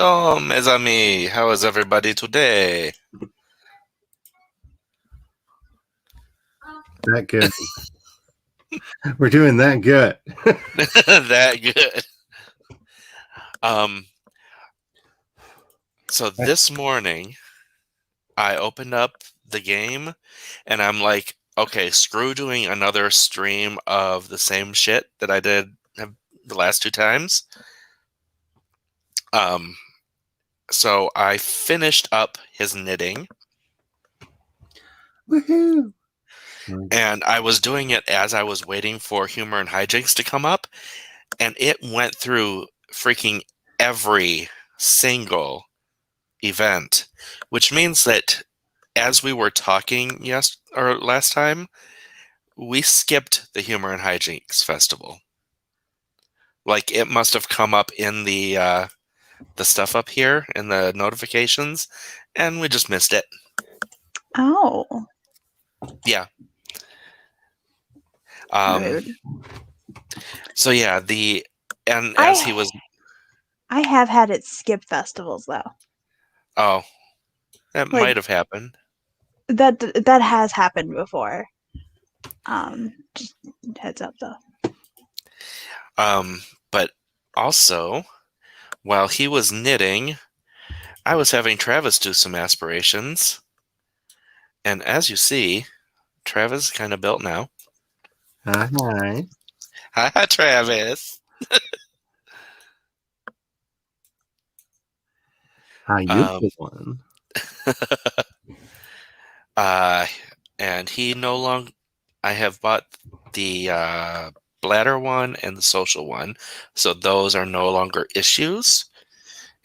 Shalom, mes amis. How is everybody today? That good. We're doing that good. That good. So this morning, I opened up the game, and I'm like, okay, screw doing another stream of the same shit that I did the last 2 times. So I finished up his knitting. Woohoo! And I was doing it as I was waiting for Humor and Hijinks to come up, and it went through freaking every single event, which means that as we were talking last time, we skipped the Humor and Hijinks Festival. Like, it must have come up in the stuff up here in the notifications, and we just missed it. Oh. Yeah. Rude. So yeah, I have had it skip festivals though. Oh, that might have happened. That has happened before. Just heads up though. But also, while he was knitting, I was having Travis do some aspirations. And as you see, Travis is kind of built now. Hi. Hi, Travis. How you doing? And he no longer... I have bought the bladder one and the social one, so those are no longer issues.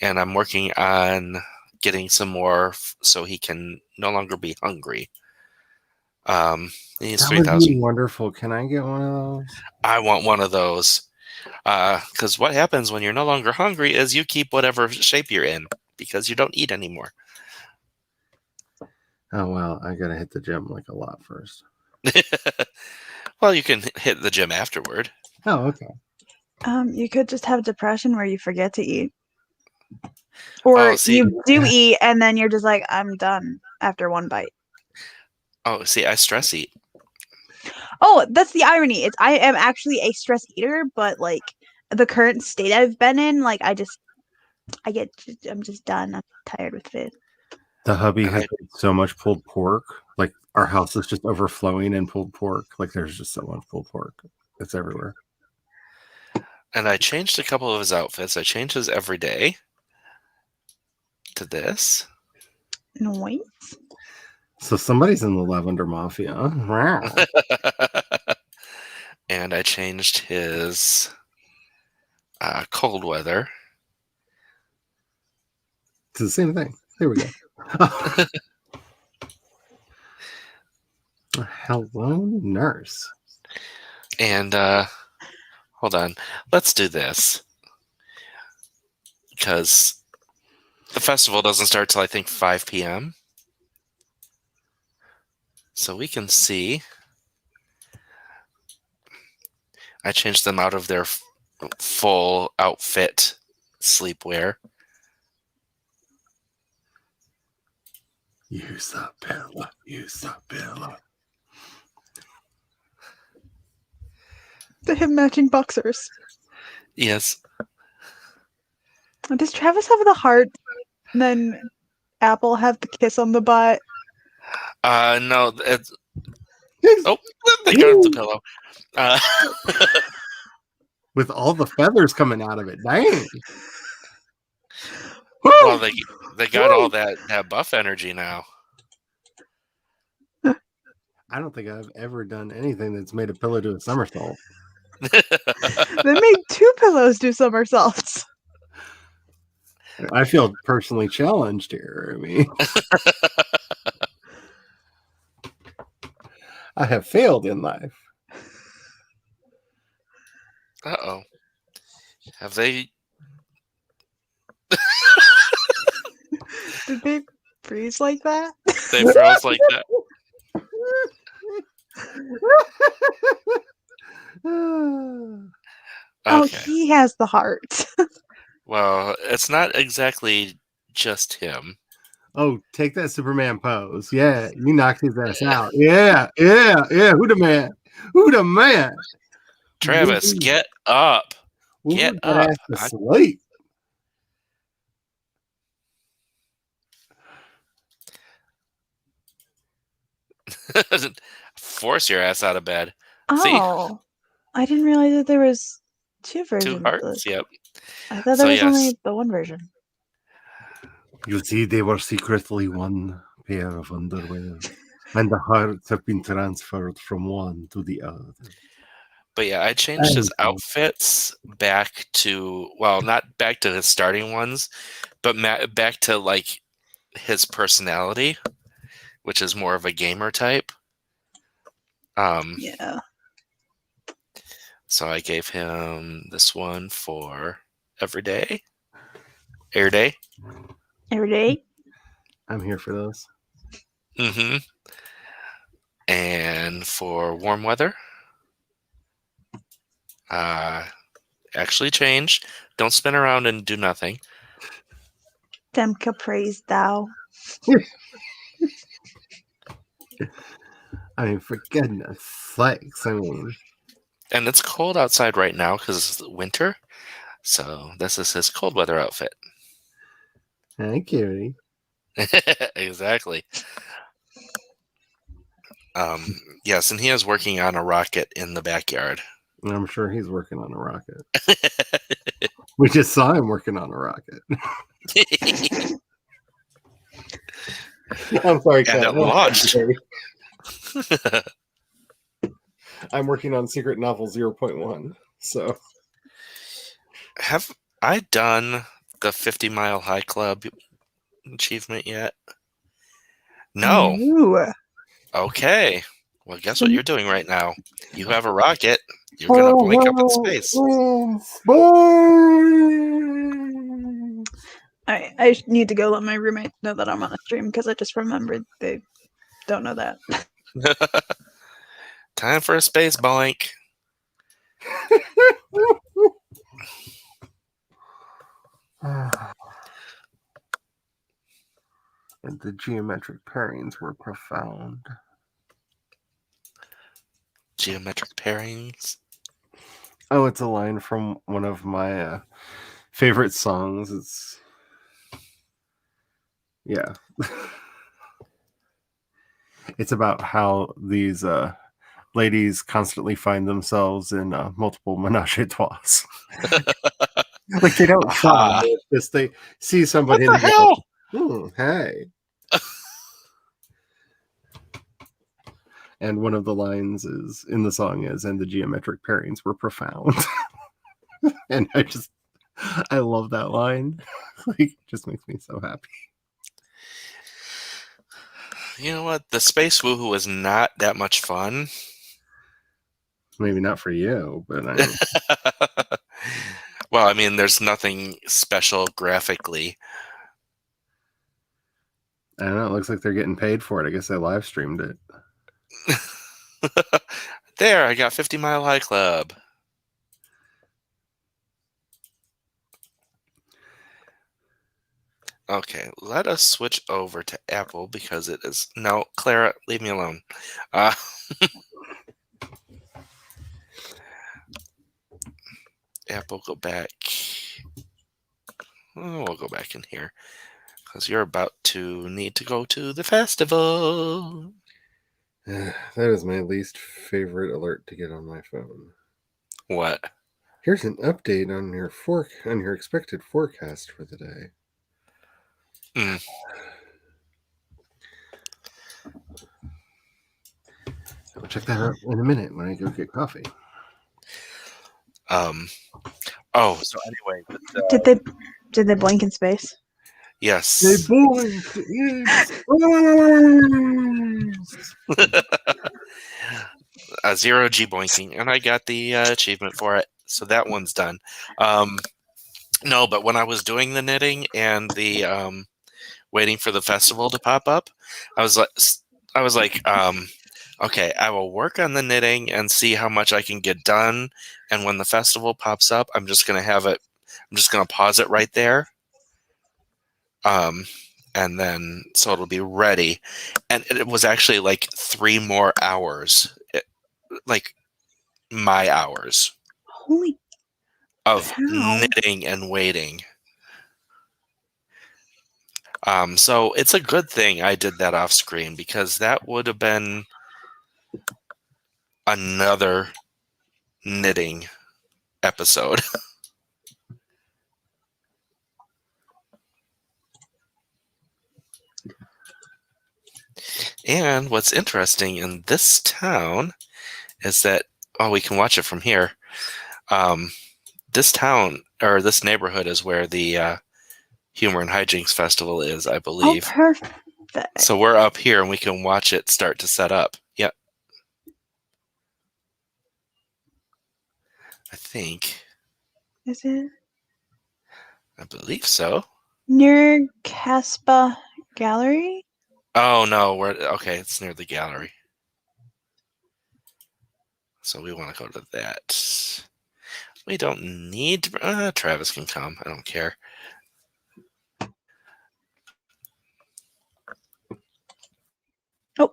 And I'm working on getting some more so he can no longer be hungry. He's 3,000. Wonderful. Can I get one of those? I want one of those. Because what happens when you're no longer hungry is you keep whatever shape you're in because you don't eat anymore. Oh, well, I gotta hit the gym like a lot first. Well, you can hit the gym afterward. Oh, okay. You could just have depression where you forget to eat. Or you do eat and then you're just like, I'm done after one bite. Oh, see, I stress eat. Oh, that's the irony. I am actually a stress eater, but like the current state I've been in, like I'm just done. I'm tired with food. The hubby has so much pulled pork. Like our house is just overflowing in pulled pork. Like there's just so much pulled pork. It's everywhere. And I changed a couple of his outfits. I changed his everyday to this. Nice. So somebody's in the Lavender Mafia. And I changed his cold weather. It's the same thing. There we go. Hello, nurse. And hold on. Let's do this. Because the festival doesn't start till I think 5 p.m. So we can see. I changed them out of their full outfit sleepwear. Use the pillow. Use the pillow. They have matching boxers. Yes. Does Travis have the heart? And then Apple have the kiss on the butt? No. Oh, they got the pillow. With all the feathers coming out of it. Dang. Well, they got all that buff energy now. I don't think I've ever done anything that's made a pillow do a somersault. They made 2 pillows do somersaults. I feel personally challenged here. I mean, I have failed in life. Uh-oh. Have they... Did they freeze like that? They froze like that? Oh, he has the heart. Well, it's not exactly just him. Oh, take that Superman pose. Yeah, you knocked his ass out. Yeah. Who the man? Who the man? Travis, Woo-hoo. get up. We'll Get put that up. ass to sleep. Force your ass out of bed. See? Oh, I didn't realize that there was two versions. 2 hearts. Yep. I thought So, there was yes. only the one version. You see, they were secretly one pair of underwear, and the hearts have been transferred from one to the other. But yeah, I changed his Okay. outfits back to, well, not back to his starting ones, but back to like his personality, which is more of a gamer type. Yeah. So I gave him this one for every day. Air day. Every day. I'm here for those. Mm-hmm. And for warm weather, actually change. Don't spin around and do nothing. Demka praise thou. I mean, for goodness sakes, I mean. And it's cold outside right now because it's winter. So this is his cold weather outfit. Hi, cutie. Exactly. Yes, and he is working on a rocket in the backyard. I'm sure he's working on a rocket. We just saw him working on a rocket. I'm sorry, And Kat. it launched. I'm working on Secret Novel 0.1. So Have I done the 50 Mile High Club achievement yet? No. Ooh. Okay. Well, guess what you're doing right now? You have a rocket. You're going to blink up in space. I need to go let my roommate know that I'm on a stream because I just remembered they don't know that. Time for a space boink. And the geometric pairings were profound. Geometric pairings. Oh, it's a line from one of my favorite songs. It's yeah. It's about how these ladies constantly find themselves in multiple menage a trois. Like they don't try. It's just they see somebody. What the hell? Hey. And one of the lines is in the song is, and the geometric pairings were profound. And I love that line. Like, it just makes me so happy. You know what? The space woohoo is not that much fun. Maybe not for you, but I mean, well, I mean, there's nothing special graphically. I don't know. It looks like they're getting paid for it. I guess they live streamed it. There, I got 50 Mile High Club. Okay, let us switch over to Apple because it is... No, Clara, leave me alone. Apple, go back. Oh, we'll go back in here because you're about to need to go to the festival. That is my least favorite alert to get on my phone. What? Here's an update on your expected forecast for the day. I'll check that out in a minute when I go get coffee. Oh, so anyway, Did they blink in space? yes. They blinked in space. A 0G boinking, and I got the achievement for it, so that one's done. No, but when I was doing the knitting and the waiting for the festival to pop up, I was like, okay, I will work on the knitting and see how much I can get done, and when the festival pops up, I'm just gonna have it I'm just going to pause it right there. And then, so it'll be ready. And it was actually like 3 more hours, like my hours Holy of cow. knitting and waiting. So it's a good thing I did that off screen, because that would have been another knitting episode. And what's interesting in this town is that, we can watch it from here. This town, or this neighborhood, is where the Humor and Hijinks Festival is, I Oh, believe. perfect. So we're up here and we can watch it start to set up. Yep. I think. Is it I believe so. near Caspa Gallery? Oh, no. Okay, it's near the gallery. So we want to go to that. We don't need to. Travis can come. I don't care. Oh,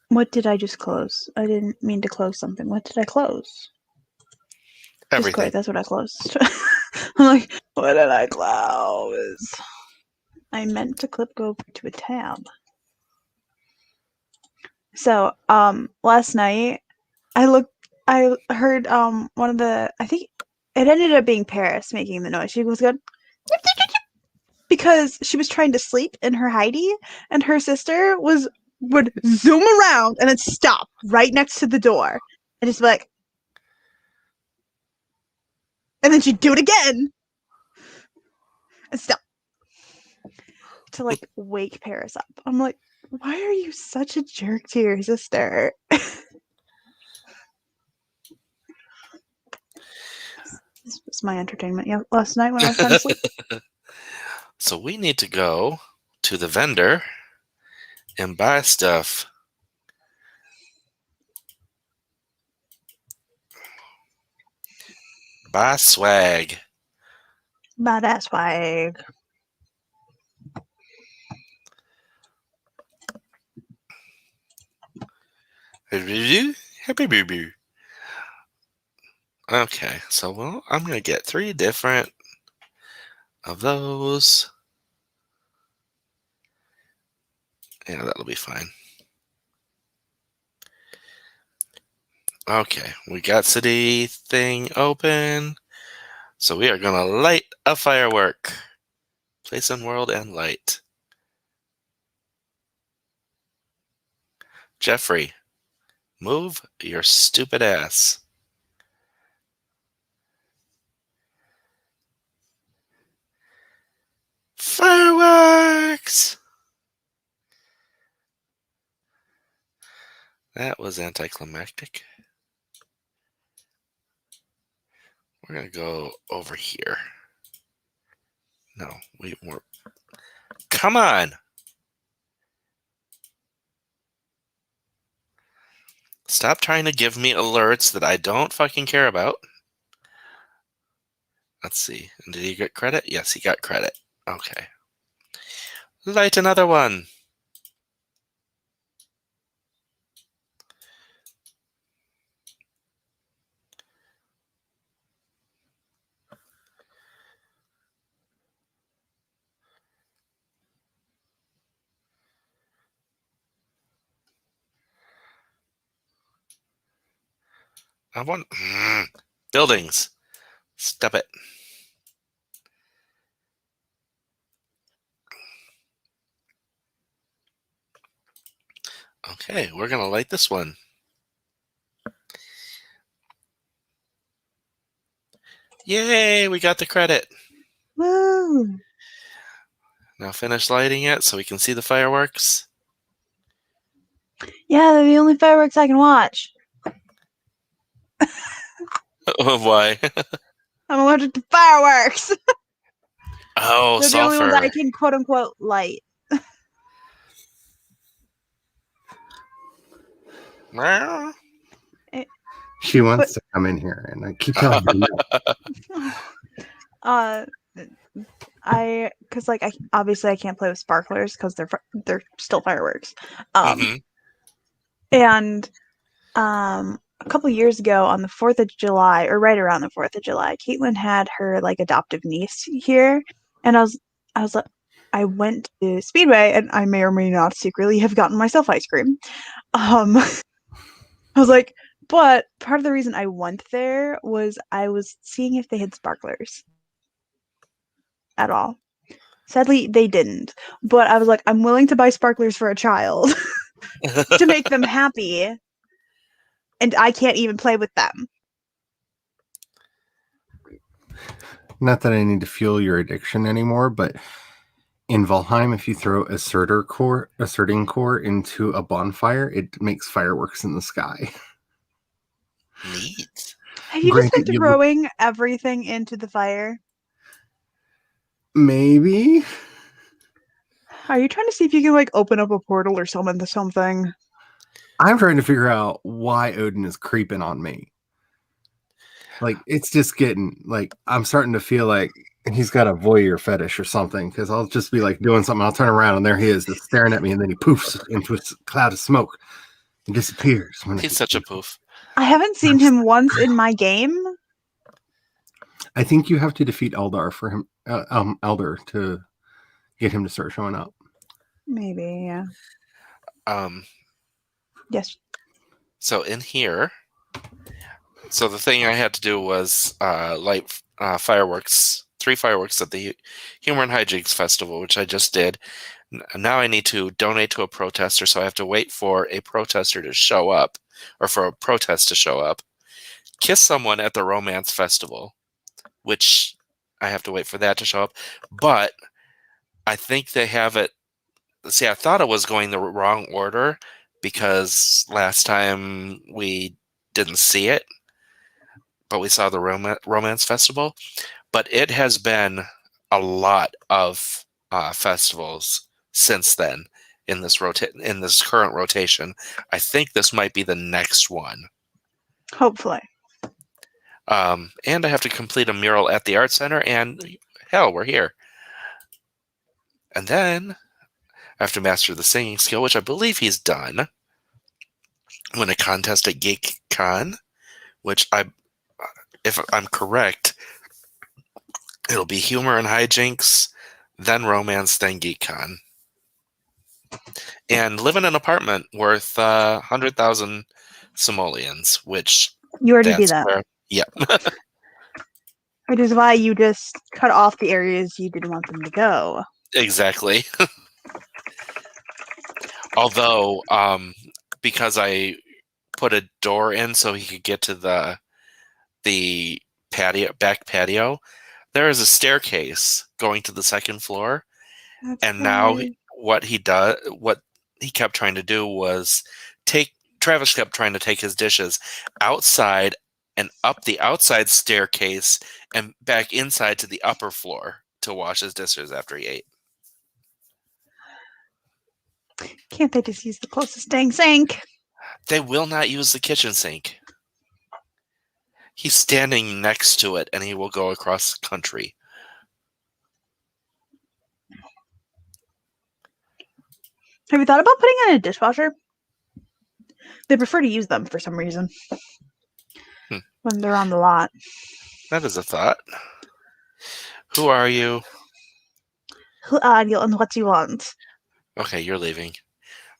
what did I just close? I didn't mean to close something. What did I close? Everything. Discord, that's what I closed. I'm like, what did I close? I meant to go to a tab. So, last night I heard one of the, I think it ended up being Paris making the noise. She was going because she was trying to sleep in her hidey, and her sister would zoom around and then stop right next to the door and just be like, and then she'd do it again and stop to like wake Paris up. I'm like, why are you such a jerk to your sister? This was my entertainment last night when I was trying to sleep. So we need to go to the vendor and buy stuff. Buy swag. Buy that swag. Okay, so I'm going to get 3 different of those. Yeah, that'll be fine. Okay, we got city thing open. So we are going to light a firework. Place in world and light. Jeffrey, move your stupid ass. Fireworks! That was anticlimactic. We're going to go over here. No, we're... Come on! Stop trying to give me alerts that I don't fucking care about. Let's see. And did he get credit? Yes, he got credit. Okay. Light another one. I want... buildings. Stop it. Okay, we're going to light this one. Yay, we got the credit. Woo! Now finish lighting it so we can see the fireworks. Yeah, they're the only fireworks I can watch. Why? I'm allergic to fireworks. Oh, They're the only ones I sulfur. can quote unquote light. She wants to come in here, and I keep telling her no. Because like I obviously I can't play with sparklers because they're still fireworks. Mhm. And a couple years ago on the 4th of July, or right around the 4th of July, Caitlin had her like adoptive niece here, and I was like, I went to Speedway, and I may or may not secretly have gotten myself ice cream. I was like, but part of the reason I went there was I was seeing if they had sparklers at all. Sadly, they didn't. But I was like, I'm willing to buy sparklers for a child to make them happy, and I can't even play with them. Not that I need to fuel your addiction anymore, but in Valheim, if you throw asserting core into a bonfire, it makes fireworks in the sky. Neat. Have you just Granted, been throwing everything into the fire? Maybe. Are you trying to see if you can like open up a portal or summon something? I'm trying to figure out why Odin is creeping on me. Like, it's just getting, like, I'm starting to feel like he's got a voyeur fetish or something, because I'll just be, like, doing something, I'll turn around, and there he is, just staring at me, and then he poofs into a cloud of smoke and disappears. He's such a poof. I haven't seen him once in my game. I think you have to defeat Eldar for him, Elder, to get him to start showing up. Maybe, yeah. Yes. So in here, so the thing I had to do was light fireworks, 3 fireworks at the Humor and Hijinks Festival, which I just did. Now I need to donate to a protester, so I have to wait for a protester to show up, or for a protest to show up. Kiss someone at the Romance Festival, which I have to wait for that to show up. But I think they have it. See, I thought it was going the wrong order because last time we didn't see it, but we saw the Romance Festival. But it has been a lot of festivals since then in this current rotation. I think this might be the next one. Hopefully. And I have to complete a mural at the art center, and hell, we're here. And then I have to master the singing skill, which I believe he's done. Win a contest at GeekCon, which if I'm correct, it'll be Humor and Hijinks, then Romance, then GeekCon. And live in an apartment worth 100,000 simoleons, which you already did that. Yeah. Which is why you just cut off the areas you didn't want them to go. Exactly. Although, because I put a door in so he could get to the back patio, there is a staircase going to the second floor. That's and right. Now what he kept trying to do was Travis kept trying to take his dishes outside and up the outside staircase and back inside to the upper floor to wash his dishes after he ate. Can't they just use the closest dang sink? They will not use the kitchen sink. He's standing next to it, and he will go across the country. Have you thought about putting in a dishwasher? They prefer to use them for some reason when they're on the lot. That is a thought. Who are you? Who are you and what do you want? Okay, you're leaving.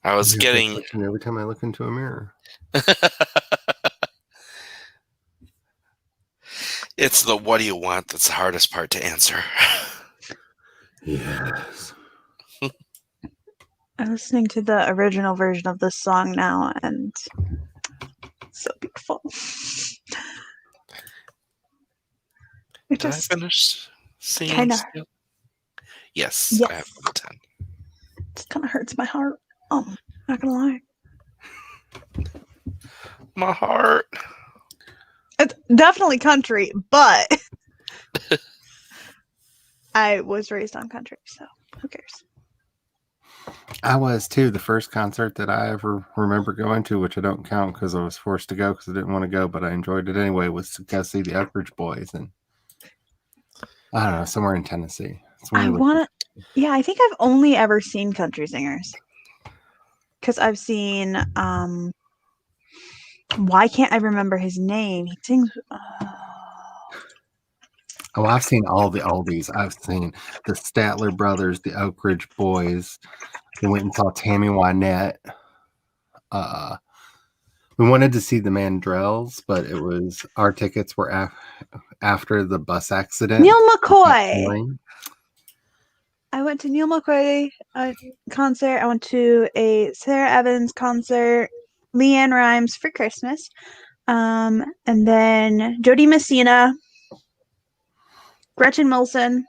I was getting... Every time I look into a mirror. It's the what do you want that's the hardest part to answer. Yes. I'm listening to the original version of this song now, and it's so beautiful. Did I finish singing? Kinda, yes, I have 10. It kind of hurts my heart. Not gonna lie. My heart. It's definitely country, but I was raised on country, so who cares? I was too. The first concert that I ever remember going to, which I don't count because I was forced to go because I didn't want to go, but I enjoyed it anyway, was to go see the Uckridge Boys. And I don't know, somewhere in Tennessee. It's when I we lived want to. Yeah, I think I've only ever seen country singers. Because I've seen. Why can't I remember his name? He sings. Oh, I've seen all the oldies. I've seen the Statler Brothers, the Oak Ridge Boys. We went and saw Tammy Wynette. We wanted to see the Mandrells, but it was our tickets were after the bus accident. Neil McCoy. I went to Neil McCoy concert. I went to a Sarah Evans concert. Leanne Rimes for Christmas. And then Jody Messina. Gretchen Milson. I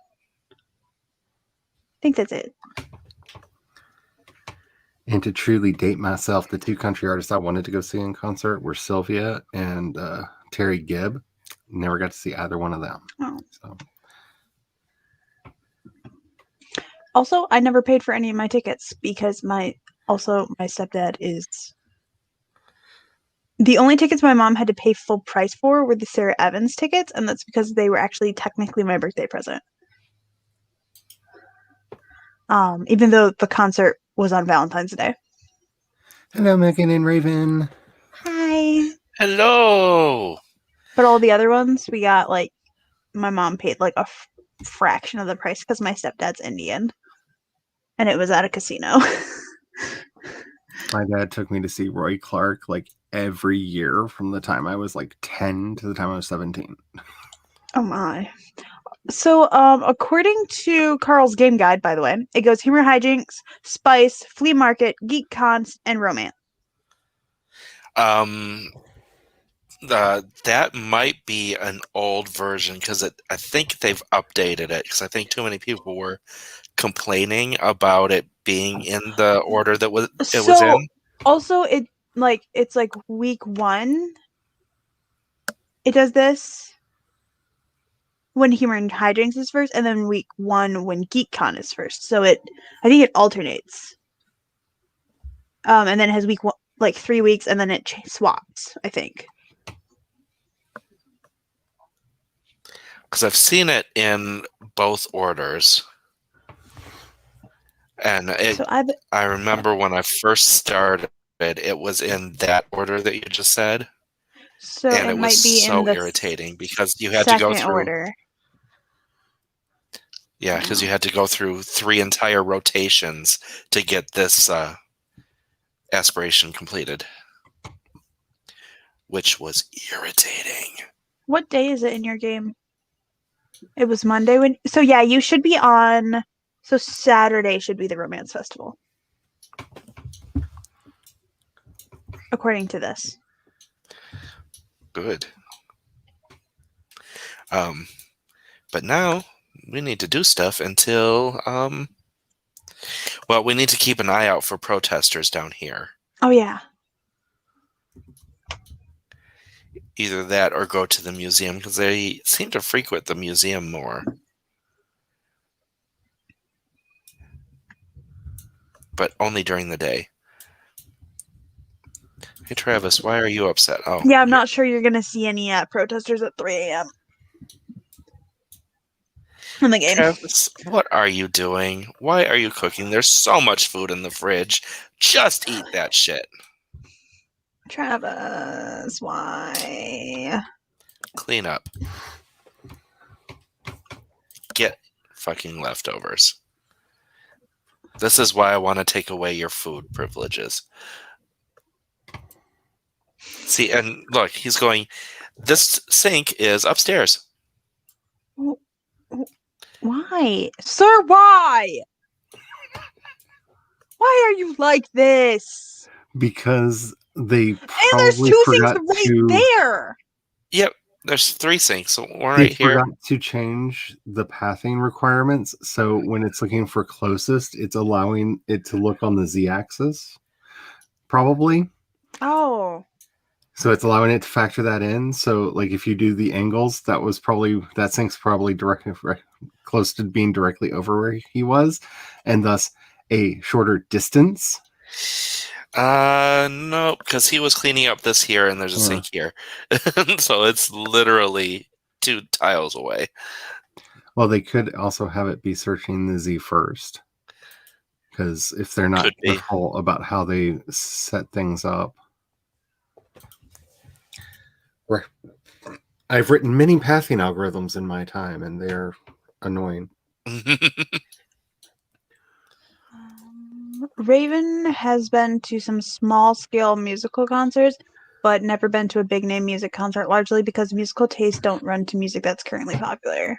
think that's it. And to truly date myself, the two country artists I wanted to go see in concert were Sylvia and Terry Gibb. Never got to see either one of them. Oh. So. Also, I never paid for any of my tickets because my stepdad is. The only tickets my mom had to pay full price for were the Sarah Evans tickets, and that's because they were actually technically my birthday present. Even though the concert was on Valentine's Day. Hello, Megan and Raven. Hi. Hello. But all the other ones, we got my mom paid a fraction of the price because my stepdad's Indian, and it was at a casino. My dad took me to see Roy Clark every year from the time I was 10 to the time I was 17. Oh my. So, according to Carl's game guide, by the way, it goes humor, hijinks, spice, flea market, geek cons, and romance. That might be an old version because I think they've updated it because I think too many people were complaining about it being in the order that was in. Also, it's week 1. It does this when humor and hijinks is first, and then week 1 when GeekCon is first. So I think it alternates. And then it has week 1, 3 weeks, and then it swaps, I think. Because I've seen it in both orders. And I remember when I first started, it was in that order that you just said. So and it might was be so in the irritating because you had to go through order. Yeah, because you had to go through 3 entire rotations to get this aspiration completed, which was irritating. What day is it in your game? It was Monday so yeah, you should be on. So Saturday should be the romance festival, according to this. Good. But now we need to do stuff until we need to keep an eye out for protesters down here. Oh yeah. Either that or go to the museum because they seem to frequent the museum more. But only during the day. Hey Travis, why are you upset? Oh, yeah, I'm not sure you're gonna see any protesters at 3 a.m. in the game. Travis, what are you doing? Why are you cooking? There's so much food in the fridge. Just eat that shit. Travis, why? Clean up. Get fucking leftovers. This is why I want to take away your food privileges. See, and look, he's going, this sink is upstairs. Why? Sir, why? Why are you like this? Because they probably and there's 2 forgot sinks right there. Yep, there's 3 sinks right they here. Forgot to change the pathing requirements, so when it's looking for closest, it's allowing it to look on the z-axis, probably. Oh. So it's allowing it to factor that in. So if you do the angles, that sink's probably directly close to being directly over where he was, and thus a shorter distance. No, because he was cleaning up this here, and there's a sink here, so it's literally 2 tiles away. Well, they could also have it be searching the Z first. Because if they're not Could be. careful about how they set things up. I've written many pathing algorithms in my time, and they're annoying. Raven has been to some small-scale musical concerts, but never been to a big-name music concert, largely because musical tastes don't run to music that's currently popular.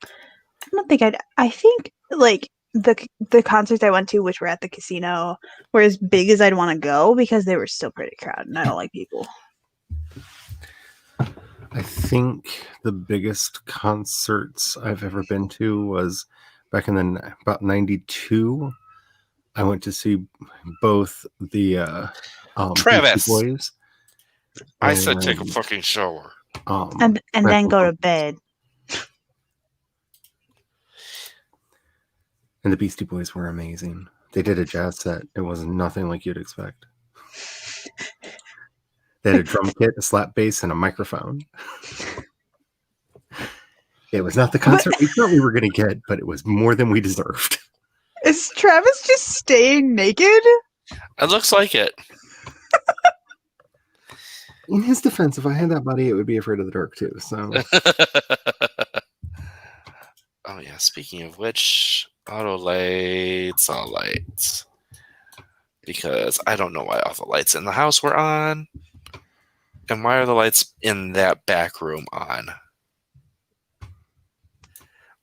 I don't think I think, like, the concerts I went to, which were at the casino, were as big as I'd want to go because they were still pretty crowded, and I don't like people. I think the biggest concerts I've ever been to was back in about 92. I went to see both the Travis! Beastie Boys. I said take a fucking shower. And then go to bed. And the Beastie Boys were amazing. They did a jazz set. It was nothing like you'd expect. They had a drum kit, a slap bass, and a microphone. It was not the concert we thought we were going to get, but it was more than we deserved. Is Travis just staying naked? It looks like it. In his defense, if I had that buddy, it would be afraid of the dark too. So, oh yeah. Speaking of which, auto lights, all lights. Because I don't know why all the lights in the house were on, and why are the lights in that back room on?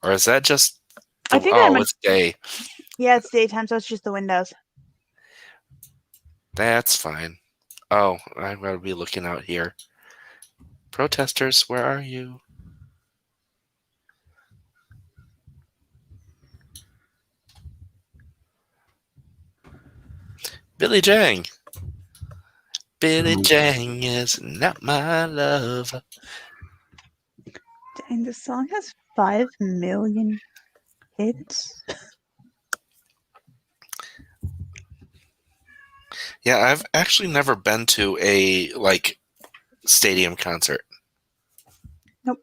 Or is that just? I think it's day. Yeah, it's daytime, so it's just the windows. That's fine. Oh, I'm going to be looking out here. Protesters, where are you? Billy Jang. Billy Jang is not my love. Dang, this song has 5 million hits. Yeah, I've actually never been to a stadium concert. Nope.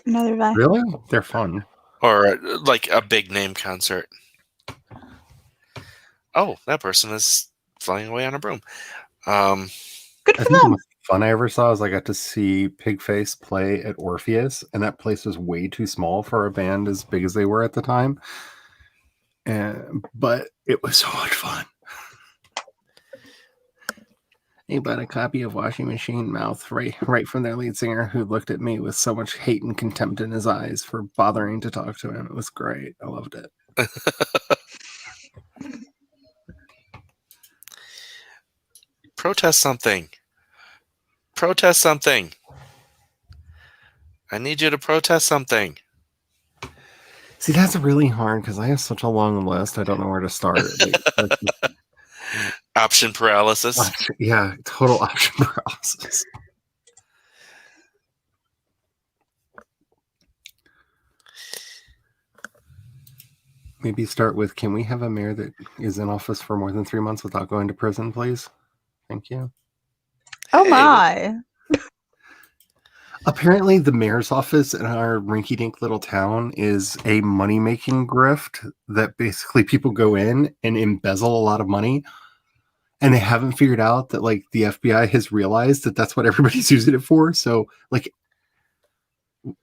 Neither have I. really? They're fun. Or like a big name concert. Oh, that person is flying away on a broom. Good I for think the them. most fun I ever saw is I got to see Pigface play at Orpheus, and that place was way too small for a band as big as they were at the time. But it was so much fun. He bought a copy of Washing Machine Mouth right from their lead singer, who looked at me with so much hate and contempt in his eyes for bothering to talk to him. It was great. I loved it. Protest something. Protest something. I need you to protest something. See, that's really hard because I have such a long list. I don't know where to start. Option paralysis. Yeah, total option paralysis. Maybe start with, can we have a mayor that is in office for more than 3 months without going to prison, please? Thank you. Oh my. Apparently, the mayor's office in our rinky-dink little town is a money-making grift that basically people go in and embezzle a lot of money, and they haven't figured out that the FBI has realized that that's what everybody's using it for. So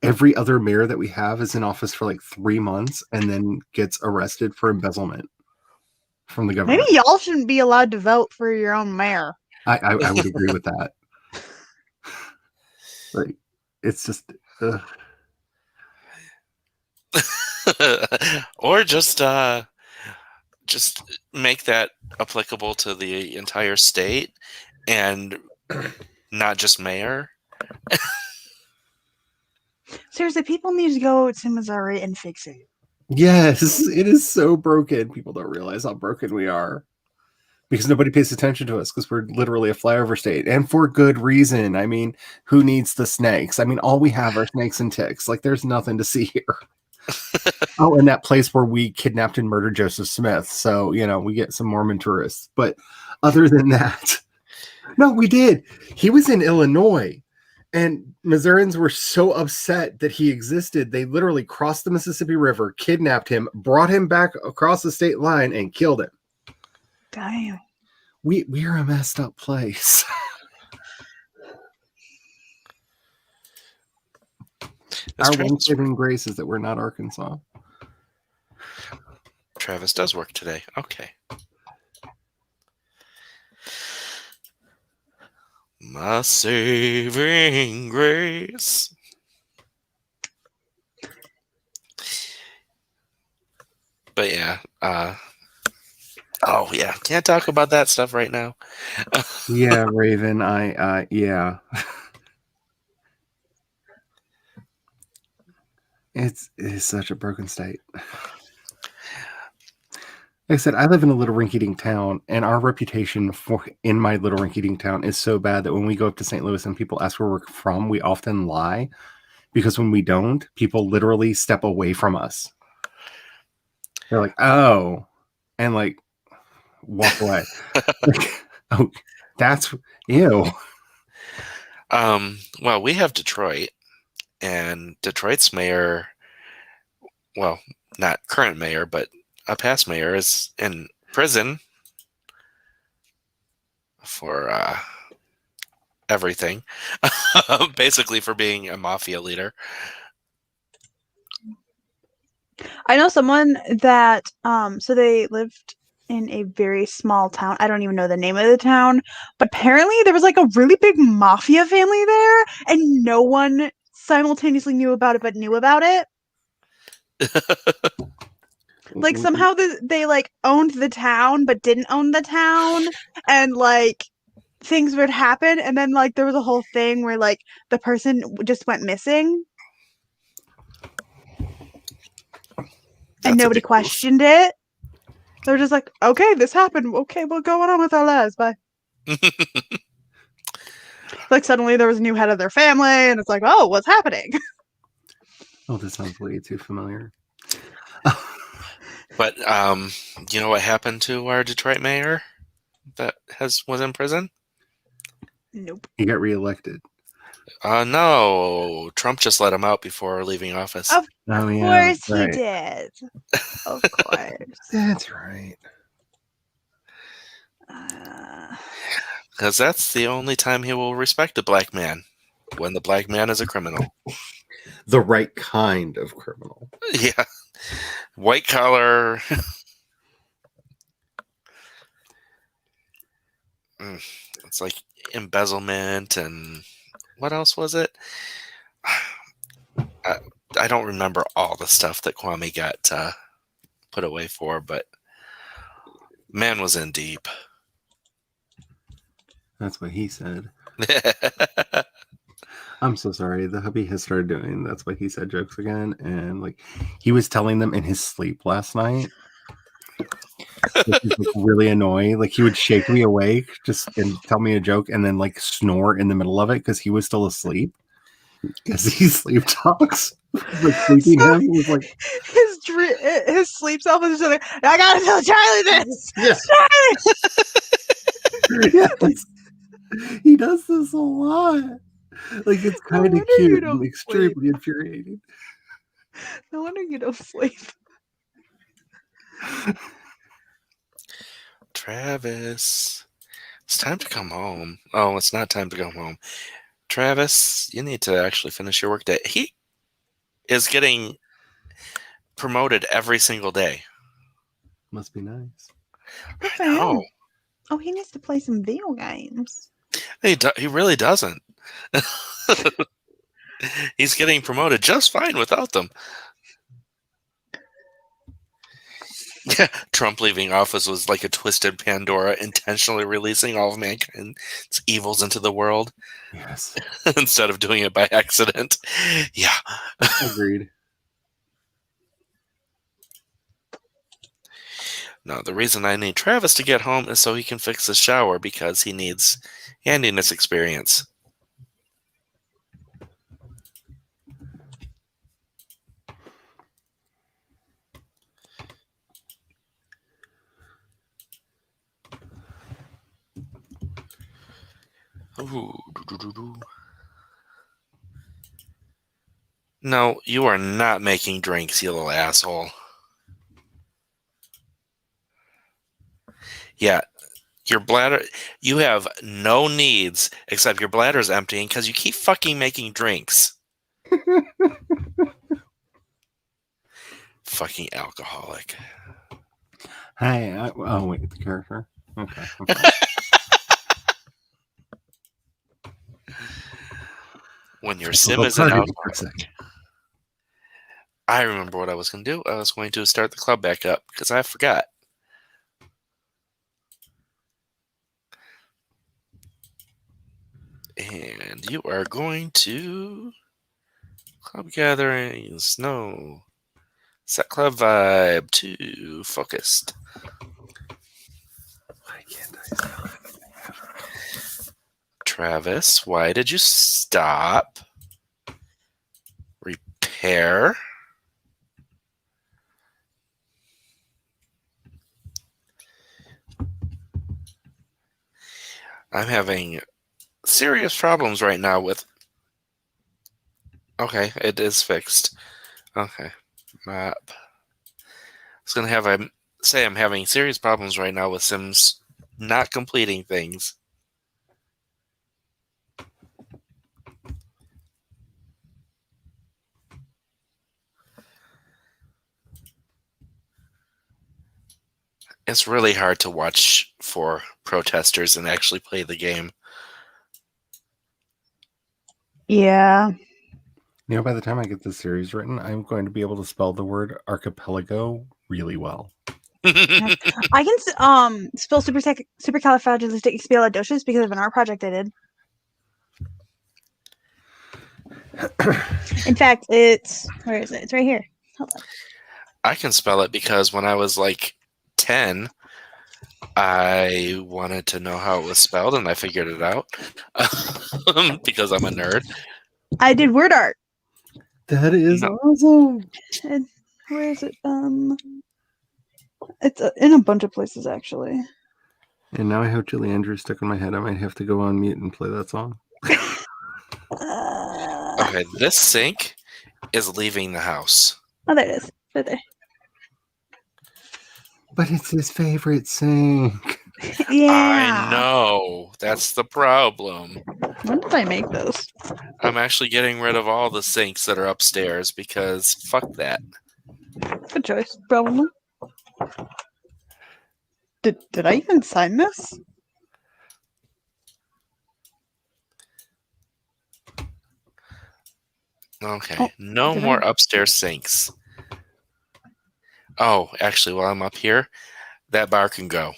every other mayor that we have is in office for 3 months and then gets arrested for embezzlement from the government. Maybe y'all shouldn't be allowed to vote for your own mayor. I would agree with that. It's just or just make that applicable to the entire state and not just mayor. Seriously, people need to go to Missouri and fix it. Yes, it is so broken. People don't realize how broken we are because nobody pays attention to us because we're literally a flyover state, and for good reason. I mean, who needs the snakes? I mean, all we have are snakes and ticks. There's nothing to see here. Oh, and that place where we kidnapped and murdered Joseph Smith. So, we get some Mormon tourists. But other than that, no, we did. He was in Illinois. And Missourians were so upset that he existed, they literally crossed the Mississippi River, kidnapped him, brought him back across the state line, and killed him. Damn. We're a messed up place. Our one saving grace is that we're not Arkansas. Travis does work today. Okay. My saving grace. But yeah, oh yeah, can't talk about that stuff right now. Yeah, Raven, yeah. It's such a broken state. Like I said, I live in a little rinky-dink town, and our reputation in my little rinky-dink town is so bad that when we go up to St. Louis and people ask where we're from, we often lie, because when we don't, people literally step away from us. They're like, "Oh," and like walk away. Like, oh, that's ew. Well, we have Detroit, and Detroit's mayor, well, not current mayor, but a past mayor, is in prison for everything, basically for being a mafia leader. I know someone that so they lived in a very small town. I don't even know the name of the town, but apparently there was like a really big mafia family there, and no one simultaneously knew about it but knew about it. Like somehow they like owned the town but didn't own the town, and like things would happen, and then like there was a whole thing where like the person just went missing. And nobody questioned it. They were just like, okay, this happened. Okay, well, going on with our lives. Bye. Like suddenly there was a new head of their family, and it's like, oh, what's happening? Oh, this sounds way too familiar. But you know what happened to our Detroit mayor that was in prison? Nope. He got reelected. No, Trump just let him out before leaving office. Of course he did. Of course. That's right. Because that's the only time he will respect a black man, when the black man is a criminal. The right kind of criminal. Yeah. White collar. It's like embezzlement and what else was it? I don't remember all the stuff that Kwame got put away for, but man was in deep. That's what he said. I'm so sorry. The hubby has started doing that's what he said jokes again, and like he was telling them in his sleep last night. Which is like really annoying. Like he would shake me awake just and tell me a joke, and then like snore in the middle of it because he was still asleep. Because he sleep talks. Like sleeping So him was like his sleep self was just like, I gotta tell Charlie this. Yeah. Yes. He does this a lot. Like it's kind of cute and extremely infuriating. No wonder you don't sleep. Travis, it's time to come home. Oh, it's not time to go home. Travis, you need to actually finish your workday. He is getting promoted every single day. Must be nice. Good for him. Oh, he needs to play some video games. He really doesn't. He's getting promoted just fine without them. Yeah, Trump leaving office was like a twisted Pandora, intentionally releasing all of mankind's evils into the world. Yes. Instead of doing it by accident. Yeah. Agreed. No, the reason I need Travis to get home is so he can fix his shower, because he needs handiness experience. Ooh, No, you are not making drinks, you little asshole. Yeah, your bladder, you have no needs except your bladder's emptying because you keep fucking making drinks. Fucking alcoholic. Hey, oh wait, the character. Okay. When your sim is an Party alcoholic. I remember what I was going to do. I was going to start the club back up because I forgot. And you are going to club gatherings. No. Set club vibe to focused. Why can't I spell it? Travis, why did you stop? Repair. I'm having serious problems right now with... Okay, it is fixed. Okay. Map. I was going to have say I'm having serious problems right now with Sims not completing things. It's really hard to watch for protesters and actually play the game. Yeah. You know, by the time I get this series written, I'm going to be able to spell the word archipelago really well. I can spell supercalifragilisticexpialidocious because of an art project I did. In fact, where is it? It's right here. Hold on. I can spell it because when I was like 10, I wanted to know how it was spelled and I figured it out because I'm a nerd. I did word art. That is awesome. Where is it? It's in a bunch of places actually. And now I have Julie Andrews stuck in my head. I might have to go on mute and play that song. Okay, this sink is leaving the house. Oh, there it is. Right there. But it's his favorite sink. Yeah. I know. That's the problem. When did I make this? I'm actually getting rid of all the sinks that are upstairs because fuck that. Good choice, probably. Did I even sign this? Okay, no more upstairs sinks. Oh, actually, while I'm up here, that bar can go.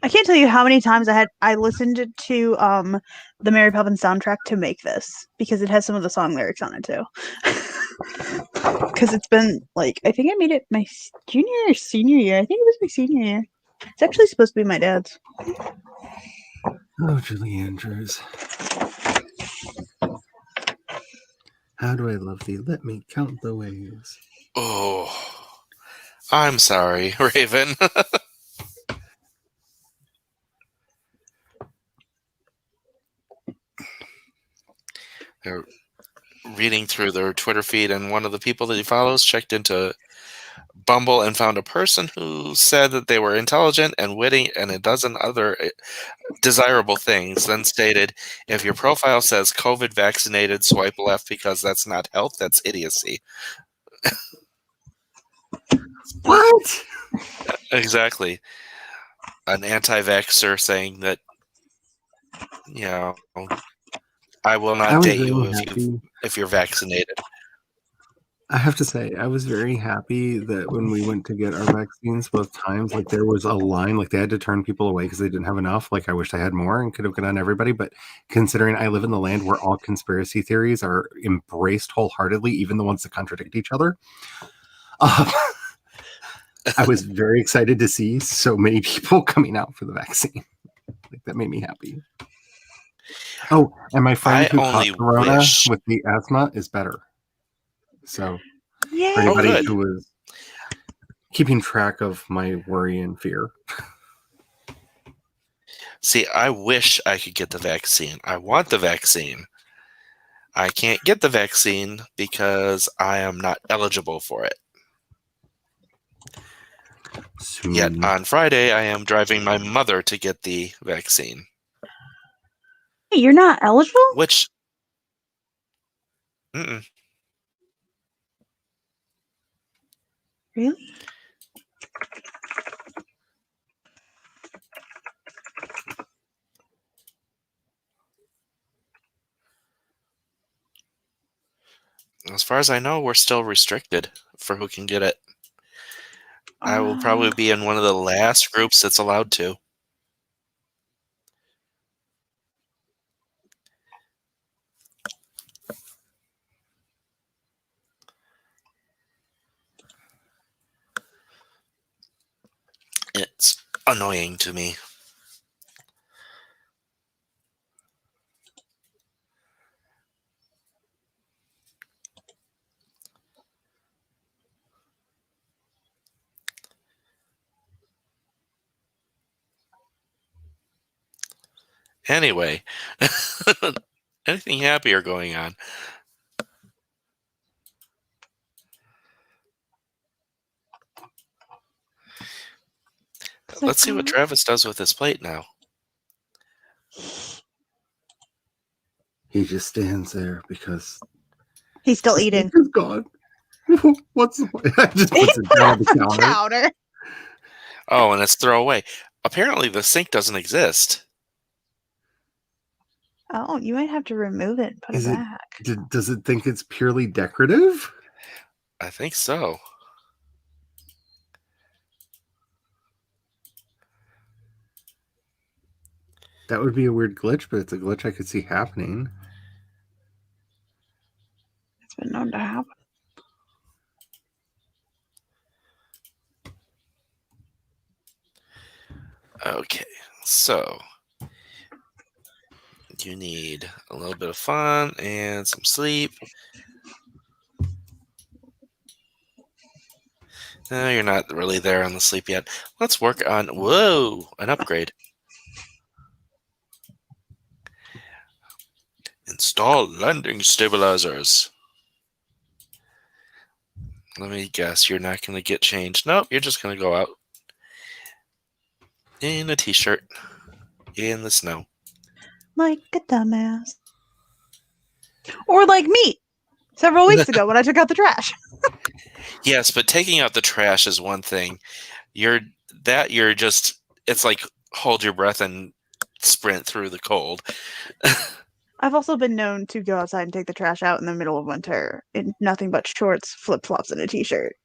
I can't tell you how many times I listened to the Mary Poppins soundtrack to make this because it has some of the song lyrics on it too. Because it's been like I think I made it my junior or senior year. I think it was my senior year. It's actually supposed to be my dad's. Oh, Julie Andrews. How do I love thee? Let me count the ways. Oh, I'm sorry, Raven. They're reading through their Twitter feed, and one of the people that he follows checked into Bumble and found a person who said that they were intelligent and witty and a dozen other desirable things, then stated, if your profile says COVID vaccinated, swipe left because that's not health, that's idiocy. What? Exactly. An anti-vaxxer saying that, you know, I will not date you if you're vaccinated. I have to say, I was very happy that when we went to get our vaccines both times, like there was a line, like they had to turn people away because they didn't have enough. Like I wish I had more and could have gone on everybody. But considering I live in the land where all conspiracy theories are embraced wholeheartedly, even the ones that contradict each other, I was very excited to see so many people coming out for the vaccine. Like that made me happy. Oh, and my friend who caught corona with the asthma is better. So, for anybody who was keeping track of my worry and fear. See, I wish I could get the vaccine. I want the vaccine. I can't get the vaccine because I am not eligible for it. Yet Soon. on Friday, I am driving my mother to get the vaccine. Hey, you're not eligible? Which, mm-mm. Really? As far as I know, we're still restricted for who can get it. I will probably be in one of the last groups that's allowed to. It's annoying to me. Anyway, anything happier going on? Let's see what Travis does with his plate now. He just stands there because he's still eating. It's gone. What's the point? I just puts it down on the counter. Oh, and it's throwaway. Apparently, the sink doesn't exist. Oh, you might have to remove it and put it back. Does it think it's purely decorative? I think so. That would be a weird glitch, but it's a glitch I could see happening. It's been known to happen. Okay, so you need a little bit of fun and some sleep. No, you're not really there on the sleep yet. Let's work on, an upgrade. Install landing stabilizers. Let me guess, you're not going to get changed. Nope, you're just going to go out in a t-shirt in the snow. Like a dumbass. Or like me several weeks ago when I took out the trash. Yes, but taking out the trash is one thing. It's like hold your breath and sprint through the cold. I've also been known to go outside and take the trash out in the middle of winter in nothing but shorts, flip-flops, and a t-shirt.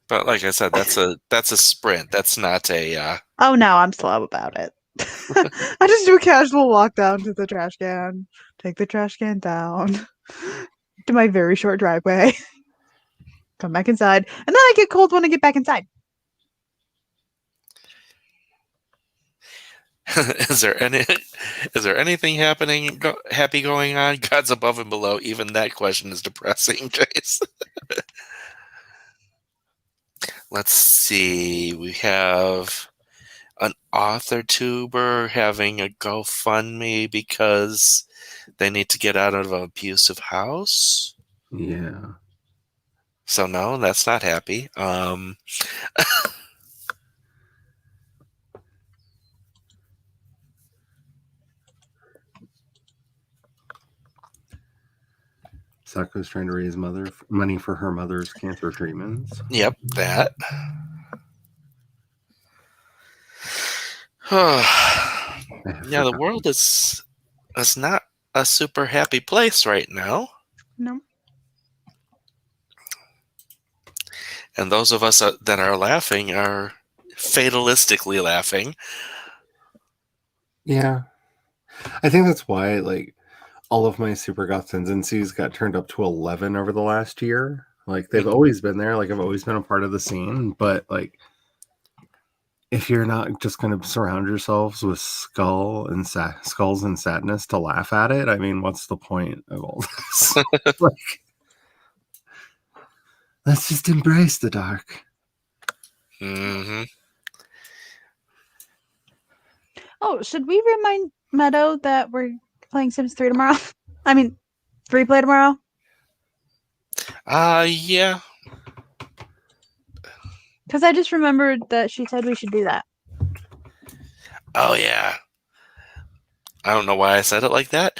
But like I said, that's a sprint. That's not a... Oh, no, I'm slow about it. I just do a casual walk down to the trash can, take the trash can down to my very short driveway, come back inside, and then I get cold when I get back inside. Is there anything happy going on? God's above and below. Even that question is depressing, Jayce. Let's see. We have an author tuber having a GoFundMe because they need to get out of an abusive house. Yeah. So no, that's not happy. Sako's trying to raise money for her mother's cancer treatments. Yep, that. Yeah, the world is not a super happy place right now. No. And those of us that are laughing are fatalistically laughing. Yeah. I think that's why, like, all of my super goth tendencies got turned up to 11 over the last year. Like, they've always been there. Like, I've always been a part of the scene. But, like, if you're not just going to surround yourselves with skulls and sadness to laugh at it, I mean, what's the point of all this? Like, let's just embrace the dark. Mm-hmm. Oh, should we remind Meadow that we're playing Sims 3 tomorrow? I mean, free play tomorrow? Yeah. Because I just remembered that she said we should do that. Oh, yeah. I don't know why I said it like that.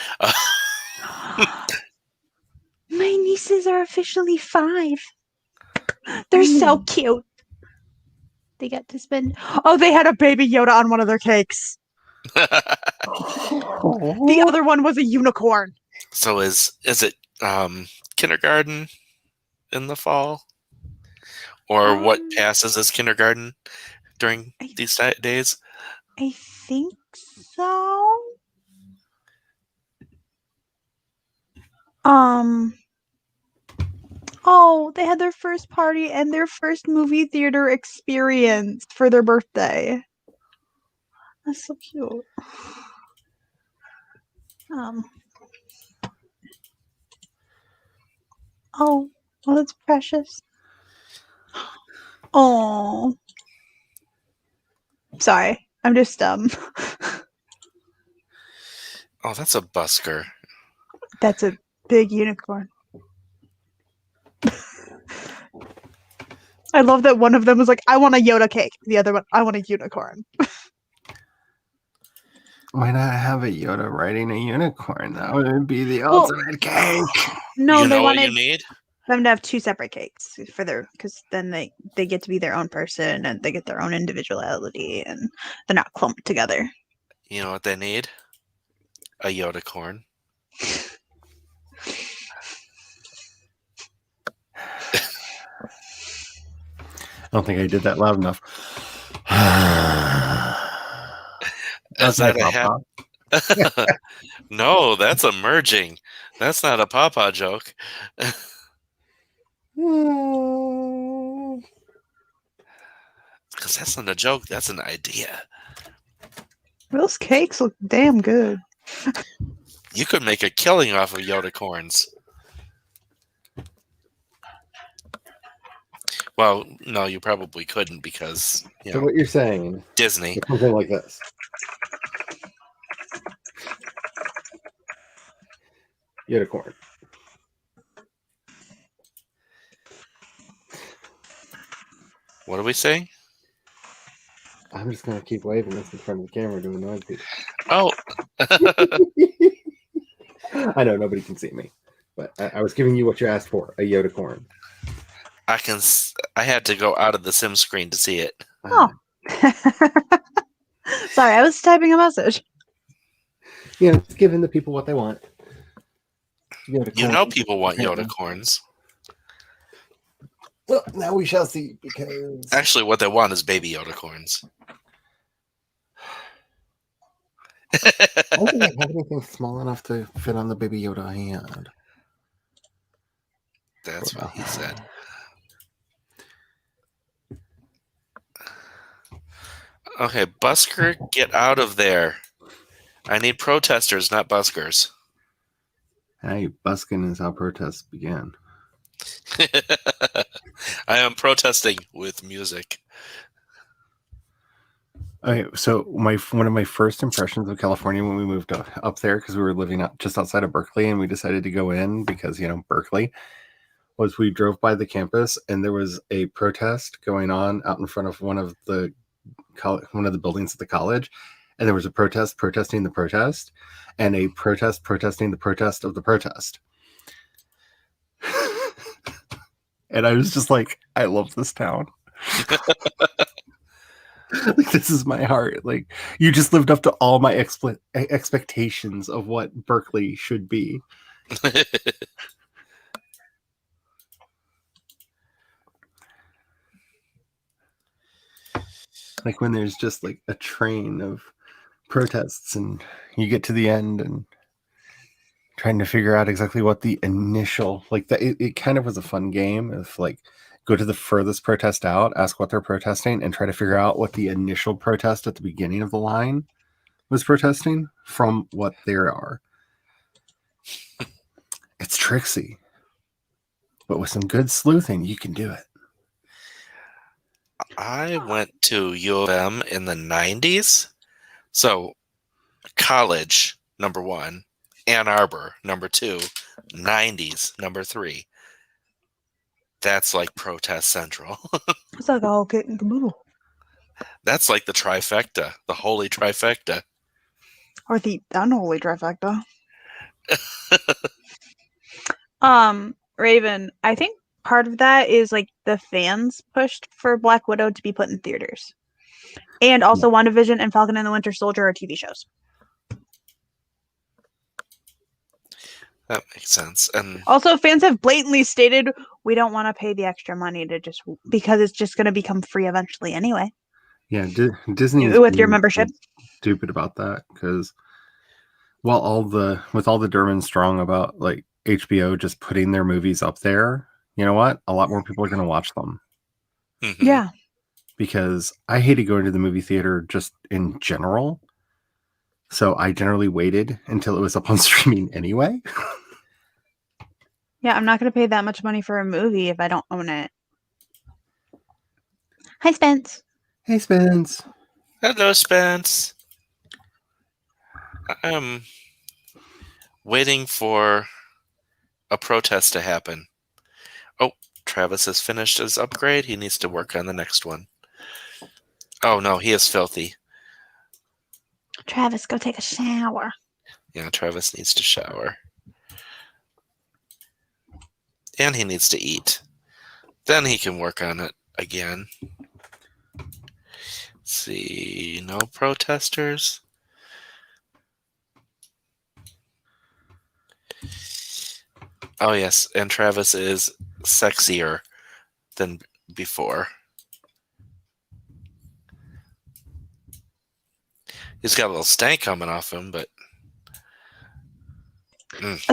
My nieces are officially 5. They're so cute. They got to spend... Oh, they had a baby Yoda on one of their cakes. The other one was a unicorn. So is it kindergarten in the fall? Or what passes as kindergarten during these days? I think so. Oh, they had their first party and their first movie theater experience for their birthday. That's so cute. Oh, that's precious. Oh. Sorry, I'm just Oh, that's a busker. That's a big unicorn. I love that one of them was like, I want a Yoda cake. The other one, I want a unicorn. Why not have a Yoda riding a unicorn? That would be the ultimate cake. No, you they know what wanted you need? them to have 2 separate cakes for their, because then they get to be their own person and they get their own individuality and they're not clumped together. You know what they need? A Yoda corn. I don't think I did that loud enough. Is that a No, that's emerging. That's not a Papa joke. Because that's not a joke. That's an idea. Those cakes look damn good. You could make a killing off of Yoda corns. Well, no, you probably couldn't because, So what you're saying, Disney. Something like this. Yoda corn. What are we saying? I'm just going to keep waving this in front of the camera to annoy people. Oh. I know nobody can see me, but I was giving you what you asked for, a Yoda corn. I had to go out of the sim screen to see it. Oh. Sorry, I was typing a message. It's giving the people what they want. You know people want Yoda corns. Well, now we shall see, because... Actually, what they want is baby Yoda corns. I don't think I have anything small enough to fit on the baby Yoda hand. That's what he said. Okay, busker, get out of there. I need protesters, not buskers. Hey, busking is how protests began. I am protesting with music. Okay, so one of my first impressions of California when we moved up there, because we were living just outside of Berkeley, and we decided to go in because Berkeley, was we drove by the campus and there was a protest going on out in front of one of the buildings at the college, and there was a protest protesting the protest, and a protest protesting the protest of the protest. And I was just like, I love this town. Like, this is my heart. Like, you just lived up to all my expectations of what Berkeley should be. Like when there's just like a train of protests and you get to the end and trying to figure out exactly what the initial, like it kind of was a fun game of like, go to the furthest protest out, ask what they're protesting, and try to figure out what the initial protest at the beginning of the line was protesting from what there are. It's tricksy, but with some good sleuthing, you can do it. I went to U of M in the 90s, So, college, number 1. Ann Arbor, number 2. 90s, number 3. That's like protest central. It's like all kit and caboodle. That's like the trifecta, the holy trifecta. Or the unholy trifecta. Raven, I think part of that is like the fans pushed for Black Widow to be put in theaters. And also WandaVision and Falcon and the Winter Soldier are TV shows. That makes sense. And also, fans have blatantly stated we don't want to pay the extra money to just because it's just going to become free eventually anyway. Yeah, Disney with your membership. Stupid about that because with all the Durham Strong about like HBO just putting their movies up there, you know what? A lot more people are going to watch them. Mm-hmm. Yeah. Because I hated going to the movie theater just in general. So I generally waited until it was up on streaming anyway. Yeah, I'm not going to pay that much money for a movie if I don't own it. Hi, Spence. Hey, Spence. Hello, Spence. I'm waiting for a protest to happen. Oh, Travis has finished his upgrade. He needs to work on the next one. Oh, no, he is filthy. Travis, go take a shower. Yeah, Travis needs to shower. And he needs to eat. Then he can work on it again. Let's see, no protesters. Oh, yes, and Travis is sexier than before. He's got a little stank coming off him, but...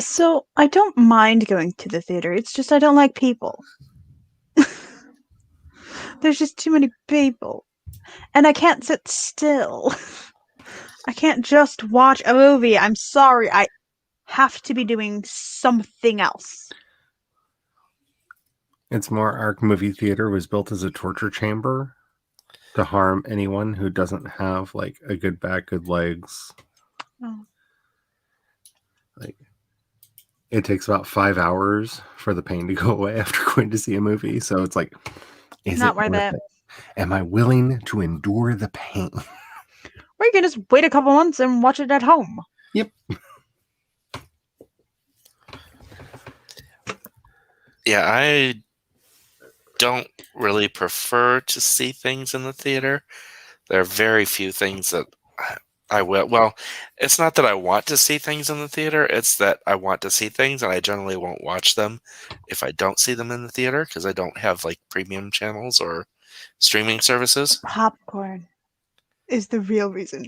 So, I don't mind going to the theater. It's just I don't like people. There's just too many people. And I can't sit still. I can't just watch a movie. I'm sorry. I have to be doing something else. It's more our movie theater was built as a torture chamber to harm anyone who doesn't have like a good back, good legs. Oh. Like it takes about 5 hours for the pain to go away after going to see a movie. So it's like, is Not it worth worth it? Am I willing to endure the pain? Or you can just wait a couple months and watch it at home. Yep. Yeah, I don't really prefer to see things in the theater. There are very few things that I will. Well, it's not that I want to see things in the theater. It's that I want to see things, and I generally won't watch them if I don't see them in the theater because I don't have like premium channels or streaming services. Popcorn is the real reason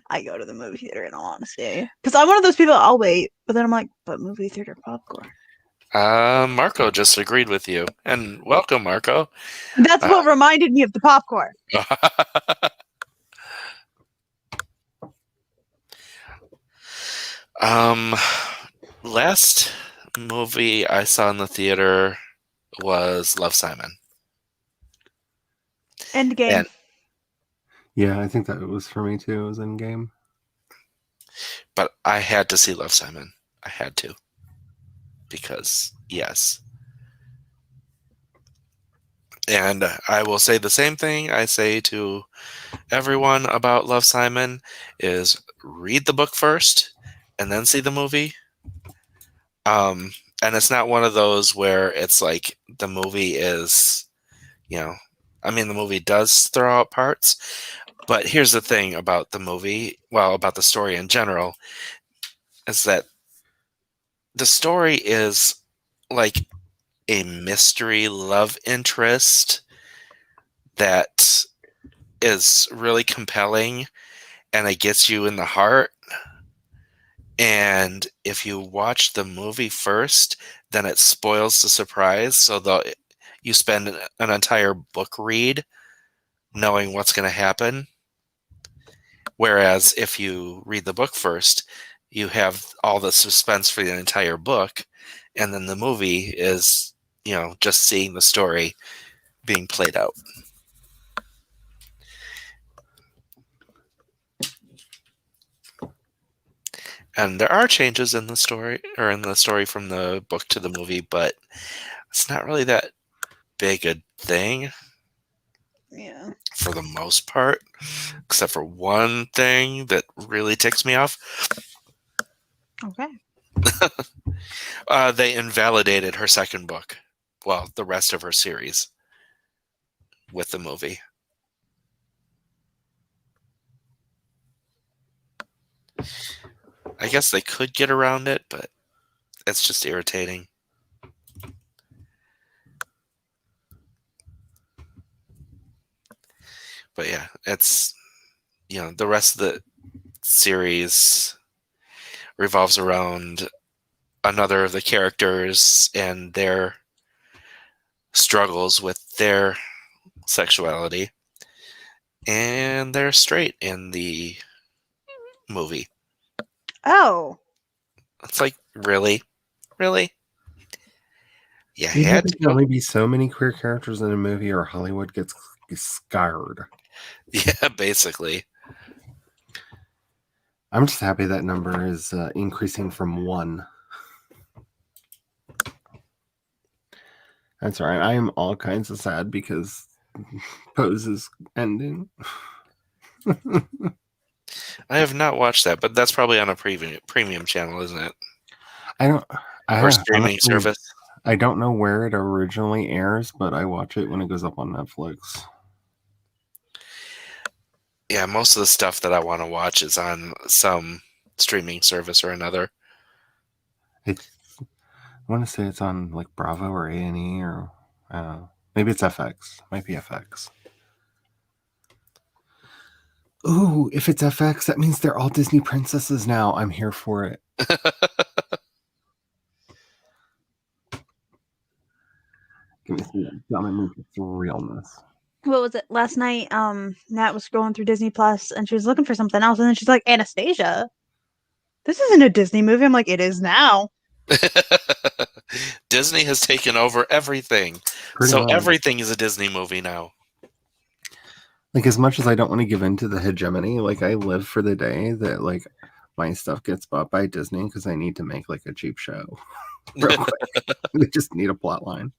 I go to the movie theater, in all honesty. Because I'm one of those people, I'll wait, but then I'm like, but movie theater popcorn. Marco just agreed with you, and welcome, Marco. That's what reminded me of the popcorn. Last movie I saw in the theater was Love, Simon. Endgame. And- Yeah, I think that it was for me too. It was Endgame. But I had to see Love, Simon. I had to. Because, yes. And I will say the same thing I say to everyone about Love, Simon is read the book first and then see the movie. And it's not one of those where it's like the movie is, the movie does throw out parts. But here's the thing about the movie, about the story in general, is that the story is like a mystery love interest that is really compelling and it gets you in the heart. And if you watch the movie first, then it spoils the surprise. So you spend an entire book read knowing what's going to happen. Whereas if you read the book first, you have all the suspense for the entire book. And then the movie is, just seeing the story being played out. And there are changes in the story, or in the story from the book to the movie, but it's not really that big a thing Yeah. for the most part, except for one thing that really ticks me off. Okay. They invalidated her second book. Well, the rest of her series with the movie. I guess they could get around it, but it's just irritating. But yeah, it's, the rest of the series revolves around another of the characters and their struggles with their sexuality. And they're straight in the movie. Oh. It's like, really? Really? You You know, had there to can go? only be so many queer characters in a movie, or Hollywood gets scared. Yeah, basically. I'm just happy that number is increasing from 1. That's all right. I am all kinds of sad because Pose is ending. I have not watched that, but that's probably on a premium channel, isn't it? Or streaming Honestly, service. I don't know where it originally airs, but I watch it when it goes up on Netflix. Yeah, most of the stuff that I want to watch is on some streaming service or another. I want to say it's on like Bravo or A&E or maybe it's FX. Might be FX. Ooh, if it's FX, that means they're all Disney princesses now. I'm here for it. Give me some dominant realness. What was it? Last night, Nat was scrolling through Disney Plus and she was looking for something else, and then she's like, Anastasia. This isn't a Disney movie. I'm like, it is now. Disney has taken over everything. Pretty So much. everything is a Disney movie now. Like, as much as I don't want to give in to the hegemony, like, I live for the day that, like, my stuff gets bought by Disney because I need to make, like, a cheap show real quick. They just need a plot line.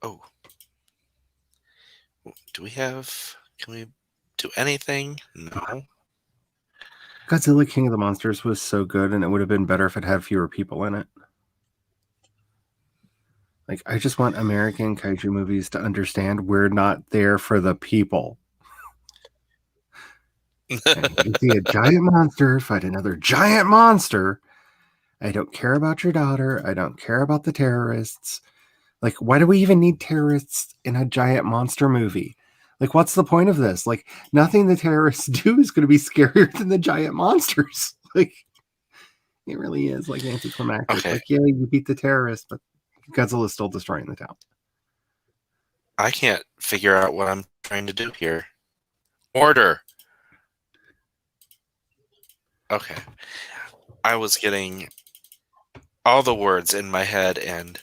Oh. Can we do anything? No. Godzilla King of the Monsters was so good, and it would have been better if it had fewer people in it. Like, I just want American kaiju movies to understand we're not there for the people. You see a giant monster fight another giant monster. I don't care about your daughter. I don't care about the terrorists. Like, why do we even need terrorists in a giant monster movie? Like, what's the point of this? Like, nothing the terrorists do is going to be scarier than the giant monsters. Like, it really is like anticlimactic. Okay. Like, yeah, you beat the terrorists, but Godzilla's still destroying the town. I can't figure out what I'm trying to do here. Order. Okay. I was getting all the words in my head, and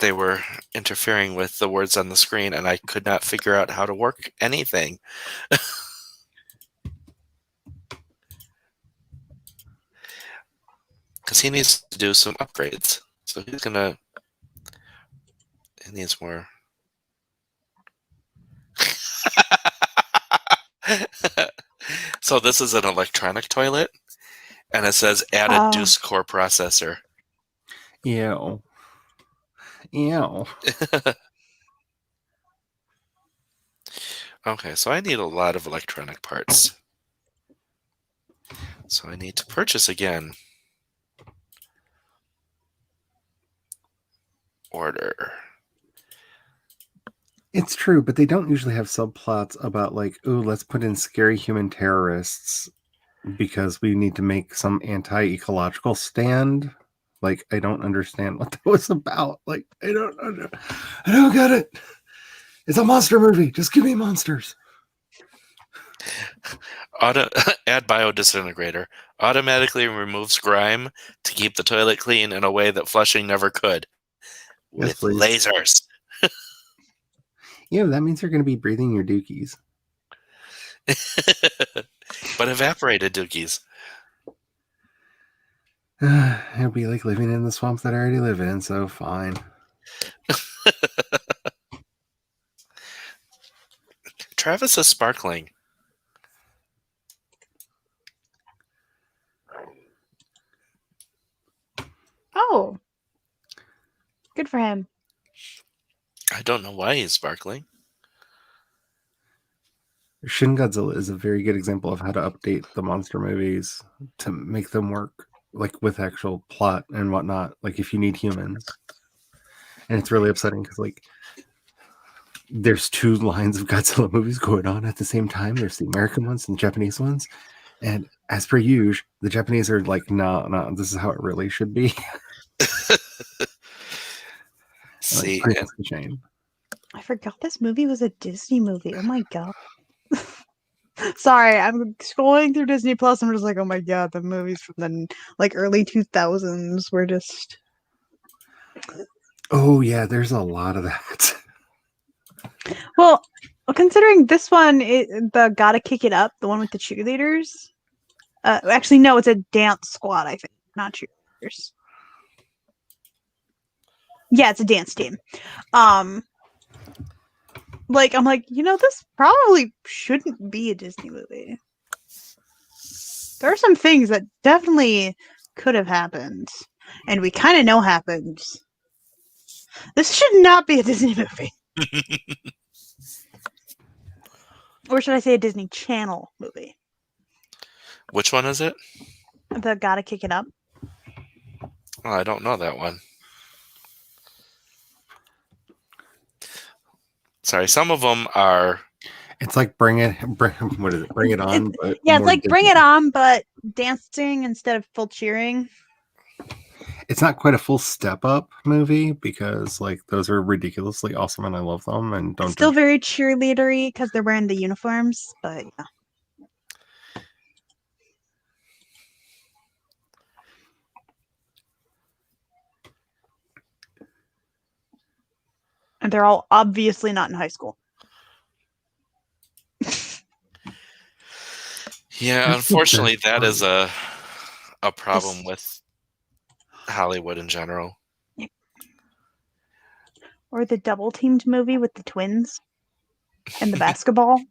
they were interfering with the words on the screen, and I could not figure out how to work anything. Because he needs to do some upgrades. So he needs more. So this is an electronic toilet, and it says added Oh. Deuce Core processor. Ew. Ew. Okay, so I need a lot of electronic parts. So I need to purchase again. Order. It's true, but they don't usually have subplots about, like, ooh, let's put in scary human terrorists because we need to make some anti-ecological stand. Like, I don't understand what that was about. Like, I don't get it. It's a monster movie. Just give me monsters. Add biodisintegrator. Automatically removes grime to keep the toilet clean in a way that flushing never could. Yes, With please. lasers. Yeah, that means you're going to be breathing your dookies. But evaporated dookies. It'll be like living in the swamp that I already live in, so fine. Travis is sparkling. Oh, good for him. I don't know why he's sparkling. Shin Godzilla is a very good example of how to update the monster movies to make them work, like with actual plot and whatnot. Like if you need humans, and it's really upsetting because like there's two lines of Godzilla movies going on at the same time. There's the American ones and the Japanese ones, and as per usual, the Japanese are like, no, this is how it really should be. See, like, it's a shame. I forgot this movie was a Disney movie. Oh my god. Sorry, I'm scrolling through Disney Plus. I'm just like, oh my god, the movies from the like early 2000s were just. Oh yeah, there's a lot of that. Well, considering this one, the Gotta Kick It Up, the one with the cheerleaders. Actually, no, it's a dance squad. I think, not cheerleaders. Yeah, it's a dance team. Like I'm like, this probably shouldn't be a Disney movie. There are some things that definitely could have happened, and we kind of know happened. This should not be a Disney movie. Or should I say a Disney Channel movie? which one is it? The Gotta Kick It Up. Oh, I don't know that one. Sorry, some of them are. It's like Bring It On. But yeah, it's more like different. Bring It On, but dancing instead of full cheering. It's not quite a full Step Up movie because like those are ridiculously awesome and I love them and don't. It's still very cheerleadery because they're wearing the uniforms, but yeah. And they're all obviously not in high school. Yeah, unfortunately, that is a problem with Hollywood in general. Or the double teamed movie with the twins and the basketball.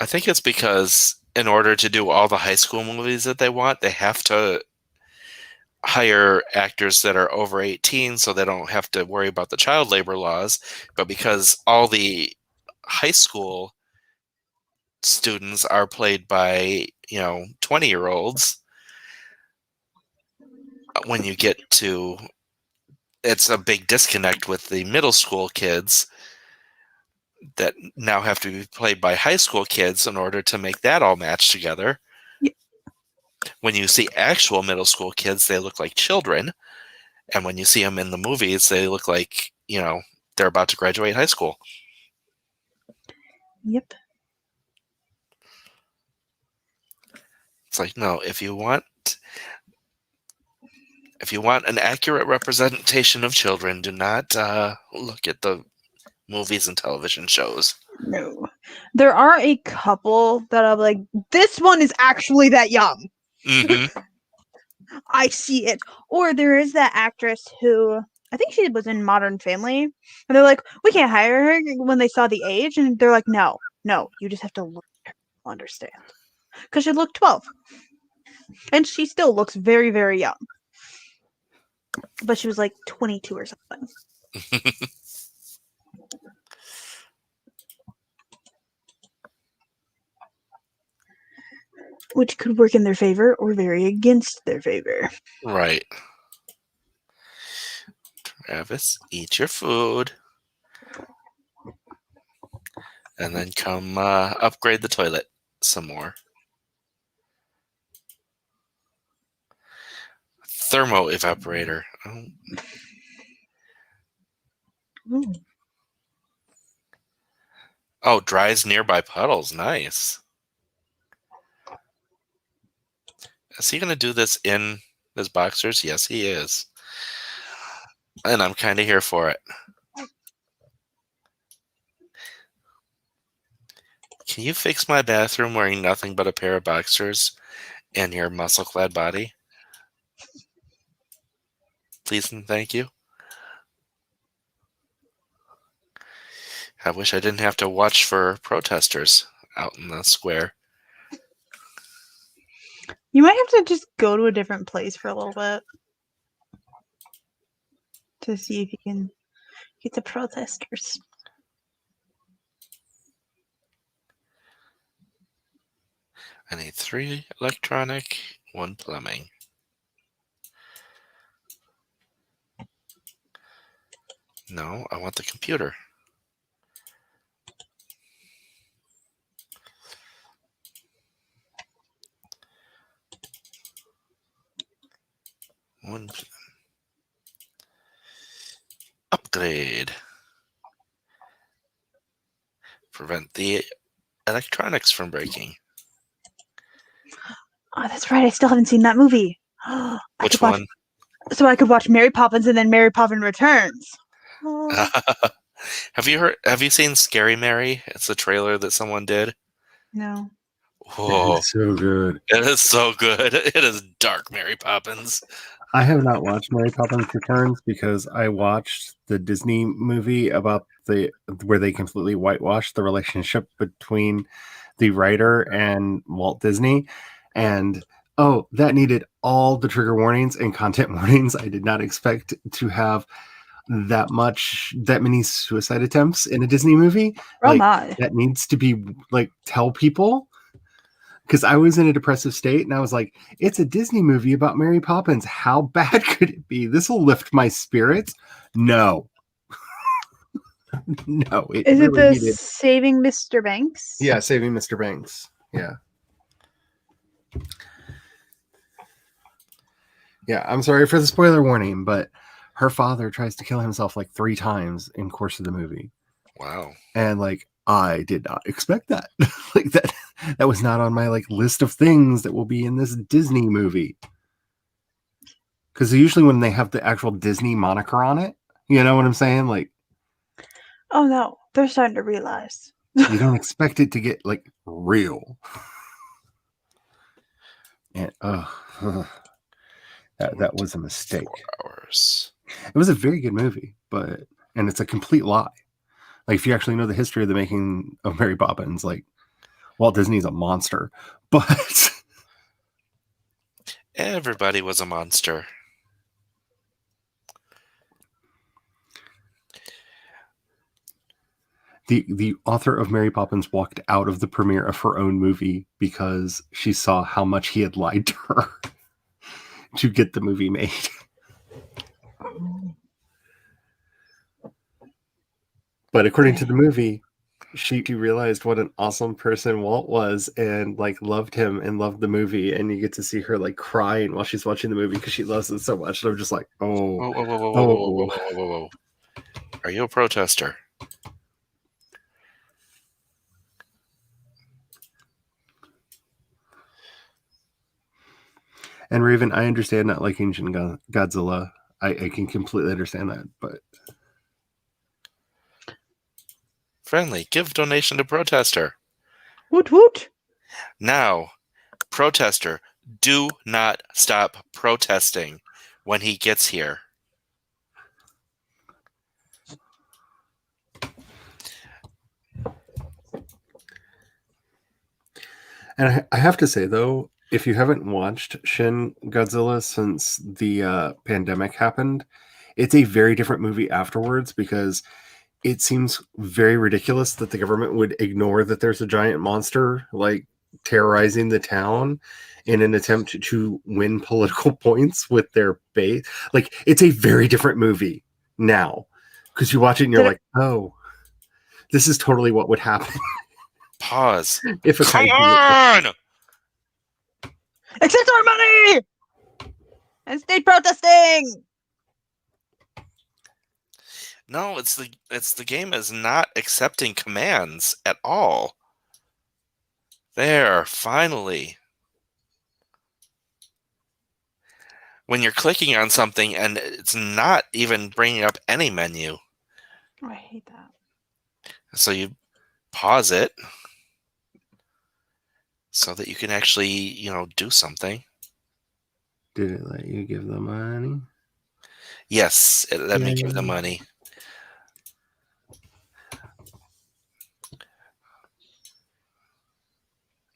I think it's because in order to do all the high school movies that they want, they have to hire actors that are over 18 so they don't have to worry about the child labor laws. But because all the high school students are played by 20-year-olds, when you get to it's a big disconnect with the middle school kids that now have to be played by high school kids in order to make that all match together. Yeah. When you see actual middle school kids, they look like children, and when you see them in the movies, they look like they're about to graduate high school. Yep. It's like, no, if you want an accurate representation of children, do not look at the movies and television shows. No. There are a couple that I'm like, this one is actually that young. Mm-hmm. I see it. Or there is that actress who, I think she was in Modern Family, and they're like, we can't hire her when they saw the age, and they're like, no, you just have to look at her to understand. Because she looked 12. And she still looks very, very young. But she was like 22 or something. Which could work in their favor or very against their favor. Right. Travis, eat your food. And then come upgrade the toilet some more. Thermo evaporator. Oh, dries nearby puddles. Nice. Is he going to do this in his boxers? Yes, he is. And I'm kind of here for it. Can you fix my bathroom wearing nothing but a pair of boxers and your muscle-clad body? Please and thank you. I wish I didn't have to watch for protesters out in the square. You might have to just go to a different place for a little bit to see if you can get the protesters. I need 3 electronic, 1 plumbing. No, I want the computer. Upgrade. Prevent the electronics from breaking. Oh, that's right. I still haven't seen that movie. I Which could watch, one? so I could watch Mary Poppins and then Mary Poppins Returns. Oh, Have you seen Scary Mary? It's a trailer that someone did. no. Whoa. It's so good. It is so good. It is dark Mary Poppins. I have not watched Mary Poppins Returns because I watched the Disney movie about where they completely whitewashed the relationship between the writer and Walt Disney, and that needed all the trigger warnings and content warnings. I did not expect to have that many suicide attempts in a Disney movie. Oh Like, my. that needs to be like tell people. Because I was in a depressive state and I was like, it's a Disney movie about Mary Poppins. How bad could it be? This will lift my spirits. No. No. Is it really the needed. Saving Mr. Banks? Yeah, Saving Mr. Banks. Yeah. Yeah, I'm sorry for the spoiler warning, but her father tries to kill himself like 3 times in course of the movie. Wow. And like, I did not expect that. Like that was not on my like list of things that will be in this Disney movie. Because usually when they have the actual Disney moniker on it, you know what I'm saying? Like, Oh no, they're starting to realize. you don't expect it to get like real. And that was a mistake. 4 hours. It was a very good movie, and it's a complete lie. Like, if you actually know the history of the making of Mary Poppins, like, Walt Disney's a monster, but Everybody was a monster. the author of Mary Poppins walked out of the premiere of her own movie because she saw how much he had lied to her to get the movie made. But according to the movie, she realized what an awesome person Walt was and like loved him and loved the movie. And you get to see her like crying while she's watching the movie because she loves it so much. And I'm just like, Whoa, whoa, whoa, whoa, whoa, whoa, whoa, whoa, whoa, whoa. Are you a protester? And Raven, I understand not liking Shin Godzilla. I can completely understand that, but Friendly, give donation to protester. Woot woot. Now, protester, do not stop protesting when he gets here. And I have to say, though, if you haven't watched Shin Godzilla since the pandemic happened, it's a very different movie afterwards because it seems very ridiculous that the government would ignore that there's a giant monster like terrorizing the town in an attempt to win political points with their base. Like, it's a very different movie now because you watch it and you're like, oh, this is totally what would happen. Pause. If a Come kaiju on! Accept our money and stay protesting. No, it's the game is not accepting commands at all. There, finally. When you're clicking on something and it's not even bringing up any menu. Oh, I hate that. So you pause it. so that you can actually, do something. Did it let you give the money? Yes, it let me give the Yay. money.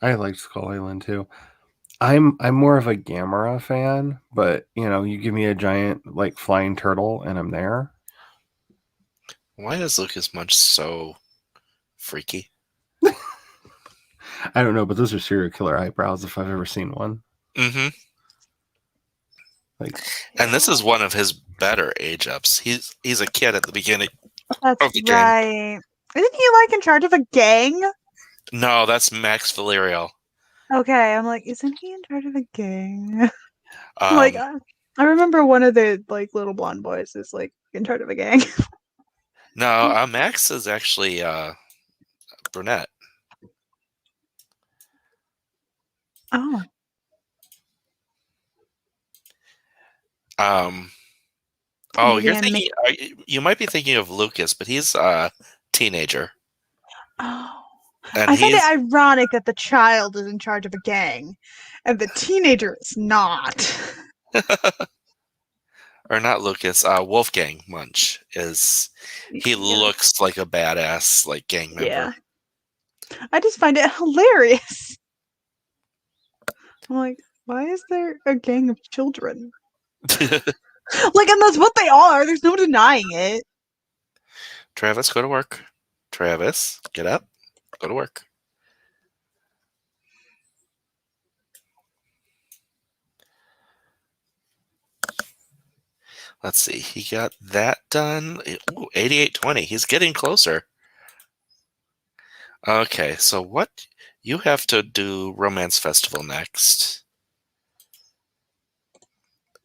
I liked Skull Island too. I'm more of a Gamera fan, but you give me a giant like flying turtle and I'm there. Why is Lucas Munch so freaky? I don't know, but those are serial killer eyebrows if I've ever seen one. Mm-hmm. Like, And this is one of his better age ups. He's a kid at the beginning That's of the game. right. Isn't he like in charge of a gang? No, that's Max Valerial. Okay, I'm like, isn't he in charge of a gang? Um, I remember one of the like little blonde boys is like in charge of a gang. no, Max is actually brunette. Oh, Oh, maybe you're I'm thinking you might be thinking of Lucas, but he's a teenager, Oh, and I find it he's ironic that the child is in charge of a gang, and the teenager is not. or not Lucas. Wolfgang Munch is. He Yeah. looks like a badass like gang member. I just find it hilarious. I'm like, why is there a gang of children? Like, and that's what they are. There's no denying it. Travis, go to work. Travis, get up. Go to work. Let's see. He got that done. Ooh, 8820. He's getting closer. Okay, so what you have to do Romance Festival next.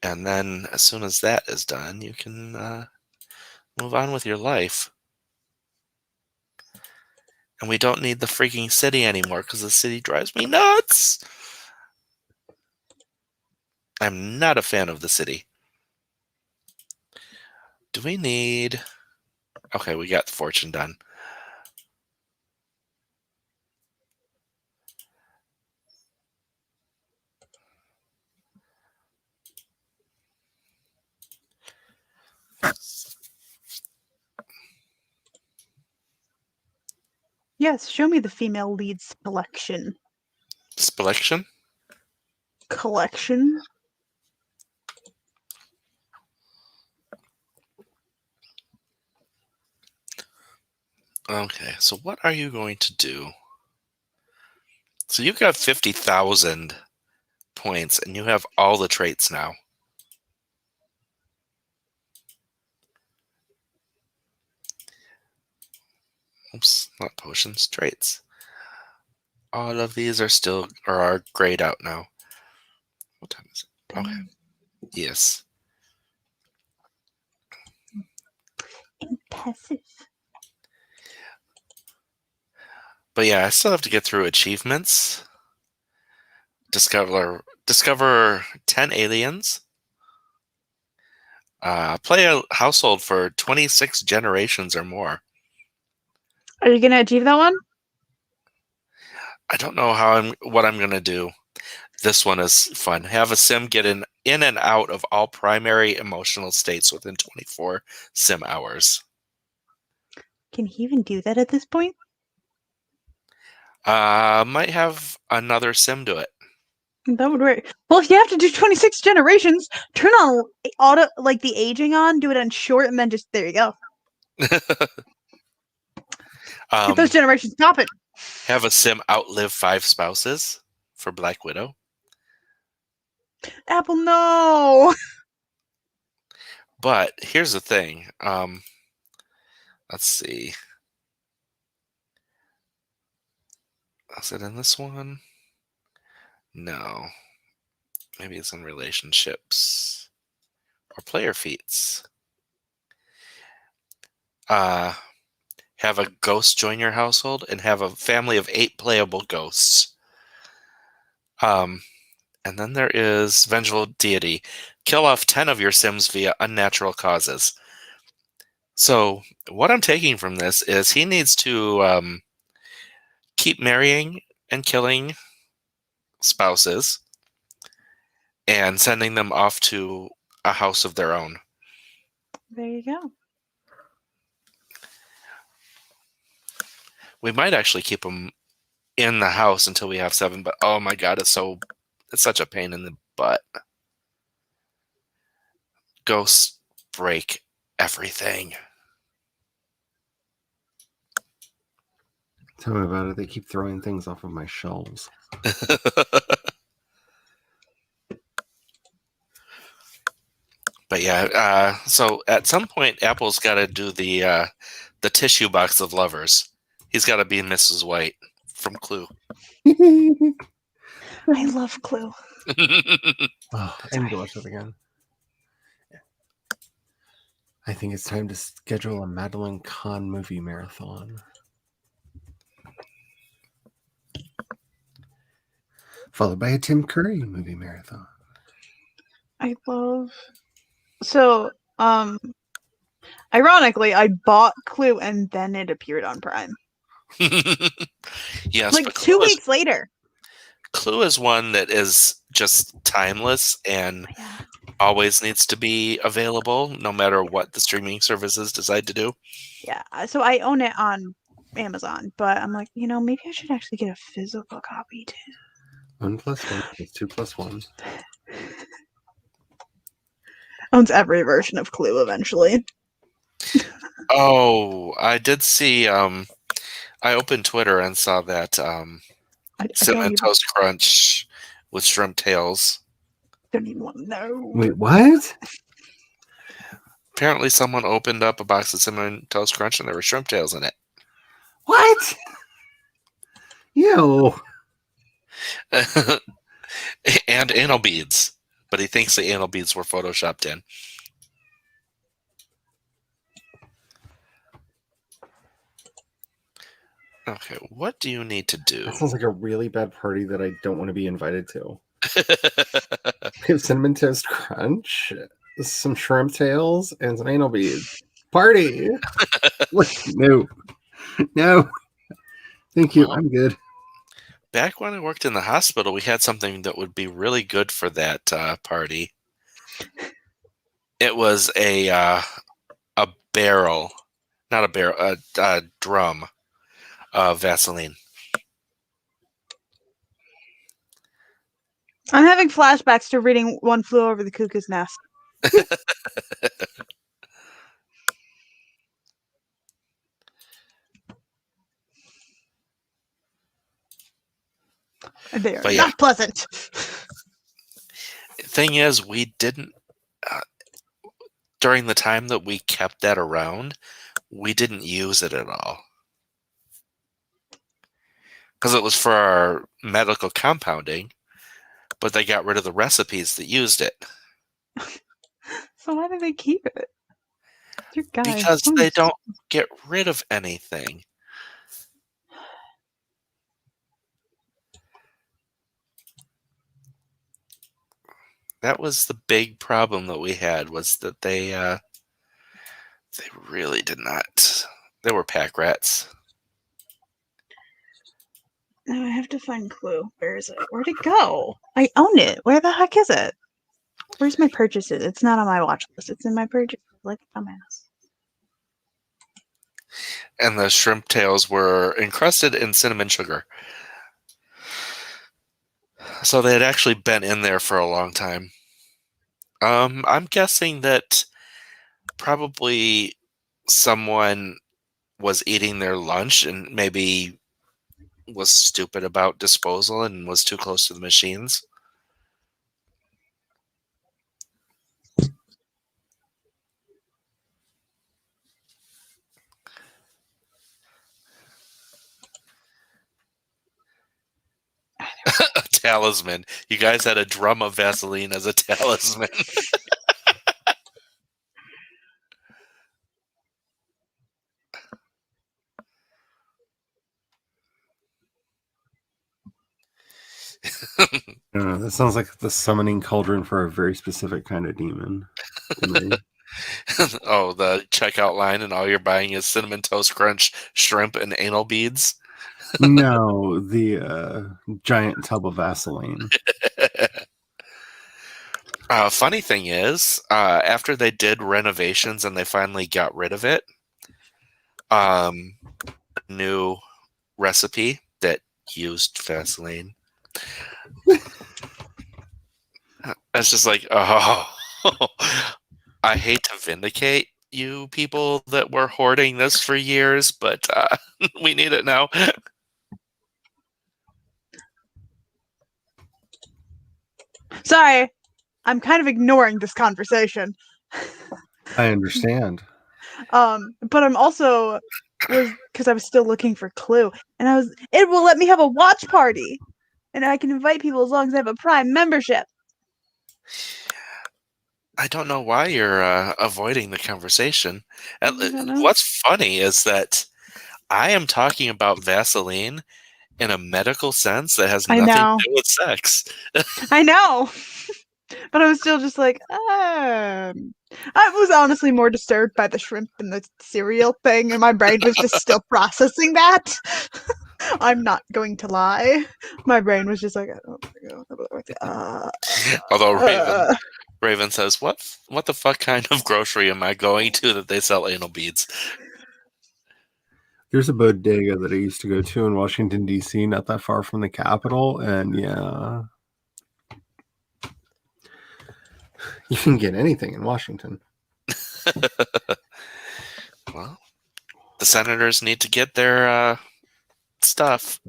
And then as soon as that is done, you can move on with your life. And we don't need the freaking city anymore because the city drives me nuts. I'm not a fan of the city. Do we need... Okay, we got Fortune done. Yes, show me the female leads collection. Selection? Collection? Okay, so what are you going to do? So you've got 50,000 points and you have all the traits now. Oops, not potions, traits. All of these are grayed out now. What time is it? Okay. Yes. Impressive. But yeah, I still have to get through achievements. Discover 10 aliens. Play a household for 26 generations or more. Are you gonna achieve that one? I don't know what I'm gonna do. This one is fun. Have a sim get in and out of all primary emotional states within 24 sim hours. Can he even do that at this point? Might have another sim do it. That would work. Well, if you have to do 26 generations, turn on auto like the aging on, do it on short, and then just there you go. Get those generations popping. Have a sim outlive 5 spouses for Black Widow. Apple, no. But here's the thing. Let's see. Is it in this one? No. Maybe it's in relationships or player feats. Have a ghost join your household and have a family of 8 playable ghosts. And then there is Vengeful Deity. Kill off 10 of your Sims via unnatural causes. So what I'm taking from this is he needs to keep marrying and killing spouses and sending them off to a house of their own. There you go. We might actually keep them in the house until we have 7, but oh my god, it's such a pain in the butt. Ghosts break everything. Tell me about it. They keep throwing things off of my shelves. But yeah, so at some point, Apple's got to do the tissue box of lovers. He's got to be Mrs. White from Clue. I love Clue. Oh, I need to watch that again. I think it's time to schedule a Madeline Kahn movie marathon. Followed by a Tim Curry movie marathon. I love. So, ironically, I bought Clue and then it appeared on Prime. Yes, like 2 weeks later. Clue is one that is just timeless and always needs to be available, no matter what the streaming services decide to do. Yeah, so I own it on Amazon, but I'm like, maybe I should actually get a physical copy too. 1 + 1 = 2 + 1. Owns every version of Clue eventually. Oh, I did see. I opened Twitter and saw that Cinnamon Toast Crunch with shrimp tails. Don't even want to know. Wait, what? Apparently, someone opened up a box of Cinnamon Toast Crunch and there were shrimp tails in it. What? Ew. And anal beads. But he thinks the anal beads were photoshopped in. Okay, what do you need to do? That sounds like a really bad party that I don't want to be invited to. We have Cinnamon Toast Crunch, some shrimp tails, and some anal beads. Party! No. No. Thank you. I'm good. Back when I worked in the hospital, we had something that would be really good for that party. It was a barrel, not a barrel, a drum of Vaseline. I'm having flashbacks to reading One Flew Over the Cuckoo's Nest. They are not pleasant. Thing is, we didn't, during the time that we kept that around, we didn't use it at all. Because it was for our medical compounding, but they got rid of the recipes that used it. So why do they keep it? Because they don't get rid of anything. That was the big problem that we had, was that they really did not. They were pack rats. Now I have to find Clue. Where is it? Where'd it go? I own it. Where the heck is it? Where's my purchases? It's not on my watch list. It's in my purchases. Like a dumbass. And the shrimp tails were encrusted in cinnamon sugar. So they had actually been in there for a long time. I'm guessing that probably someone was eating their lunch and maybe was stupid about disposal and was too close to the machines. A talisman. You guys had a drum of Vaseline as a talisman. That sounds like the summoning cauldron for a very specific kind of demon. Oh, the checkout line and all you're buying is Cinnamon Toast Crunch, shrimp, and anal beads. No, the giant tub of Vaseline. Funny thing is, after they did renovations and they finally got rid of it, new recipe that used Vaseline. It's just like, oh, I hate to vindicate you people that were hoarding this for years, but we need it now. Sorry, I'm kind of ignoring this conversation. I understand. But I'm also because I was still looking for Clue, and it will let me have a watch party, and I can invite people as long as I have a Prime membership. I don't know why you're avoiding the conversation. I don't know. What's funny is that I am talking about Vaseline in a medical sense that has I nothing know. to do with sex. I know. But I was still just like, I was honestly more disturbed by the shrimp and the cereal thing, and my brain was just still processing that. I'm not going to lie. My brain was just like, oh my God. Although Raven says, what the fuck kind of grocery am I going to that they sell anal beads? There's a bodega that I used to go to in Washington, D.C., not that far from the Capitol, and yeah, you can get anything in Washington. Well, the senators need to get their stuff.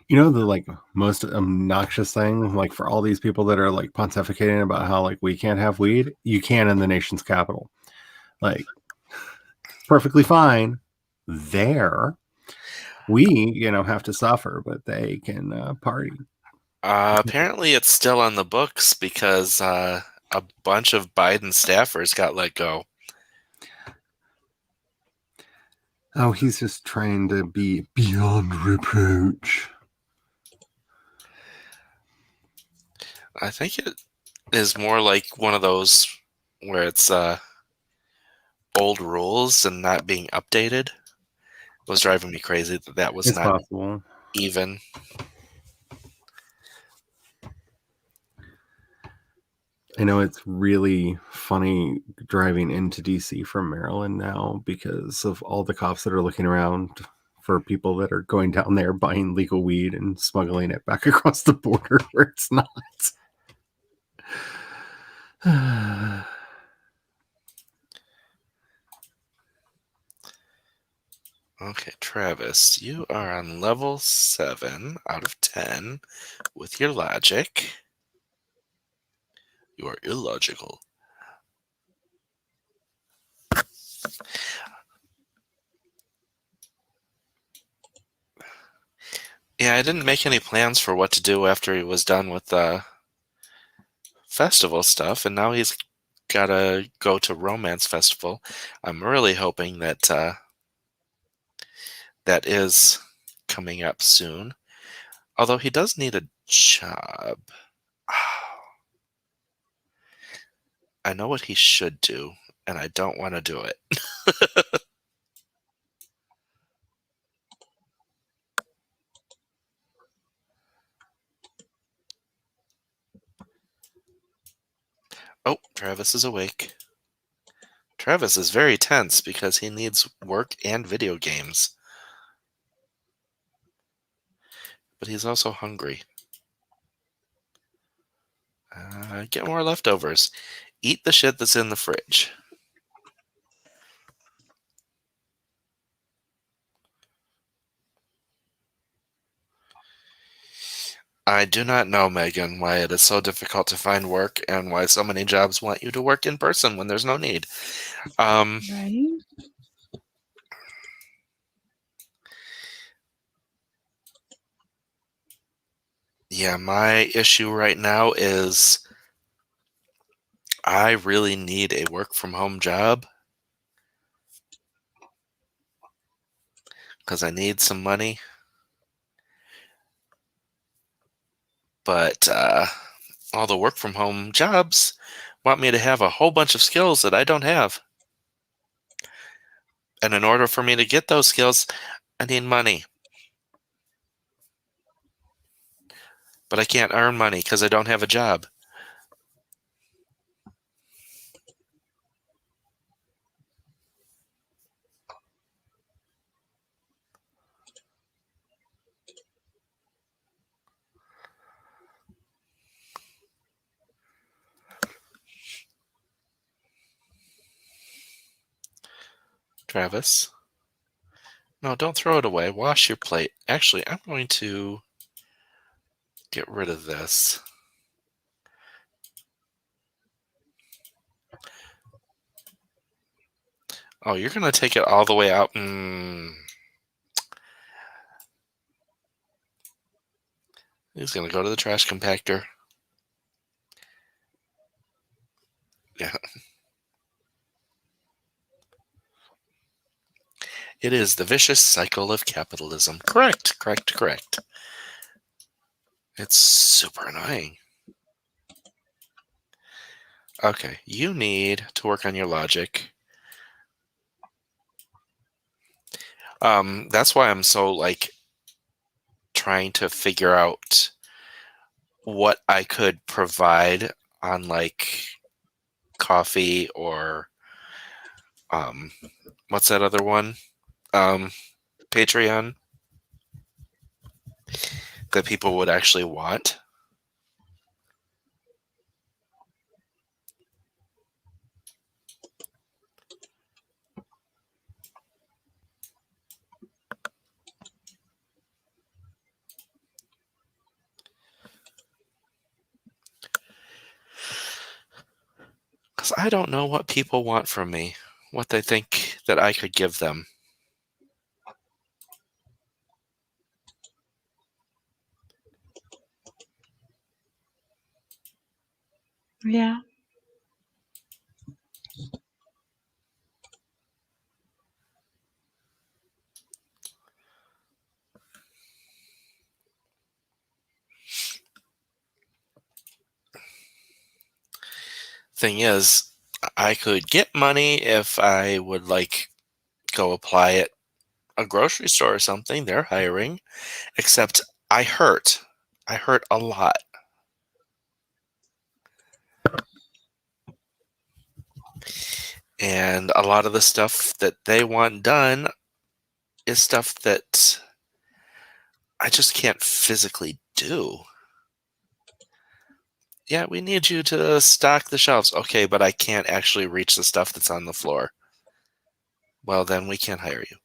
You know, the most obnoxious thing, for all these people that are pontificating about how we can't have weed, you can in the nation's capital. Perfectly fine there. We, have to suffer, but they can party. Apparently, it's still on the books because a bunch of Biden staffers got let go. Oh, he's just trying to be beyond reproach. I think it is more like one of those where it's old rules and not being updated. It was driving me crazy that was It's not possible. even. I know it's really funny driving into DC from Maryland now because of all the cops that are looking around for people that are going down there buying legal weed and smuggling it back across the border where it's not. Okay, Travis, you are on level 7 out of 10 with your logic. You are illogical. Yeah, I didn't make any plans for what to do after he was done with the festival stuff, and now he's got to go to Romance Festival. I'm really hoping that that is coming up soon. Although he does need a job. I know what he should do, and I don't want to do it. Oh, Travis is awake. Travis is very tense because he needs work and video games. But he's also hungry. Get more leftovers. Eat the shit that's in the fridge. I do not know, Megan, why it is so difficult to find work and why so many jobs want you to work in person when there's no need. Right? Yeah, my issue right now is I really need a work from home job because I need some money. But all the work from home jobs want me to have a whole bunch of skills that I don't have. And in order for me to get those skills, I need money. But I can't earn money because I don't have a job. Travis? No, don't throw it away. Wash your plate. Actually, I'm going to get rid of this. Oh, you're going to take it all the way out? He's going to go to the trash compactor. Yeah. It is the vicious cycle of capitalism. Correct. It's super annoying. Okay, you need to work on your logic. That's why I'm so, like, trying to figure out what I could provide on, like, coffee or what's that other one? Patreon that people would actually want. Because I don't know what people want from me, what they think that I could give them. Yeah. Thing is, I could get money if I would, like, go apply at a grocery store or something. They're hiring. Except I hurt. I hurt a lot. And a lot of the stuff that they want done is stuff that I just can't physically do. Yeah, we need you to stock the shelves. Okay, but I can't actually reach the stuff that's on the floor. Well, then we can't hire you.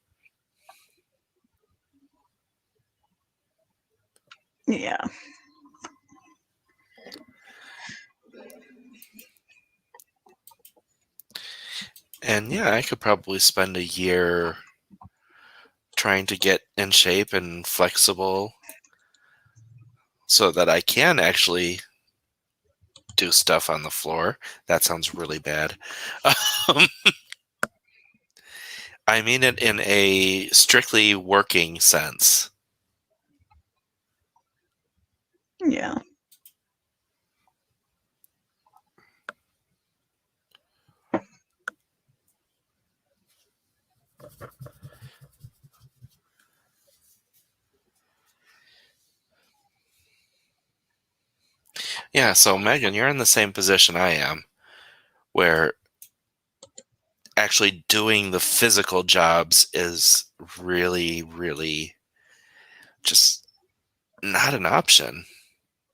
Yeah. And yeah, I could probably spend a year trying to get in shape and flexible so that I can actually do stuff on the floor. That sounds really bad. I mean it in a strictly working sense. Yeah. Yeah, so Megan, you're in the same position I am, where actually doing the physical jobs is really, really just not an option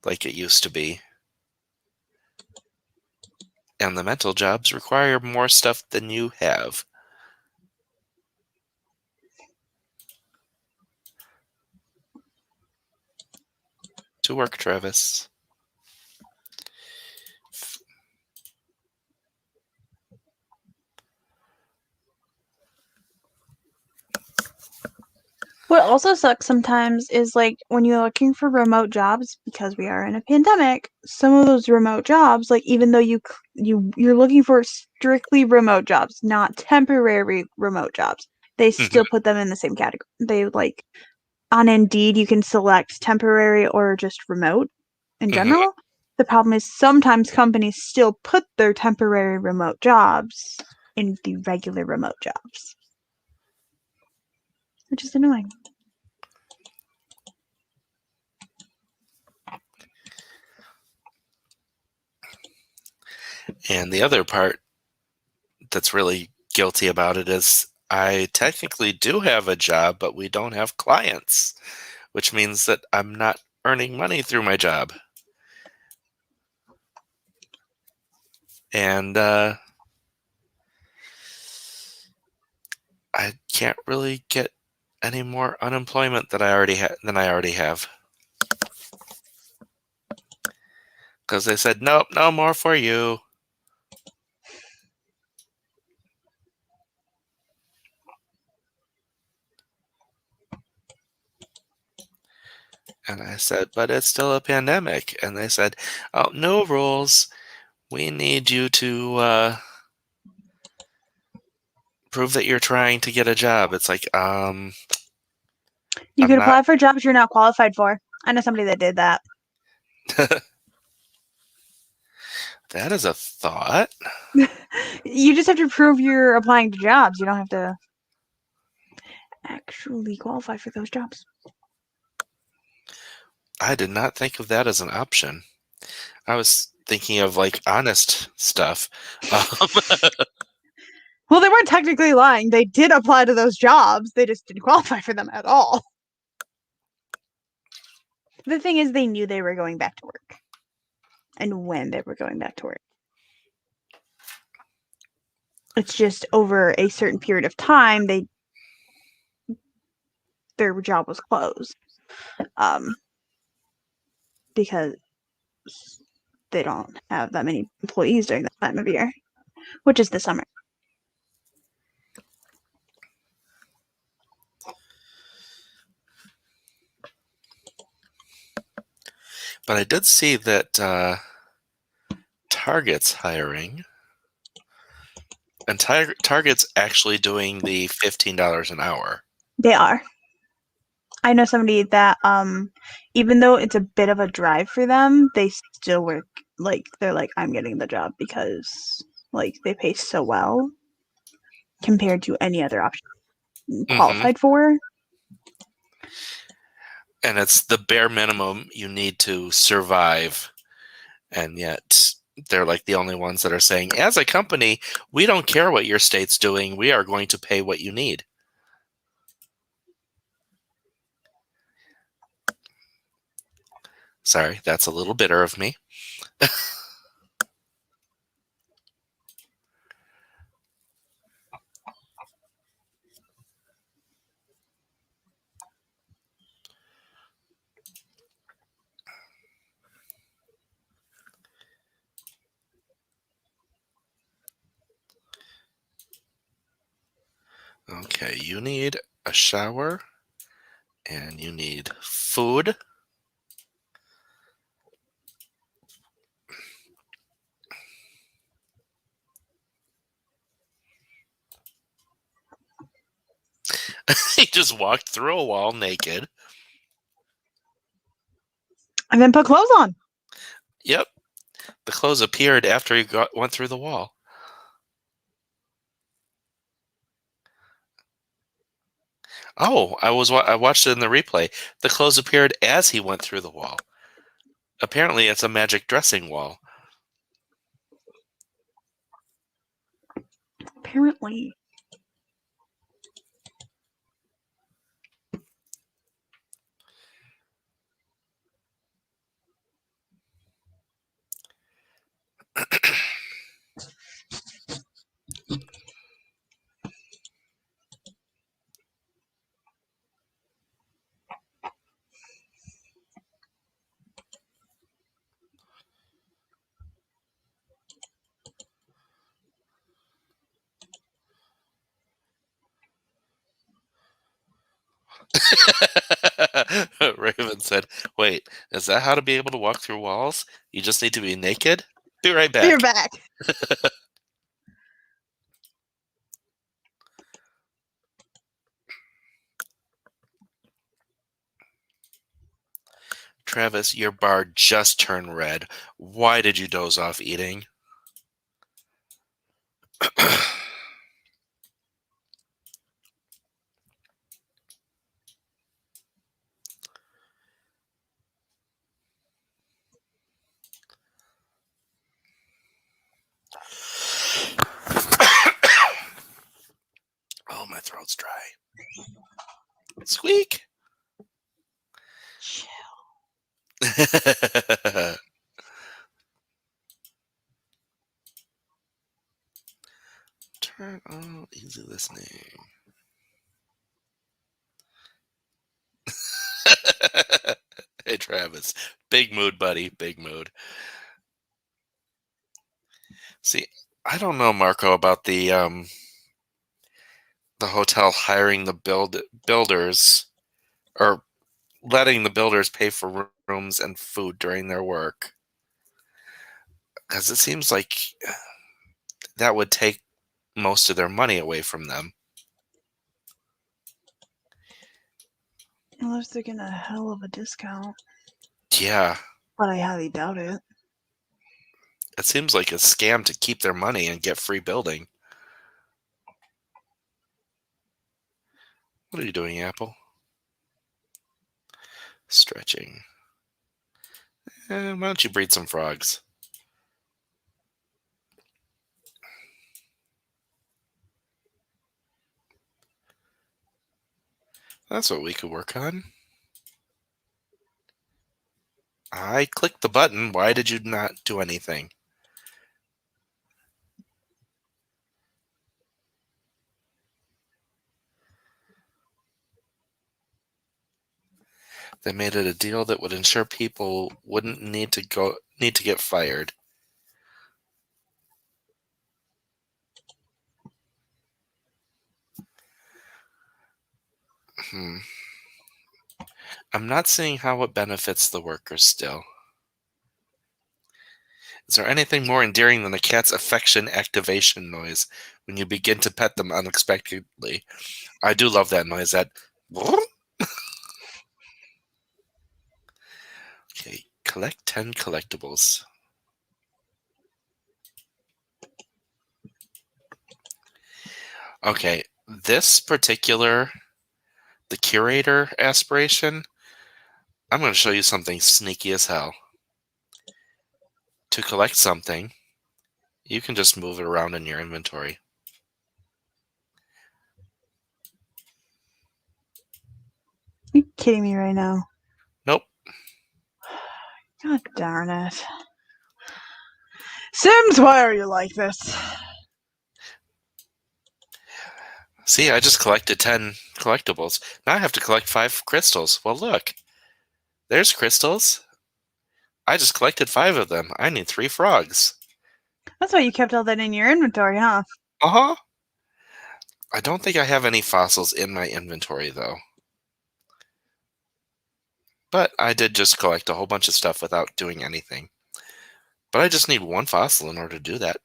like it used to be. And the mental jobs require more stuff than you have. To work, Travis. What also sucks sometimes is like when you're looking for remote jobs, because we are in a pandemic, some of those remote jobs, like even though you're looking for strictly remote jobs, not temporary remote jobs, they still put them in the same category. They like on Indeed you can select temporary or just remote in general. The problem is sometimes companies still put their temporary remote jobs in the regular remote jobs. which is annoying. And the other part that's really guilty about it is I technically do have a job, but we don't have clients, which means that I'm not earning money through my job. And I can't really get any more unemployment than I already have. Because they said, nope, no more for you. And I said, but it's still a pandemic. And they said, oh, no rules. We need you to prove that you're trying to get a job. It's like, You I'm could not. apply for jobs you're not qualified for. I know somebody that did that. That is a thought. You just have to prove you're applying to jobs. You don't have to actually qualify for those jobs. I did not think of that as an option. I was thinking of like honest stuff. Well, they weren't technically lying. They did apply to those jobs. They just didn't qualify for them at all. The thing is, they knew they were going back to work and when they were going back to work. It's just over a certain period of time, their job was closed because they don't have that many employees during that time of year, which is the summer. But I did see that Target's hiring. And Target's actually doing the $15 an hour. They are. I know somebody that, even though it's a bit of a drive for them, they still work. Like, they're like, I'm getting the job because, like, they pay so well compared to any other option qualified for. And it's the bare minimum you need to survive. And yet they're like the only ones that are saying, as a company, we don't care what your state's doing. We are going to pay what you need. Sorry, that's a little bitter of me. Okay, you need a shower and you need food. He just walked through a wall naked. And then put clothes on. Yep. The clothes appeared after he went through the wall. Oh, I watched it in the replay. The clothes appeared as he went through the wall. Apparently, it's a magic dressing wall. Apparently. Raven said, wait, is that how to be able to walk through walls? You just need to be naked? Be right back. You're back. Travis, your bar just turned red. Why did you doze off eating? throat's dry. Squeak. Chill. Turn on easy listening. Hey, Travis. Big mood, buddy. Big mood. See, I don't know, Marco, about the hotel hiring the builders or letting the builders pay for rooms and food during their work. Because it seems like that would take most of their money away from them. Unless they're getting a hell of a discount. Yeah. But I highly doubt it. It seems like a scam to keep their money and get free building. What are you doing, Apple? Stretching. Why don't you breed some frogs? That's what we could work on. I clicked the button. Why did you not do anything? They made it a deal that would ensure people wouldn't need to get fired. I'm not seeing how it benefits the workers still. Is there anything more endearing than a cat's affection activation noise when you begin to pet them unexpectedly? I do love that noise. That. Okay, collect 10 collectibles. Okay, this particular, the curator aspiration, I'm going to show you something sneaky as hell. To collect something, you can just move it around in your inventory. You kidding me right now? Nope. God darn it. Sims, why are you like this? See, I just collected 10 collectibles. Now I have to collect 5 crystals. Well, look. There's crystals. I just collected 5 of them. I need 3 frogs. That's why you kept all that in your inventory, huh? Uh-huh. I don't think I have any fossils in my inventory, though. But I did just collect a whole bunch of stuff without doing anything. But I just need 1 fossil in order to do that.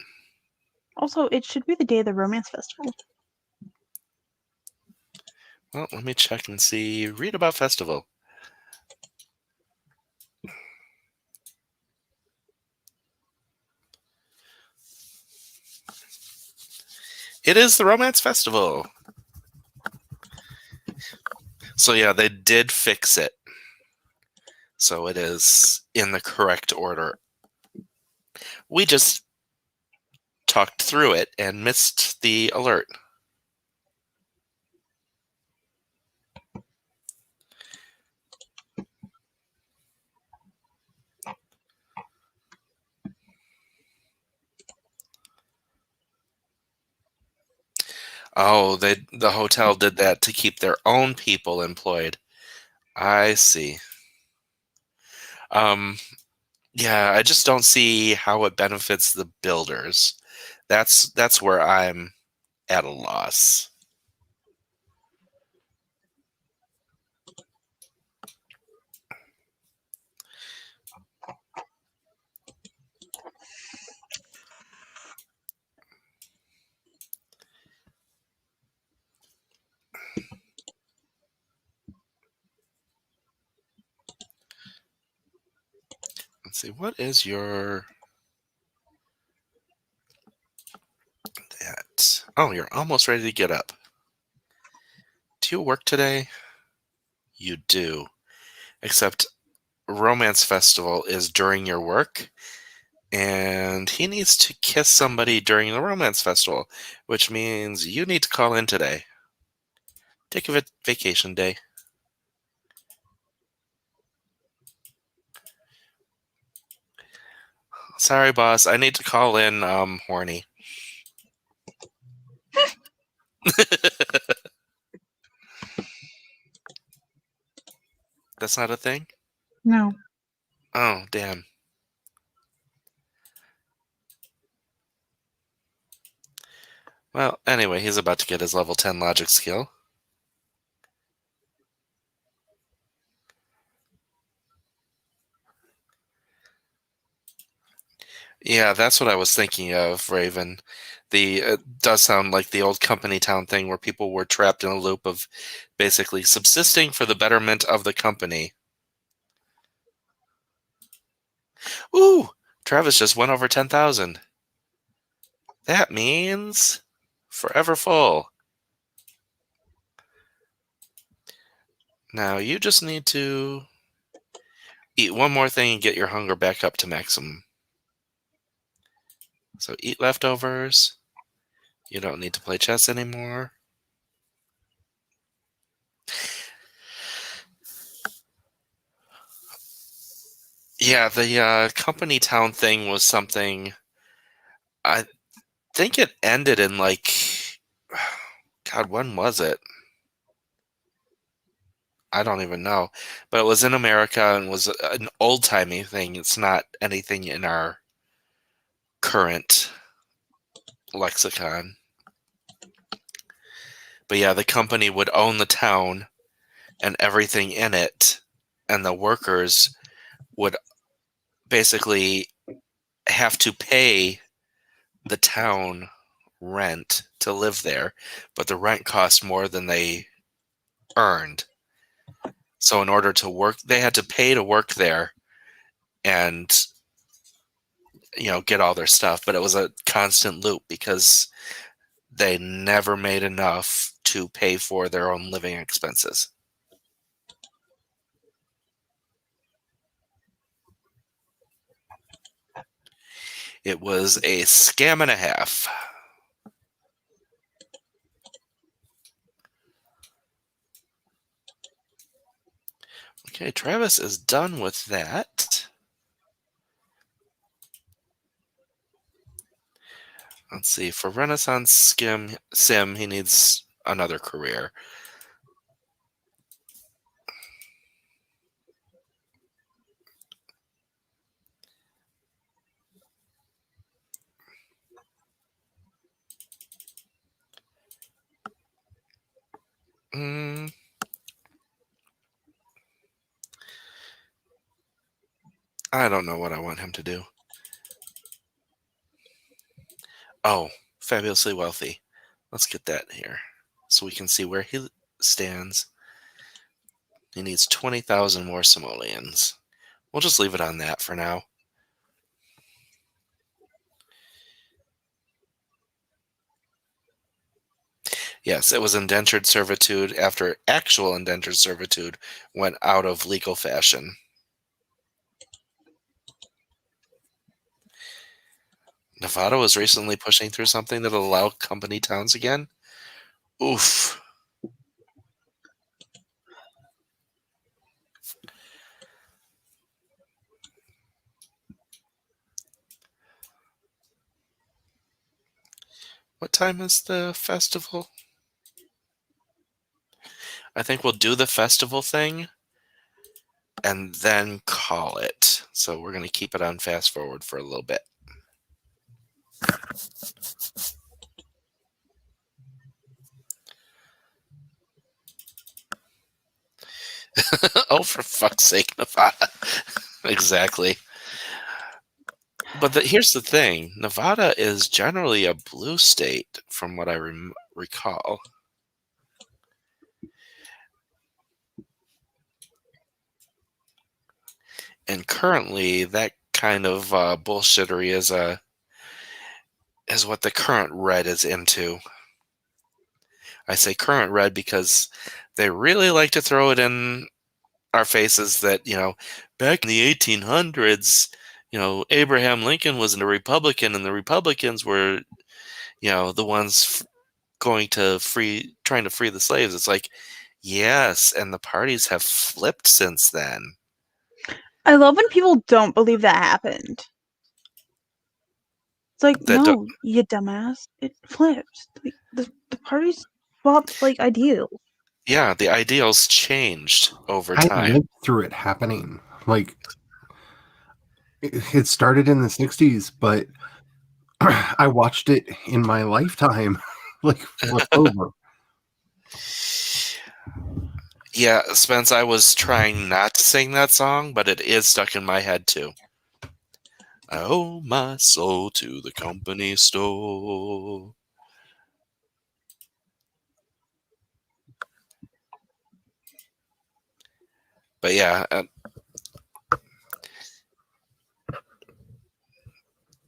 Also, it should be the day of the romance festival. Well, let me check and see. Read about festival. It is the romance festival. So yeah, they did fix it. So it is in the correct order. We just talked through it and missed the alert. Oh, the hotel did that to keep their own people employed. I see. Yeah, I just don't see how it benefits the builders. That's where I'm at a loss. Let's see, what is your... that? Oh, you're almost ready to get up. Do you work today? You do. Except Romance Festival is during your work, and he needs to kiss somebody during the Romance Festival, which means you need to call in today. Take a vacation day. Sorry, boss. I need to call in horny. That's not a thing? No. Oh, damn. Well, anyway, he's about to get his level 10 logic skill. Yeah, that's what I was thinking of, Raven. It does sound like the old company town thing where people were trapped in a loop of basically subsisting for the betterment of the company. Ooh, Travis just went over 10,000. That means forever full. Now you just need to eat one more thing and get your hunger back up to maximum. So eat leftovers. You don't need to play chess anymore. Yeah, the company town thing was something. I think it ended in God, when was it? I don't even know. But it was in America and was an old-timey thing. It's not anything in our current lexicon. But yeah, the company would own the town and everything in it, and the workers would basically have to pay the town rent to live there, but the rent cost more than they earned. So in order to work, they had to pay to work there and get all their stuff, but it was a constant loop because they never made enough to pay for their own living expenses. It was a scam and a half. Okay, Travis is done with that. Let's see. For Renaissance Sim, he needs another career. I don't know what I want him to do. Oh, fabulously wealthy. Let's get that here so we can see where he stands. He needs 20,000 more simoleons. We'll just leave it on that for now. Yes, it was indentured servitude after actual indentured servitude went out of legal fashion. Nevada was recently pushing through something that will allow company towns again. Oof. What time is the festival? I think we'll do the festival thing and then call it. So we're going to keep it on fast forward for a little bit. Oh, for fuck's sake, Nevada. Exactly. But here's the thing. Nevada is generally a blue state, from what I recall. And currently, that kind of bullshittery is what the current red is into. I say current red because they really like to throw it in our faces that, back in the 1800s, Abraham Lincoln was a Republican and the Republicans were, the ones trying to free the slaves. It's like, yes, and the parties have flipped since then. I love when people don't believe that happened. It's like, no, you dumbass. It flips. The parties swapped like ideals. Yeah, the ideals changed over I time. lived through it happening. Like, it started in the 60s, but I watched it in my lifetime, like, flip over. Yeah, Spence, I was trying not to sing that song, but it is stuck in my head too. I owe my soul to the company store. But yeah,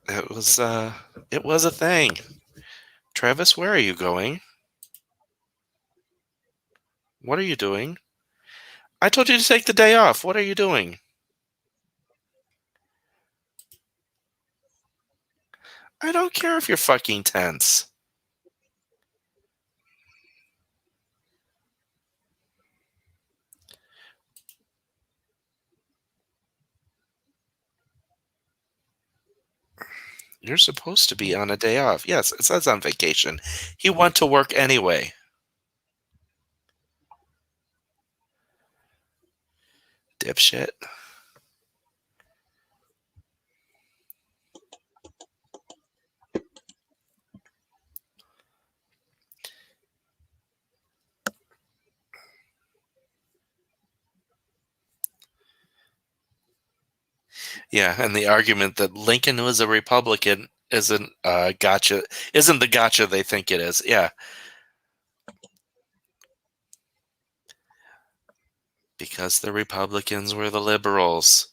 it was a thing. Travis, where are you going? What are you doing? I told you to take the day off. What are you doing? I don't care if you're fucking tense. You're supposed to be on a day off. Yes, it says on vacation. He went to work anyway. Dipshit. Yeah, and the argument that Lincoln was a Republican isn't isn't the gotcha they think it is. Yeah. Because the Republicans were the liberals.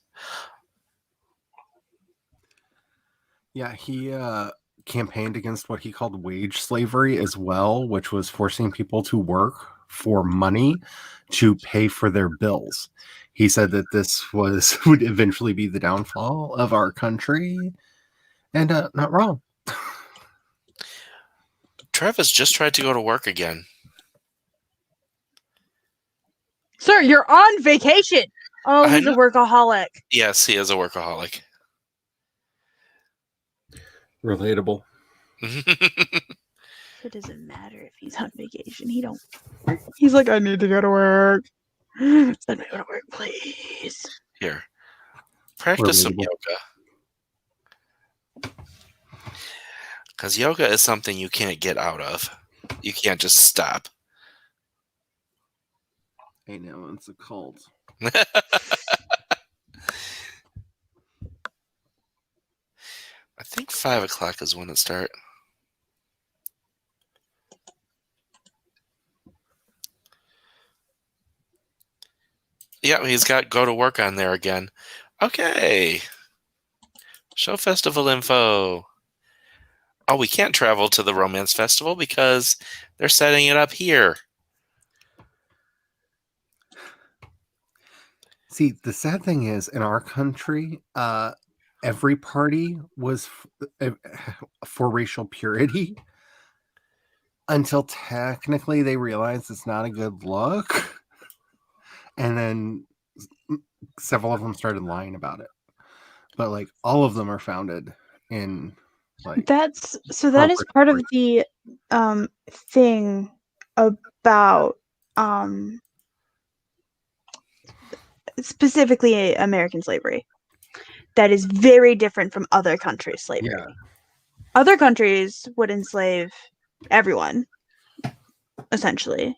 Yeah, he campaigned against what he called wage slavery as well, which was forcing people to work for money to pay for their bills. He said that this would eventually be the downfall of our country, and not wrong. Travis just tried to go to work again. Sir, you're on vacation. Oh, he's a workaholic. Yes, he is a workaholic. Relatable. It doesn't matter if he's on vacation. He's like, I need to go to work. Send me to go to work, please. Here. Practice some yoga. Because yoga is something you can't get out of. You can't just stop. Hey, now it's a cult. I think 5 o'clock is when it starts. Yeah, he's got go to work on there again. Okay. Show festival info. Oh, we can't travel to the romance festival because they're setting it up here. See, the sad thing is, in our country, every party was for racial purity until technically they realized it's not a good look. And then several of them started lying about it. But like all of them are founded in like that is part of the thing about specifically American slavery that is very different from other countries' slavery. Yeah. Other countries would enslave everyone, essentially.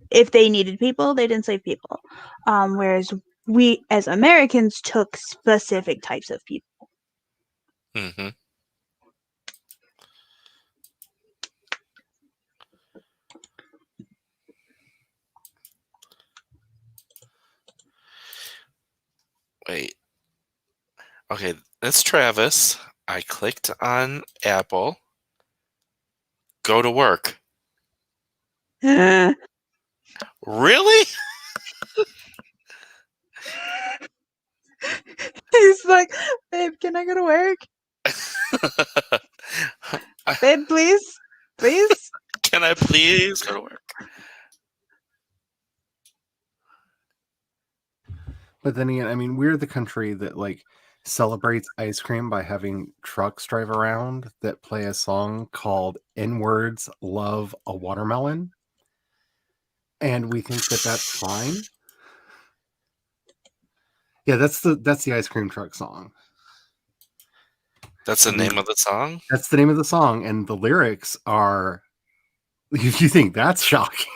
If they needed people, they'd enslave people. Whereas we, as Americans, took specific types of people. Mm-hmm. Wait. Okay, that's Travis. I clicked on Apple. Go to work. Really? He's like, babe, can I go to work? Babe, please? Please? Can I please go to work? But then again, I mean, we're the country that like celebrates ice cream by having trucks drive around that play a song called N-Words Love a Watermelon. And we think that that's fine. Yeah, that's the ice cream truck song. That's the name of the song? That's the name of the song, and the lyrics are you think that's shocking.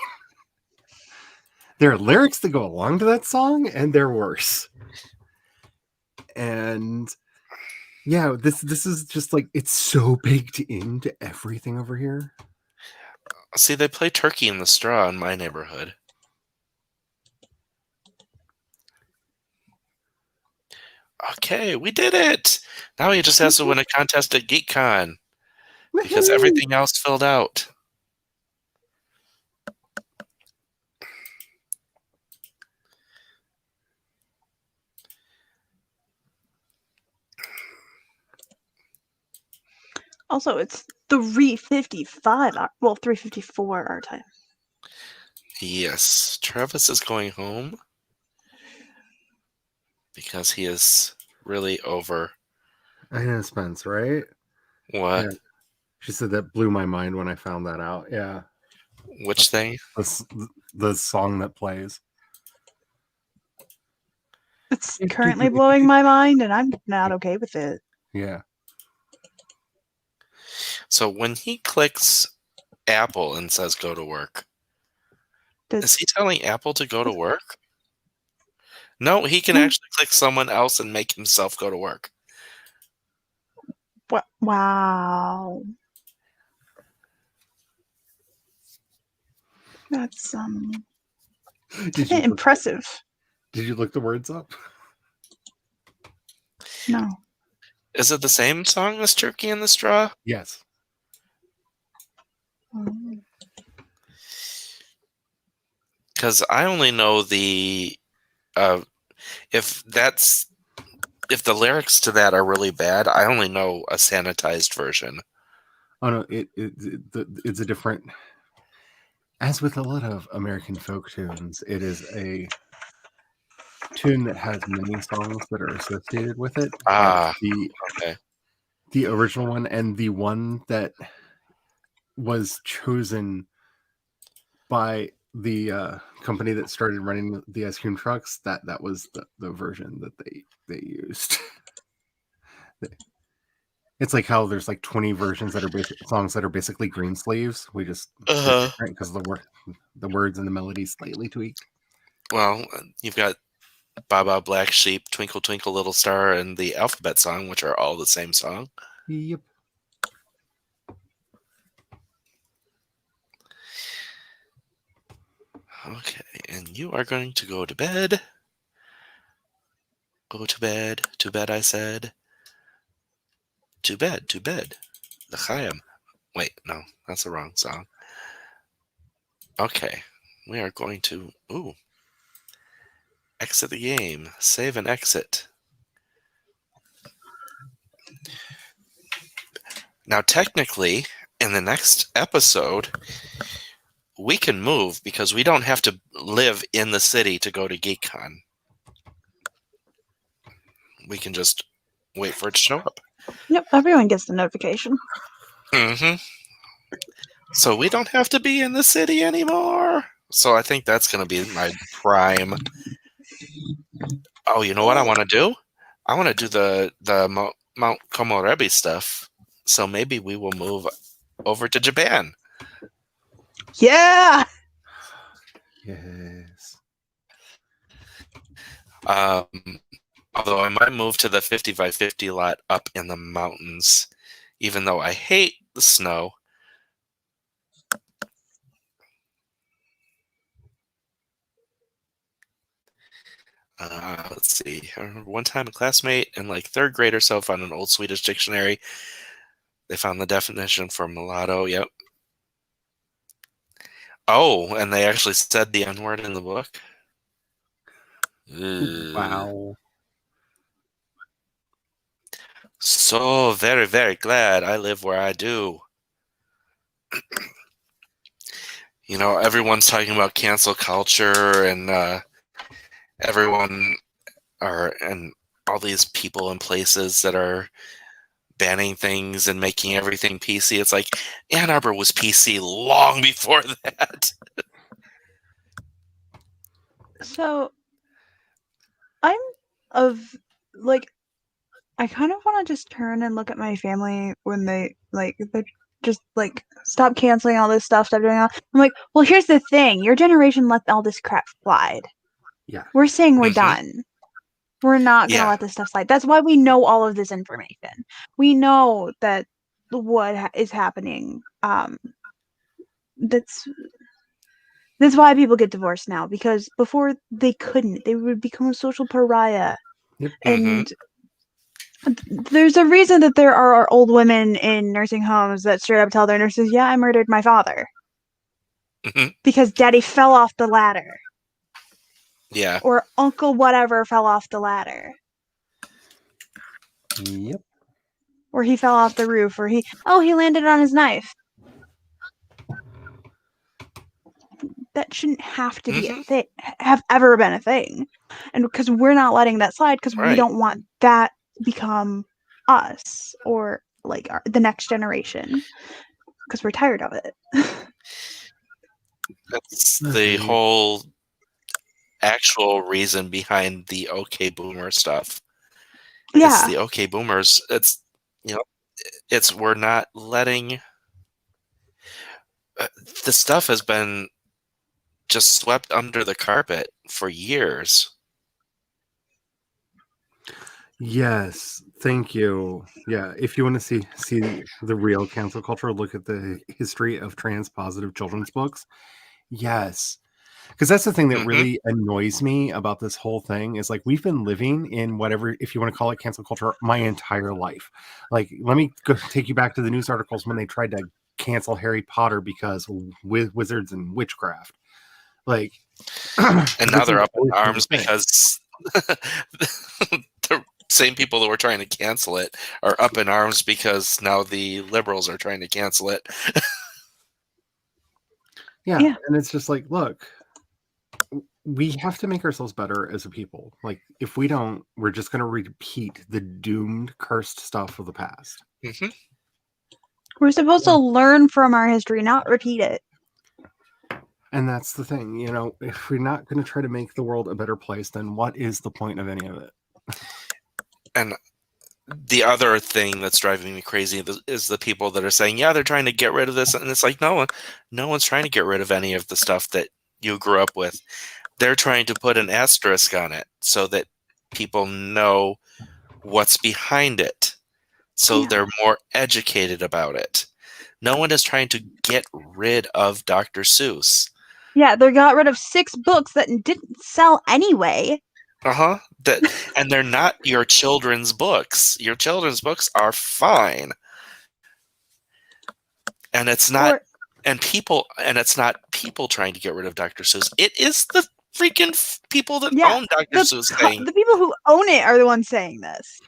There are lyrics that go along to that song, and they're worse. And yeah, this is just like it's so baked into everything over here. See, they play Turkey in the Straw in my neighborhood. Okay, we did it! Now he just has to win a contest at GeekCon. Because everything else filled out. Also, it's 3:55. Well, 3:54 our time. Yes, Travis is going home because he is really over. I know, Spence, right? What? Yeah. She said that blew my mind when I found that out. Yeah. Which thing? The song that plays. It's currently blowing my mind, and I'm not okay with it. Yeah. So when he clicks Apple and says go to work, is he telling Apple to go to work? No, he can actually click someone else and make himself go to work. Wow. That's impressive. Did you look the words up? No. Is it the same song as Turkey in the Straw? Yes. Because I only know the if the lyrics to that are really bad, I only know a sanitized version. Oh no, it's a different. As with a lot of American folk tunes, it is a tune that has many songs that are associated with it. Okay. The original one and the one that was chosen by the company that started running the ice cream trucks, that was the version that they used. It's like how there's like 20 versions that are songs that are basically green sleeves. We just because the words and the melody slightly tweaked. Well, you've got Baba Black Sheep, Twinkle Twinkle Little Star, and the Alphabet Song, which are all the same song. Yep. Okay, and you are going to go to bed. Go to bed. To bed, I said. To bed. To bed. L'chaim. Wait, no, that's the wrong song. Okay, we are going to exit the game. Save and exit. Now, technically, in the next episode, we can move because we don't have to live in the city to go to GeekCon. We can just wait for it to show up. Yep, everyone gets the notification. Mm-hmm. So we don't have to be in the city anymore. So I think that's going to be my prime. Oh, you know what I want to do? I want to do the Mount Komorebi stuff. So maybe we will move over to Japan. Yeah. Yes. Although I might move to the 50 by 50 lot up in the mountains, even though I hate the snow. Let's see. I remember one time a classmate in like third grade or so found an old Swedish dictionary. They found the definition for mulatto. Yep. Oh, and they actually said the N-word in the book. Wow. So very, very glad I live where I do. everyone's talking about cancel culture and everyone and all these people and places that are banning things and making everything PC. It's like Ann Arbor was PC long before that. So I'm I kind of want to just turn and look at my family when they just stop canceling all this stuff, stop doing all. I'm like, well, here's the thing: your generation let all this crap slide. Yeah. We're saying we're Mhm. done. We're not gonna Yeah. let this stuff slide. That's why we know all of this information. We know that what is happening. That's why people get divorced now, because before they couldn't. They would become a social pariah. Yep. And there's a reason that there are old women in nursing homes that straight up tell their nurses, yeah, I murdered my father. Mhm. Because daddy fell off the ladder. Yeah. Or uncle whatever fell off the ladder. Yep. Or he fell off the roof. Or he landed on his knife. That shouldn't have to be a thing, have ever been a thing. And because we're not letting that slide, because we Right. don't want that to become us or the next generation, because we're tired of it. That's the whole actual reason behind the OK Boomer stuff. Yeah. It's the OK Boomers. It's we're not letting the stuff has been just swept under the carpet for years. Yes, thank you. Yeah, if you want to see the real cancel culture, look at the history of trans positive children's books. Yes. Because that's the thing that really annoys me about this whole thing is we've been living in whatever, if you want to call it cancel culture, my entire life. Let me go take you back to the news articles when they tried to cancel Harry Potter because with wizards and witchcraft. And now they're up in arms because the same people that were trying to cancel it are up in arms because now the liberals are trying to cancel it. Yeah. And it's just look, we have to make ourselves better as a people. If we don't, we're just going to repeat the doomed, cursed stuff of the past. We're supposed to learn from our history, not repeat it. And that's the thing, if we're not going to try to make the world a better place, then what is the point of any of it? And the other thing that's driving me crazy is the people that are saying, yeah, they're trying to get rid of this. And it's like, no one's trying to get rid of any of the stuff that you grew up with. They're trying to put an asterisk on it so that people know what's behind it. So they're more educated about it. No one is trying to get rid of Dr. Seuss. Yeah, they got rid of 6 books that didn't sell anyway. And they're not your children's books. Your children's books are fine. And it's not it's not people trying to get rid of Dr. Seuss. It is the freaking people that own Dr. Seuss saying. The people who own it are the ones saying this.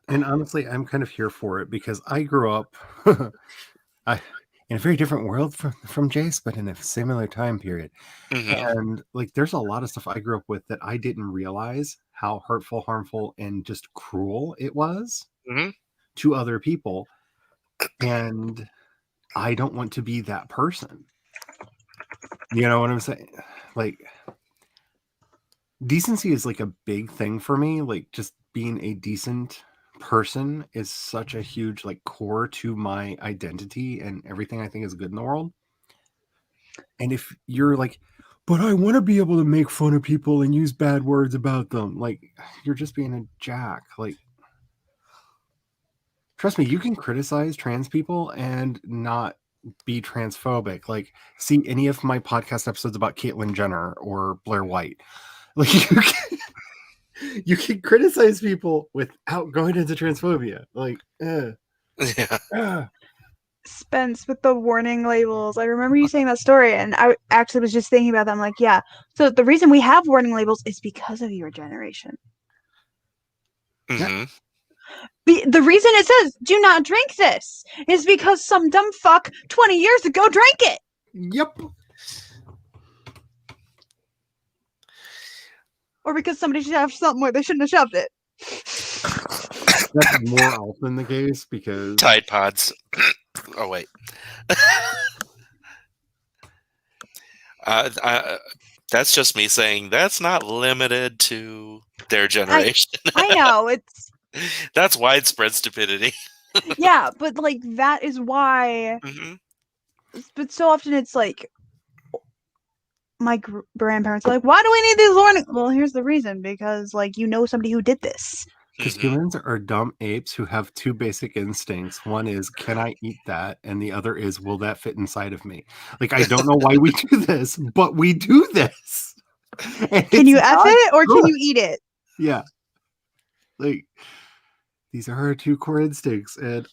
And honestly, I'm kind of here for it because I grew up in a very different world from Jace, but in a similar time period. And there's a lot of stuff I grew up with that I didn't realize how hurtful, harmful, and just cruel it was to other people. And I don't want to be that person. You know what I'm saying? Decency is a big thing for me. Just being a decent person is such a huge core to my identity and everything I think is good in the world. And if you're but I want to be able to make fun of people and use bad words about them, you're just being a jack. Trust me, you can criticize trans people and not be transphobic. See any of my podcast episodes about Caitlyn Jenner or Blair White. You can criticize people without going into transphobia. Spence with the warning labels. I remember you saying that story, and I actually was just thinking about that. I'm like, yeah. So the reason we have warning labels is because of your generation. The reason it says "do not drink this" is because some dumb fuck 20 years ago drank it. Yep. or because somebody should have something where they shouldn't have shoved it. That's more often the case because Tide Pods. Oh wait. That's just me saying that's not limited to their generation. I know it's That's widespread stupidity. yeah, but like that is why. Mm-hmm. But so often it's like my grandparents are like, "Why do we need these warnings?" Well, here's the reason: because like you know somebody who did this. Because humans are dumb apes who have two basic instincts. One is, can I eat that? And the other is, will that fit inside of me? Like, I don't know why we do this, but we do this. Can you F it or can you eat it? Yeah. Like, these are our two core instincts. And,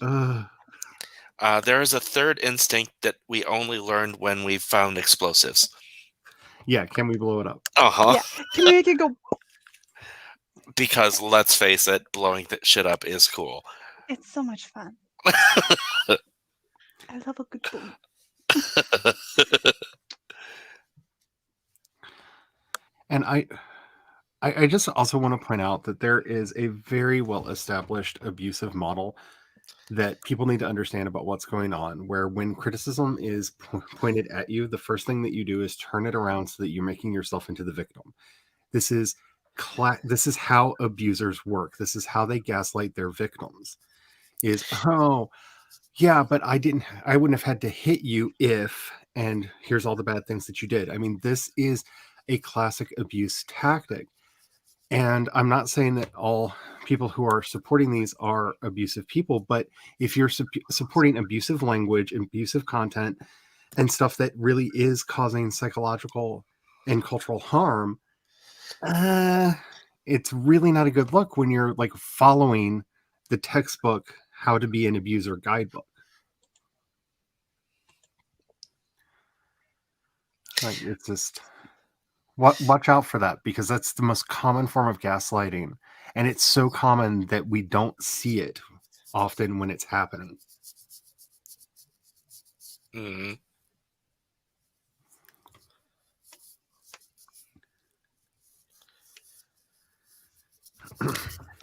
there is a third instinct that we only learned when we found explosives. yeah, can we blow it up? Uh-huh. Yeah. Can we make it go? Because let's face it, blowing that shit up is cool. It's so much fun. I love a good boom. And I just also want to point out that there is a very well-established abusive model that people need to understand about what's going on, where when criticism is pointed at you, the first thing that you do is turn it around so that you're making yourself into the victim. This is how abusers work. This is how they gaslight their victims. Is, oh, yeah, but I wouldn't have had to hit you if, and here's all the bad things that you did. I mean, this is a classic abuse tactic. And I'm not saying that all people who are supporting these are abusive people, but if you're supporting abusive language, abusive content, and stuff that really is causing psychological and cultural harm, it's really not a good look when you're like following the textbook How to Be an Abuser guidebook. Like, it's just watch out for that, because that's the most common form of gaslighting, and it's so common that we don't see it often when it's happening. Mm-hmm.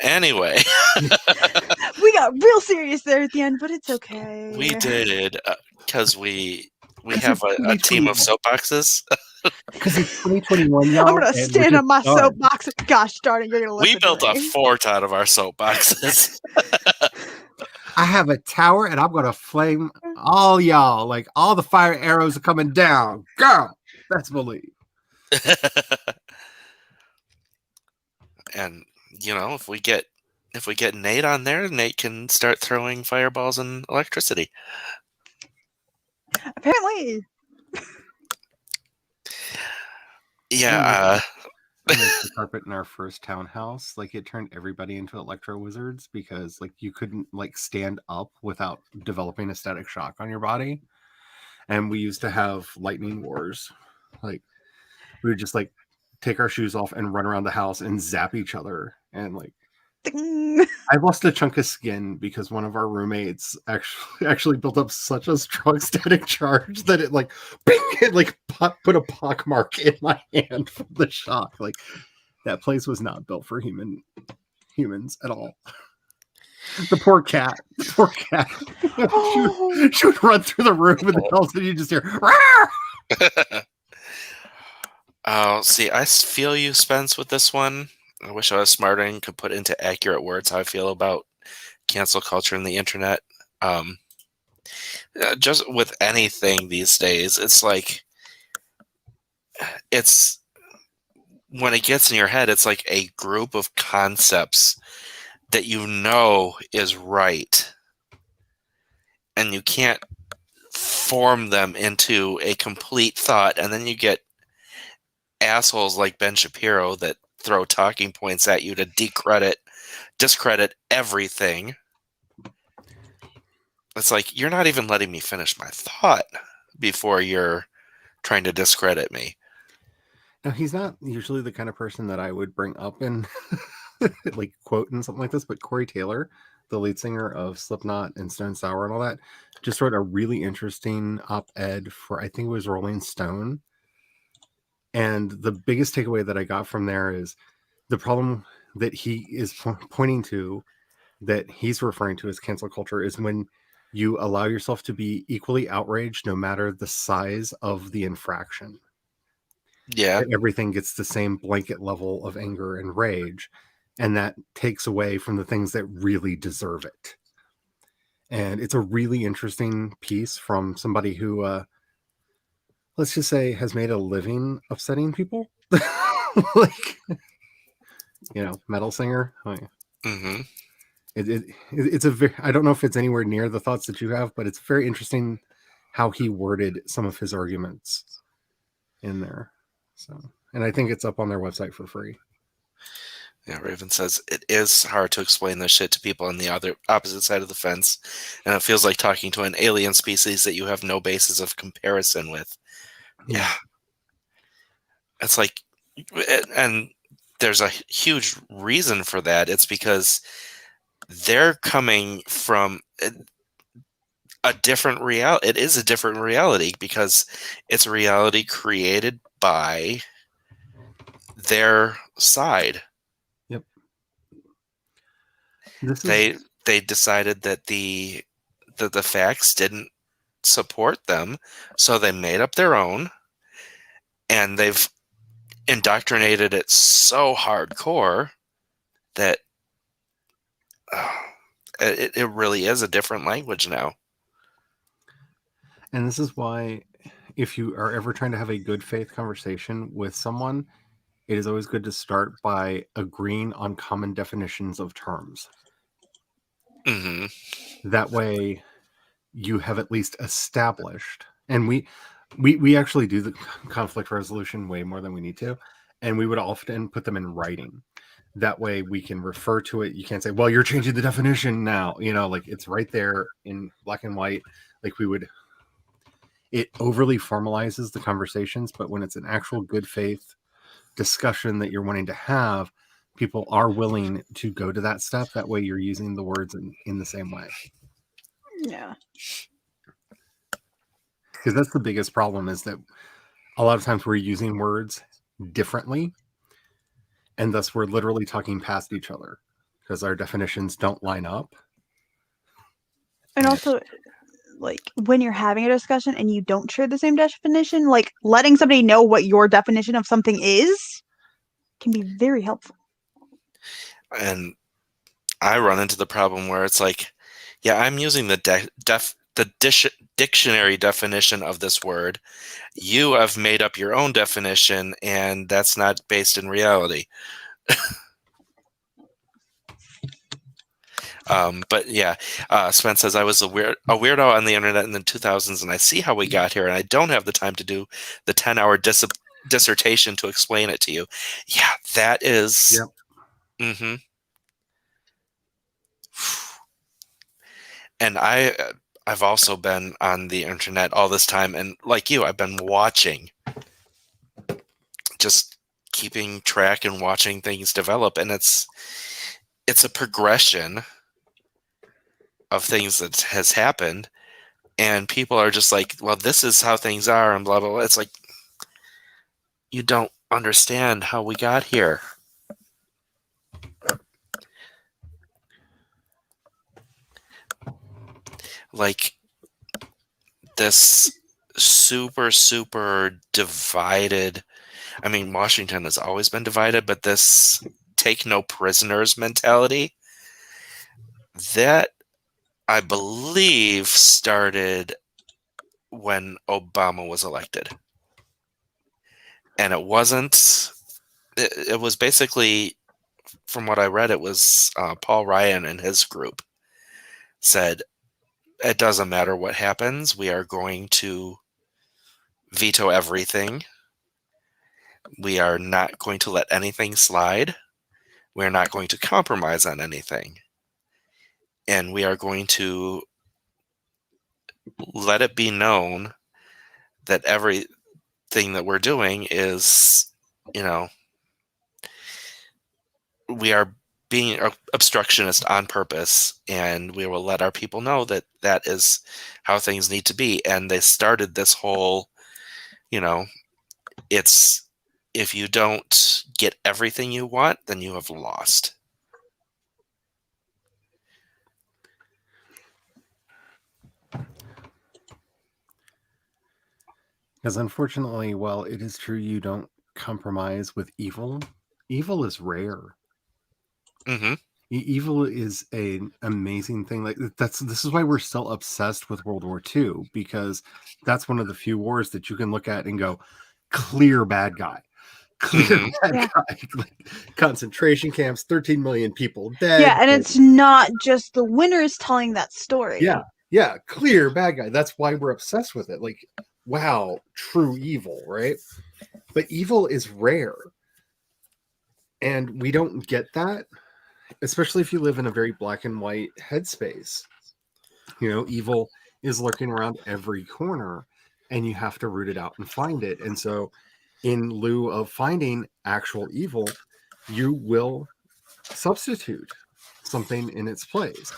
Anyway, we got real serious there at the end, but it's okay. We did, because we have a team of soapboxes. Because it's 2021, y'all. I'm gonna stand on my soapbox. Gosh darn it, you're gonna listen. We built a fort out of our soapboxes. I have a tower, and I'm gonna flame all y'all. Like, all the fire arrows are coming down. Girl, that's believe. And if we get Nate on there, Nate can start throwing fireballs and electricity. Apparently. Yeah. The carpet in our first townhouse, like, it turned everybody into electro wizards, because like you couldn't like stand up without developing a static shock on your body. And we used to have lightning wars. Like, we would just like take our shoes off and run around the house and zap each other. And like, I lost a chunk of skin because one of our roommates actually built up such a strong static charge that it like, bing, it like put a pock mark in my hand from the shock. Like, that place was not built for humans at all. The poor cat. She would run through the room, and all of a sudden you just hear, "Rawr!" Oh, see, I feel you, Spence, with this one. I wish I was smarter and could put into accurate words how I feel about cancel culture and the internet. Just with anything these days, it's like, it's when it gets in your head, it's like a group of concepts that is right, and you can't form them into a complete thought, and then you get assholes like Ben Shapiro that throw talking points at you to discredit everything. It's like, you're not even letting me finish my thought before you're trying to discredit me. Now, he's not usually the kind of person that I would bring up in like quote and something like this, but Corey Taylor, the lead singer of Slipknot and Stone Sour and all that, just wrote a really interesting op-ed for, I think it was Rolling Stone. And the biggest takeaway that I got from there is The problem that he is pointing to, that he's referring to as cancel culture, is when you allow yourself to be equally outraged no matter the size of the infraction. Yeah. That everything gets the same blanket level of anger and rage, and that takes away from the things that really deserve it. And it's a really interesting piece from somebody who, let's just say, has made a living upsetting people. Like, metal singer. Mm-hmm. It's a very, I don't know if it's anywhere near the thoughts that you have, but it's very interesting how he worded some of his arguments in there. So, and I think it's up on their website for free. Yeah, Raven says it is hard to explain this shit to people on the other opposite side of the fence, and it feels like talking to an alien species that you have no basis of comparison with. Yeah. It's like, and there's a huge reason for that. It's because they're coming from a different reality. It is a different reality because it's a reality created by their side. Yep. They decided that the facts didn't support them, so they made up their own, and they've indoctrinated it so hardcore that it really is a different language now. And this is why, if you are ever trying to have a good faith conversation with someone, it is always good to start by agreeing on common definitions of terms. Mm-hmm. That way you have at least established, and we actually do the conflict resolution way more than we need to, and we would often put them in writing. That way we can refer to it. You can't say, well, you're changing the definition now, like it's right there in black and white. Like it overly formalizes the conversations, but when it's an actual good faith discussion that you're wanting to have, people are willing to go to that step. That way you're using the words in the same way. Yeah. Because that's the biggest problem, is that a lot of times we're using words differently, and thus we're literally talking past each other because our definitions don't line up. And also, like, when you're having a discussion and you don't share the same definition, like, letting somebody know what your definition of something is can be very helpful. And I run into the problem where it's like, yeah, I'm using the dictionary definition of this word. You have made up your own definition, and that's not based in reality. But yeah, Spence says, I was a weirdo on the internet in the 2000s, and I see how we got here, and I don't have the time to do the 10-hour dissertation to explain it to you. Yeah, that is... Yep. Mm-hmm. And I've also been on the internet all this time, and like you, I've been watching, just keeping track and watching things develop, and it's a progression of things that has happened, and people are just like, well, this is how things are, and blah blah blah. It's like, you don't understand how we got here. Like, this super divided, I mean, Washington has always been divided, but this take no prisoners mentality, that I believe started when Obama was elected. And it wasn't, it was basically, from what I read, it was Paul Ryan and his group said, it doesn't matter what happens, we are going to veto everything. We are not going to let anything slide. We're not going to compromise on anything. And we are going to let it be known that everything that we're doing is, we are being obstructionist on purpose, and we will let our people know that that is how things need to be. And they started this whole, it's, if you don't get everything you want, then you have lost. Because unfortunately, while it is true you don't compromise with evil, evil is rare. Mm-hmm. Evil is an amazing thing. Like this is why we're still obsessed with World War II, because that's one of the few wars that you can look at and go, clear bad guy. Clear bad guy. Like, concentration camps, 13 million people dead. Yeah, and it's not just the winners telling that story. Yeah, clear bad guy. That's why we're obsessed with it. Like, wow, true evil, right? But evil is rare. And we don't get that, especially if you live in a very black and white headspace. Evil is lurking around every corner, and you have to root it out and find it. And so, in lieu of finding actual evil, you will substitute something in its place.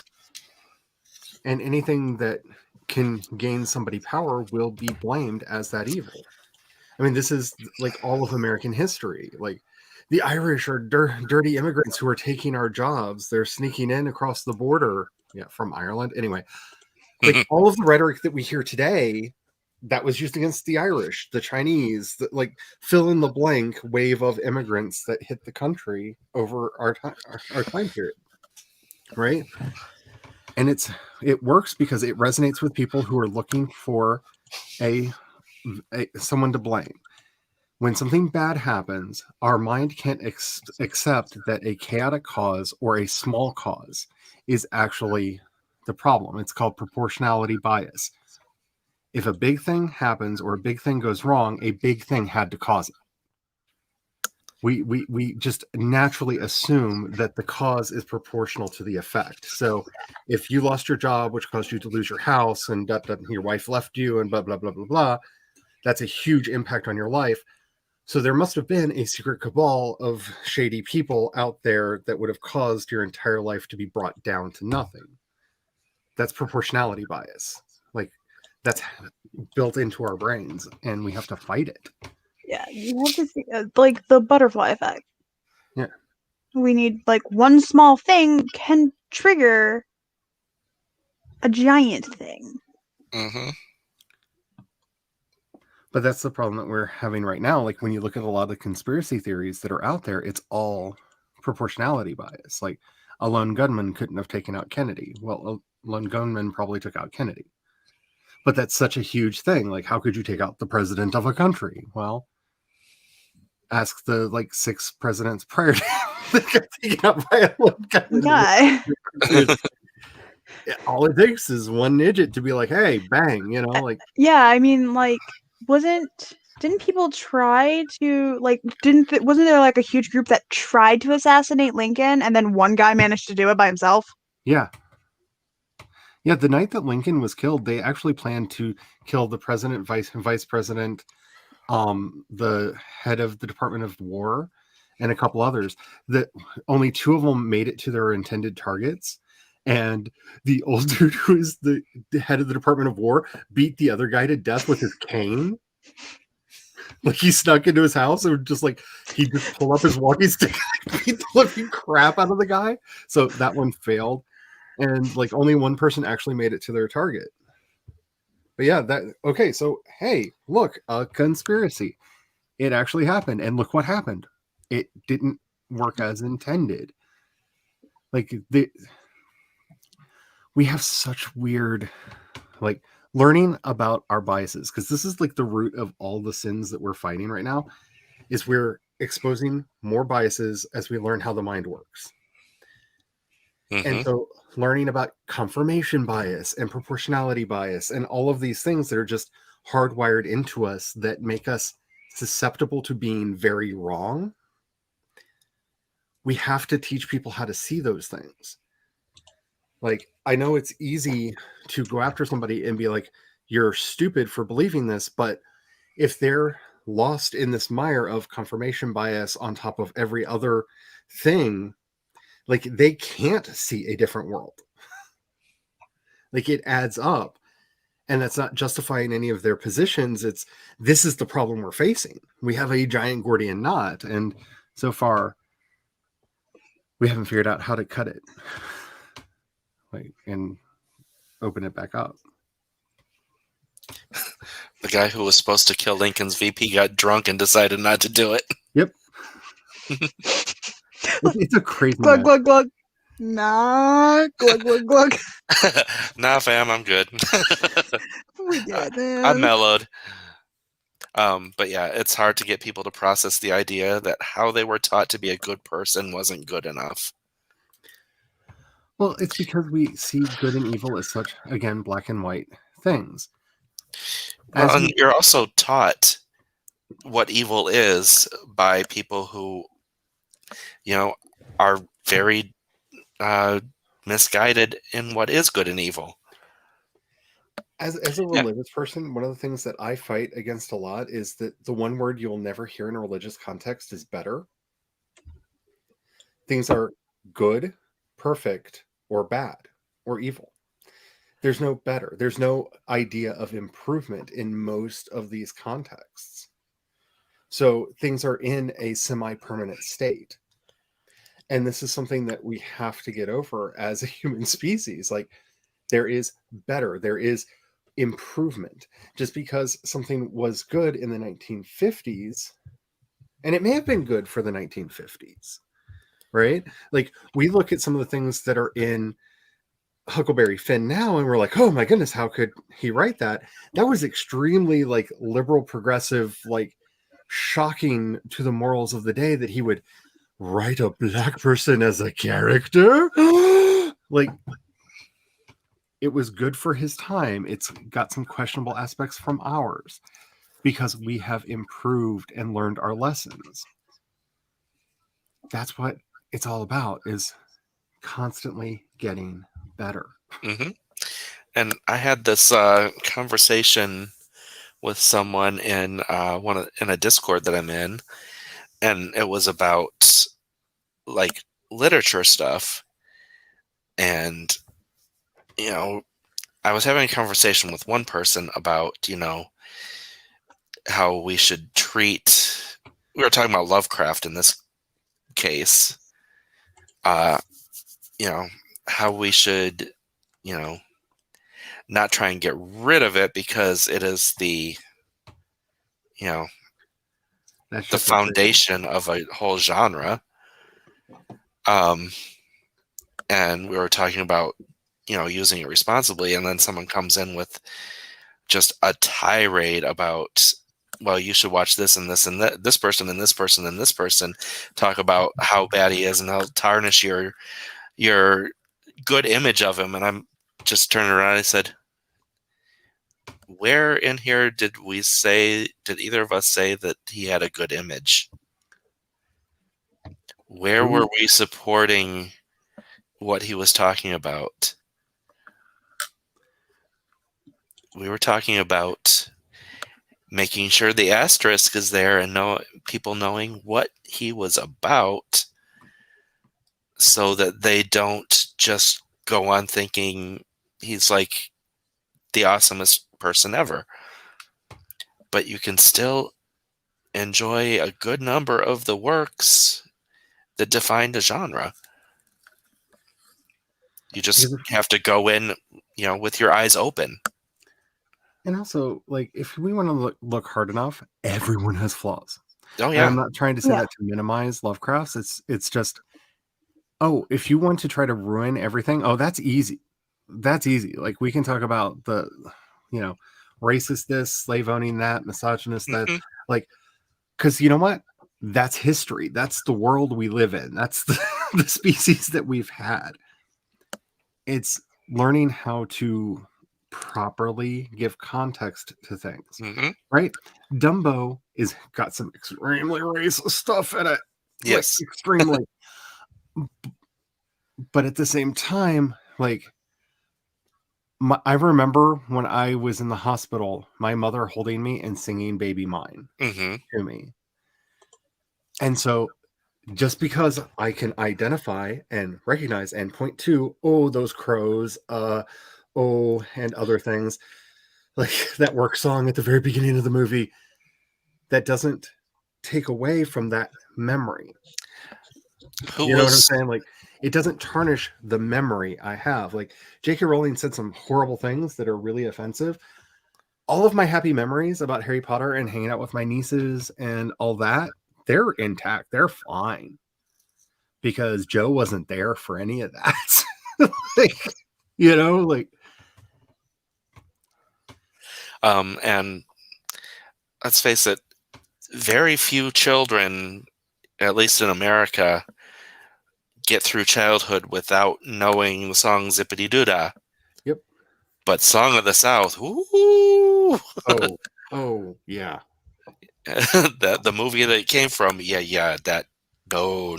And anything that can gain somebody power will be blamed as that evil. I mean, this is like all of American history. Like, the Irish are dirty immigrants who are taking our jobs. They're sneaking in across the border. Yeah, from Ireland. Anyway, like all of the rhetoric that we hear today that was used against the Irish, the Chinese, like fill in the blank wave of immigrants that hit the country over our time period, right? And it works because it resonates with people who are looking for someone to blame. When something bad happens, our mind can't accept that a chaotic cause or a small cause is actually the problem. It's called proportionality bias. If a big thing happens or a big thing goes wrong, a big thing had to cause it. We just naturally assume that the cause is proportional to the effect. So if you lost your job, which caused you to lose your house, and your wife left you, and blah, blah, blah, blah, blah, that's a huge impact on your life. So there must have been a secret cabal of shady people out there that would have caused your entire life to be brought down to nothing. That's proportionality bias. Like, that's built into our brains, and we have to fight it. Yeah, you have to see, like the butterfly effect. Yeah. We need, like, one small thing can trigger a giant thing. Mm-hmm. But that's the problem that we're having right now. Like, when you look at a lot of the conspiracy theories that are out there, it's all proportionality bias. Like, a lone gunman couldn't have taken out Kennedy. Well, a lone gunman probably took out Kennedy. But that's such a huge thing. Like, how could you take out the president of a country? Well, ask the 6 presidents prior to that got taken out by a lone gunman. Guy. All it takes is one midget to be like, hey, bang, like. Yeah, I mean, like, didn't people try to, like, wasn't there like a huge group that tried to assassinate Lincoln, and then one guy managed to do it by himself? Yeah, the night that Lincoln was killed, they actually planned to kill the president, vice president, the head of the Department of War, and a couple others. That only 2 of them made it to their intended targets. And the old dude who is the head of the Department of War beat the other guy to death with his cane. Like, he snuck into his house and he just pulled up his walking stick and beat the living crap out of the guy. So that one failed. And only one person actually made it to their target. But yeah, okay. So, hey, look, a conspiracy. It actually happened. And look what happened. It didn't work as intended. We have such weird, learning about our biases, because this is the root of all the sins that we're fighting right now, is we're exposing more biases as we learn how the mind works. Mm-hmm. And so learning about confirmation bias and proportionality bias and all of these things that are just hardwired into us that make us susceptible to being very wrong, we have to teach people how to see those things. I know it's easy to go after somebody and be like, you're stupid for believing this, but if they're lost in this mire of confirmation bias on top of every other thing, they can't see a different world. It adds up, and that's not justifying any of their positions. This is the problem we're facing. We have a giant Gordian knot, and so far, we haven't figured out how to cut it, and open it back up. The guy who was supposed to kill Lincoln's VP got drunk and decided not to do it. Yep. It's a crazy Glug, mess. glug, glug. Nah, glug, glug, glug. Nah, fam, I'm good. We did, man. I'm mellowed. But yeah, it's hard to get people to process the idea that how they were taught to be a good person wasn't good enough. Well, it's because we see good and evil as such, again, black and white things. Well, and you're also taught what evil is by people who, are very misguided in what is good and evil. As a religious person, one of the things that I fight against a lot is that the one word you'll never hear in a religious context is better. Things are good, perfect, or bad, or evil. There's no better. There's no idea of improvement in most of these contexts. So things are in a semi-permanent state. And this is something that we have to get over as a human species. Like, there is better. There is improvement. Just because something was good in the 1950s, and it may have been good for the 1950s, right? Like, we look at some of the things that are in Huckleberry Finn now, and we're like, oh my goodness, how could he write that? That was extremely liberal, progressive, shocking to the morals of the day that he would write a black person as a character. It was good for his time. It's got some questionable aspects from ours because we have improved and learned our lessons. That's what it's all about, is constantly getting better. Mm-hmm. And I had this conversation with someone in a Discord that I'm in, and it was about literature stuff. And I was having a conversation with one person about how we should treat. We were talking about Lovecraft in this case. How we should not try and get rid of it because it is the the foundation of a whole genre. And we were talking about using it responsibly, and then someone comes in with just a tirade about, well, you should watch this and this and that, this person and this person and this person talk about how bad he is and how tarnish your good image of him. And I'm just turning around and I said, where in here did either of us say that he had a good image? Where were we supporting what he was talking about? We were talking about making sure the asterisk is there and people knowing what he was about, so that they don't just go on thinking he's like the awesomest person ever. But you can still enjoy a good number of the works that defined a genre. You just have to go in, with your eyes open. And also, if we want to look hard enough, everyone has flaws. Oh yeah. And I'm not trying to say that to minimize Lovecraft's. It's just, if you want to try to ruin everything, that's easy. That's easy. We can talk about the, racist this, slave owning that, misogynist that, because you know what? That's history. That's the world we live in. That's the species that we've had. It's learning how to properly give context to things, right? Dumbo is got some extremely racist stuff in it. Yes, extremely. But at the same time, I remember when I was in the hospital, my mother holding me and singing "Baby Mine" to me. And so, just because I can identify and recognize and point to, those crows, and other things, like that work song at the very beginning of the movie, that doesn't take away from that memory. Who You know what I'm was saying? Like, it doesn't tarnish the memory I have. Like, J.K. Rowling said some horrible things that are really offensive. All of my happy memories about Harry Potter and hanging out with my nieces and all that, they're intact. They're fine. Because Joe wasn't there for any of that. Like, you know, like, and let's face it, very few children, at least in America, get through childhood without knowing the song Zippity Doo-Dah. Yep. But Song of the South, ooh, oh, yeah. the movie that it came from, that no.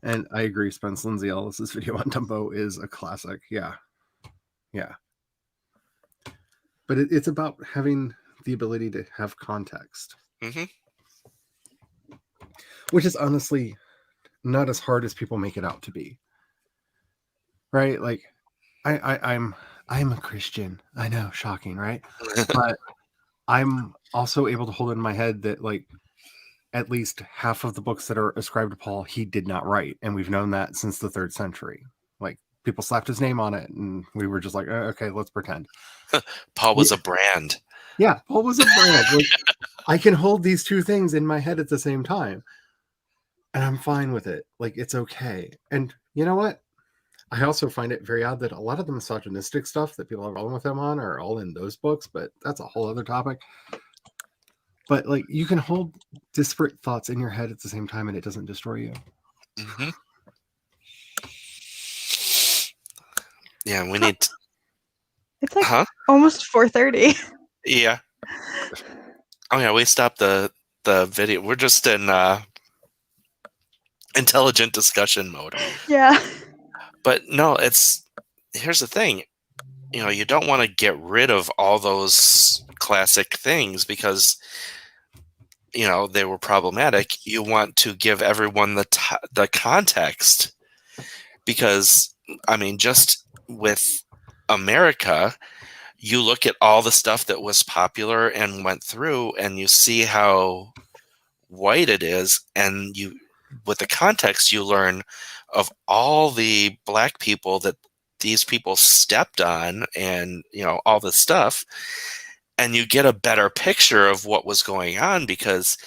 And I agree, Spence Lindsay Ellis's video on Dumbo is a classic. Yeah. But it's about having the ability to have context. Mm-hmm. Which is honestly not as hard as people make it out to be. Right? Like, I'm a Christian. I know, shocking, right? But I'm also able to hold in my head that, like, at least half of the books that are ascribed to Paul, he did not write. And we've known that since the 3rd century. Like, people slapped his name on it, and we were just like, okay, let's pretend. Paul was a brand. Yeah, Paul was a brand. Like, I can hold these two things in my head at the same time. And I'm fine with it. Like, it's okay. And you know what? I also find it very odd that a lot of the misogynistic stuff that people are rolling with him on are all in those books, but that's a whole other topic. But, like, you can hold disparate thoughts in your head at the same time and it doesn't destroy you. Mm-hmm. Yeah, we need... It's like almost 4:30. Yeah. Oh, yeah, we stopped the video. We're just in intelligent discussion mode. Yeah. But no, here's the thing. You know, you don't want to get rid of all those classic things because, you know, they were problematic. You want to give everyone the context because, I mean, just with America, you look at all the stuff that was popular and went through and you see how white it is, and with the context you learn of all the black people that these people stepped on and, you know, all this stuff, and you get a better picture of what was going on because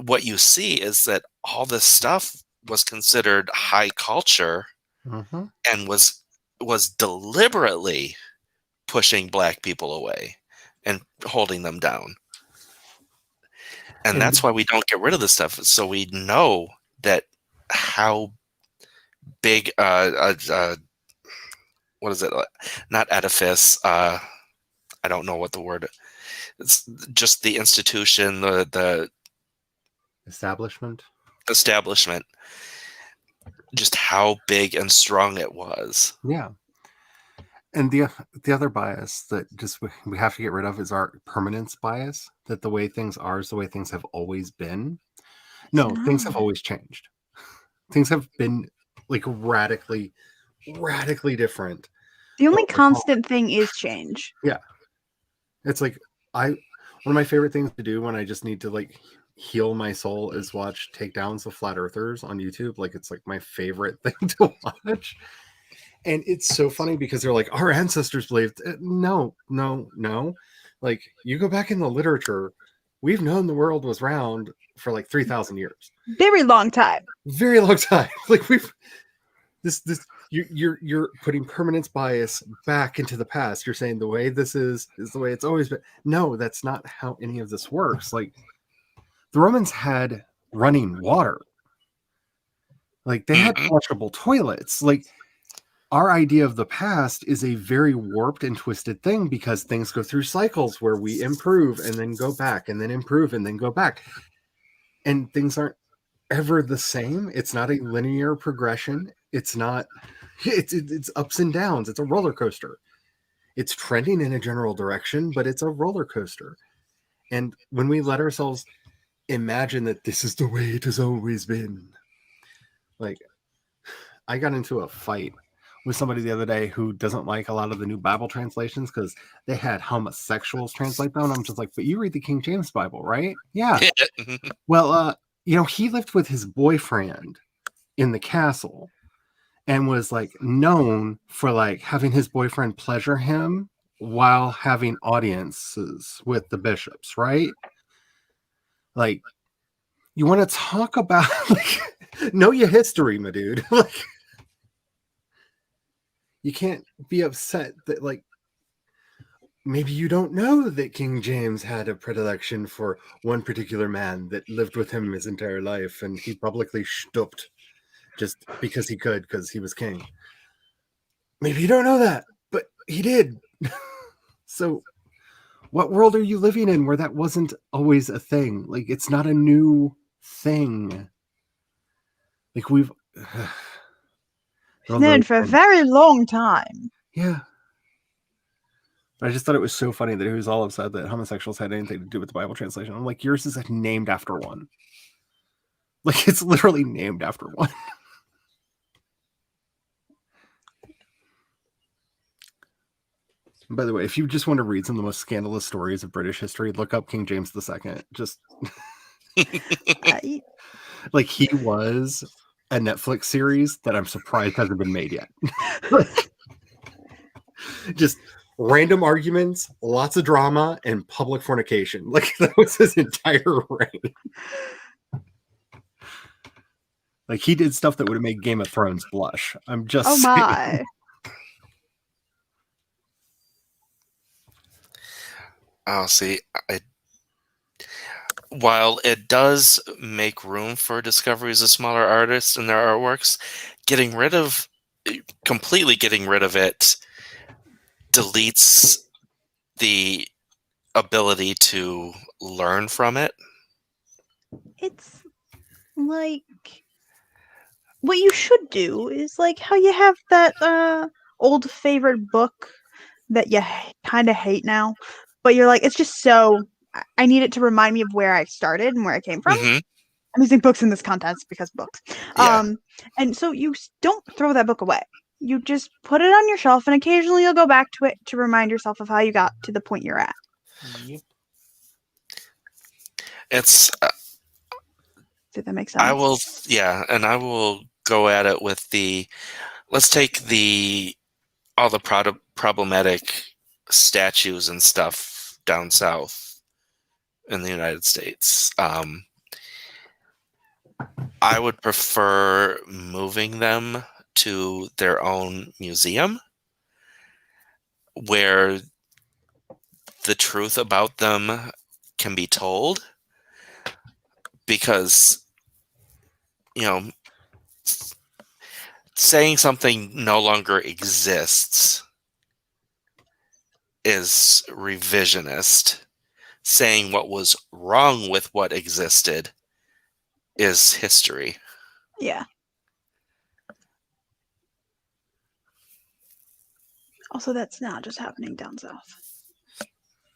what you see is that all this stuff was considered high culture and was deliberately pushing black people away and holding them down. And that's why we don't get rid of this stuff. So we know that how big, what is it? Not edifice. I don't know what the word. It's just the institution, the establishment. Just how big and strong it was. Yeah. And the other bias that just we have to get rid of is our permanence bias, that the way things are is the way things have always been. No, things have always changed. Things have been, like, radically different. The only constant thing is change. Yeah. It's like one of my favorite things to do when I just need to, like, heal my soul is watch takedowns of flat earthers on YouTube. Like, it's like my favorite thing to watch. And it's so funny because they're like, our ancestors believed. No. Like, you go back in the literature, we've known the world was round for like 3,000 years. Very long time. Very long time. Like, you're putting permanence bias back into the past. You're saying the way this is the way it's always been. No, that's not how any of this works. Like, the Romans had running water. Like, they had flushable toilets. Like, our idea of the past is a very warped and twisted thing because things go through cycles where we improve and then go back and then improve and then go back. And things aren't ever the same. It's not a linear progression. It's ups and downs. It's a roller coaster. It's trending in a general direction, but it's a roller coaster. And when we let ourselves imagine that this is the way it has always been, like, I got into a fight with somebody the other day who doesn't like a lot of the new Bible translations because they had homosexuals translate them. And I'm just like, but you read the King James Bible, right? Yeah. Well, he lived with his boyfriend in the castle and was like known for like having his boyfriend pleasure him while having audiences with the bishops, right? Like, you want to talk about like know your history, my dude. Like, you can't be upset that like maybe you don't know that King James had a predilection for one particular man that lived with him his entire life, and he publicly stooped just because he could, because he was king. Maybe you don't know that, but he did. So what world are you living in where that wasn't always a thing? Like, it's not a new thing. Like, we've known for a very long time. Yeah. I just thought it was so funny that he was all upset that homosexuals had anything to do with the Bible translation. I'm like, yours is named after one. Like, it's literally named after one. By the way, if you just want to read some of the most scandalous stories of British history, look up King James II. Just like, he was a Netflix series that I'm surprised hasn't been made yet. Just random arguments, lots of drama, and public fornication. Like, that was his entire reign. Like, he did stuff that would have made Game of Thrones blush. I'm just saying. My. Oh, see, while it does make room for discoveries of smaller artists and their artworks, completely getting rid of it deletes the ability to learn from it. It's like what you should do is like how you have that old favorite book that you kind of hate now, but you're like, it's just so I need it to remind me of where I started and where I came from. Mm-hmm. I'm using books in this context because books. Yeah. And so you don't throw that book away. You just put it on your shelf, and occasionally you'll go back to it to remind yourself of how you got to the point you're at. Yep. It's. Did that make sense? I will go at it with let's take all the problematic statues and stuff down south in the United States. I would prefer moving them to their own museum where the truth about them can be told, because saying something no longer exists is revisionist. Saying what was wrong with what existed is history. Yeah. Also, that's not just happening down south.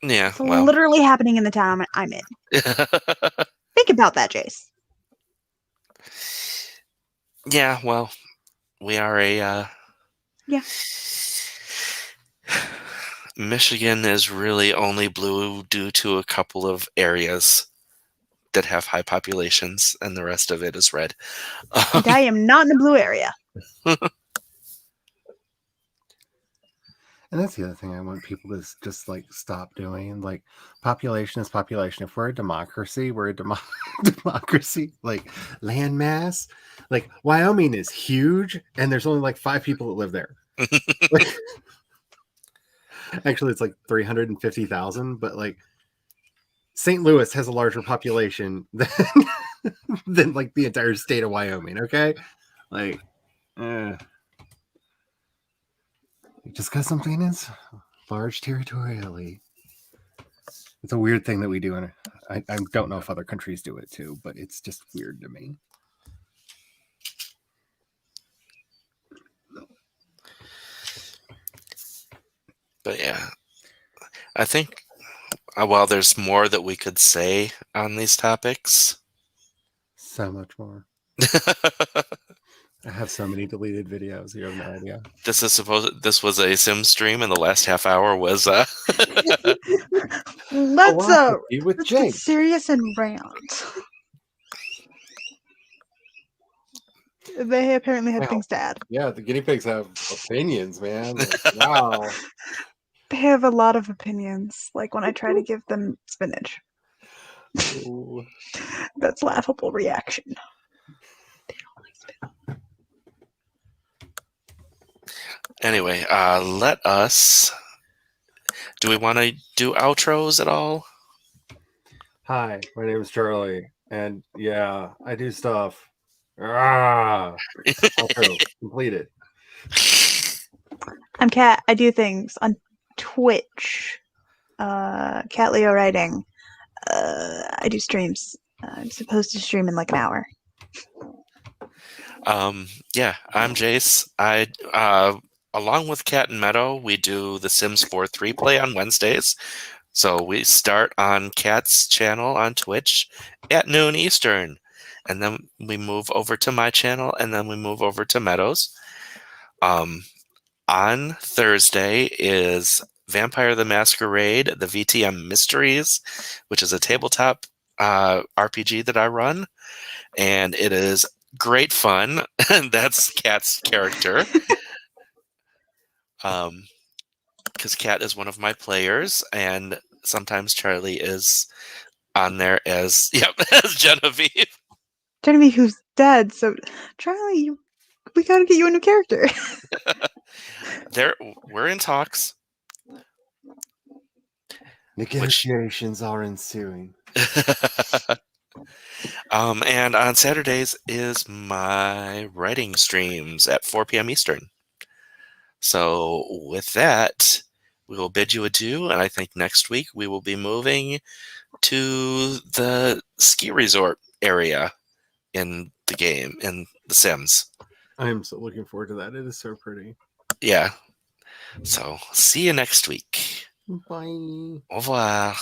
Yeah, it's literally happening in the town I'm in. Think about that, Jace. Yeah, well, we are yeah. Michigan is really only blue due to a couple of areas that have high populations, and the rest of it is red. And I am not in the blue area. And that's the other thing I want people to just like stop doing. Like, population is population. If we're a democracy, we're a democracy. Like, land mass. Like, Wyoming is huge, and there's only like 5 people that live there. Like, actually, it's like 350,000. But like, St. Louis has a larger population than like the entire state of Wyoming. Okay, like. Just because something is large territorially. It's a weird thing that we do. And I don't know if other countries do it too, but it's just weird to me. But yeah, I think while there's more that we could say on these topics. So much more. I have so many deleted videos. You have no idea. This was a sim stream, and the last half hour was Let's Philosophy with let's get Jake. serious and rant. They apparently had Wow. things to add. Yeah, the guinea pigs have opinions, man. Like, wow. They have a lot of opinions, like when I try to give them spinach. Ooh. That's laughable reaction. Anyway, let us. Do we want to do outros at all? Hi, my name is Charlie, and yeah, I do stuff. Outro completed. I'm Kat. I do things on Twitch. Cat Leo writing. I do streams. I'm supposed to stream in like an hour. Yeah, I'm Jace. I along with Cat and Meadow, we do the Sims 4 3 play on Wednesdays. So we start on Cat's channel on Twitch at noon Eastern. And then we move over to my channel, and then we move over to Meadows. On Thursday is Vampire the Masquerade, the VTM Mysteries, which is a tabletop RPG that I run. And it is great fun. And that's Cat's character. Because Cat is one of my players, and sometimes Charlie is on there as as Genevieve. Genevieve, who's dead, so Charlie, we gotta get you a new character. We're in talks. Negotiations are ensuing. And on Saturdays is my writing streams at 4 p.m. Eastern. So with that, we will bid you adieu, and I think next week we will be moving to the ski resort area in the game, in The Sims. I am so looking forward to that. It is so pretty. Yeah. So see you next week. Bye. Au revoir.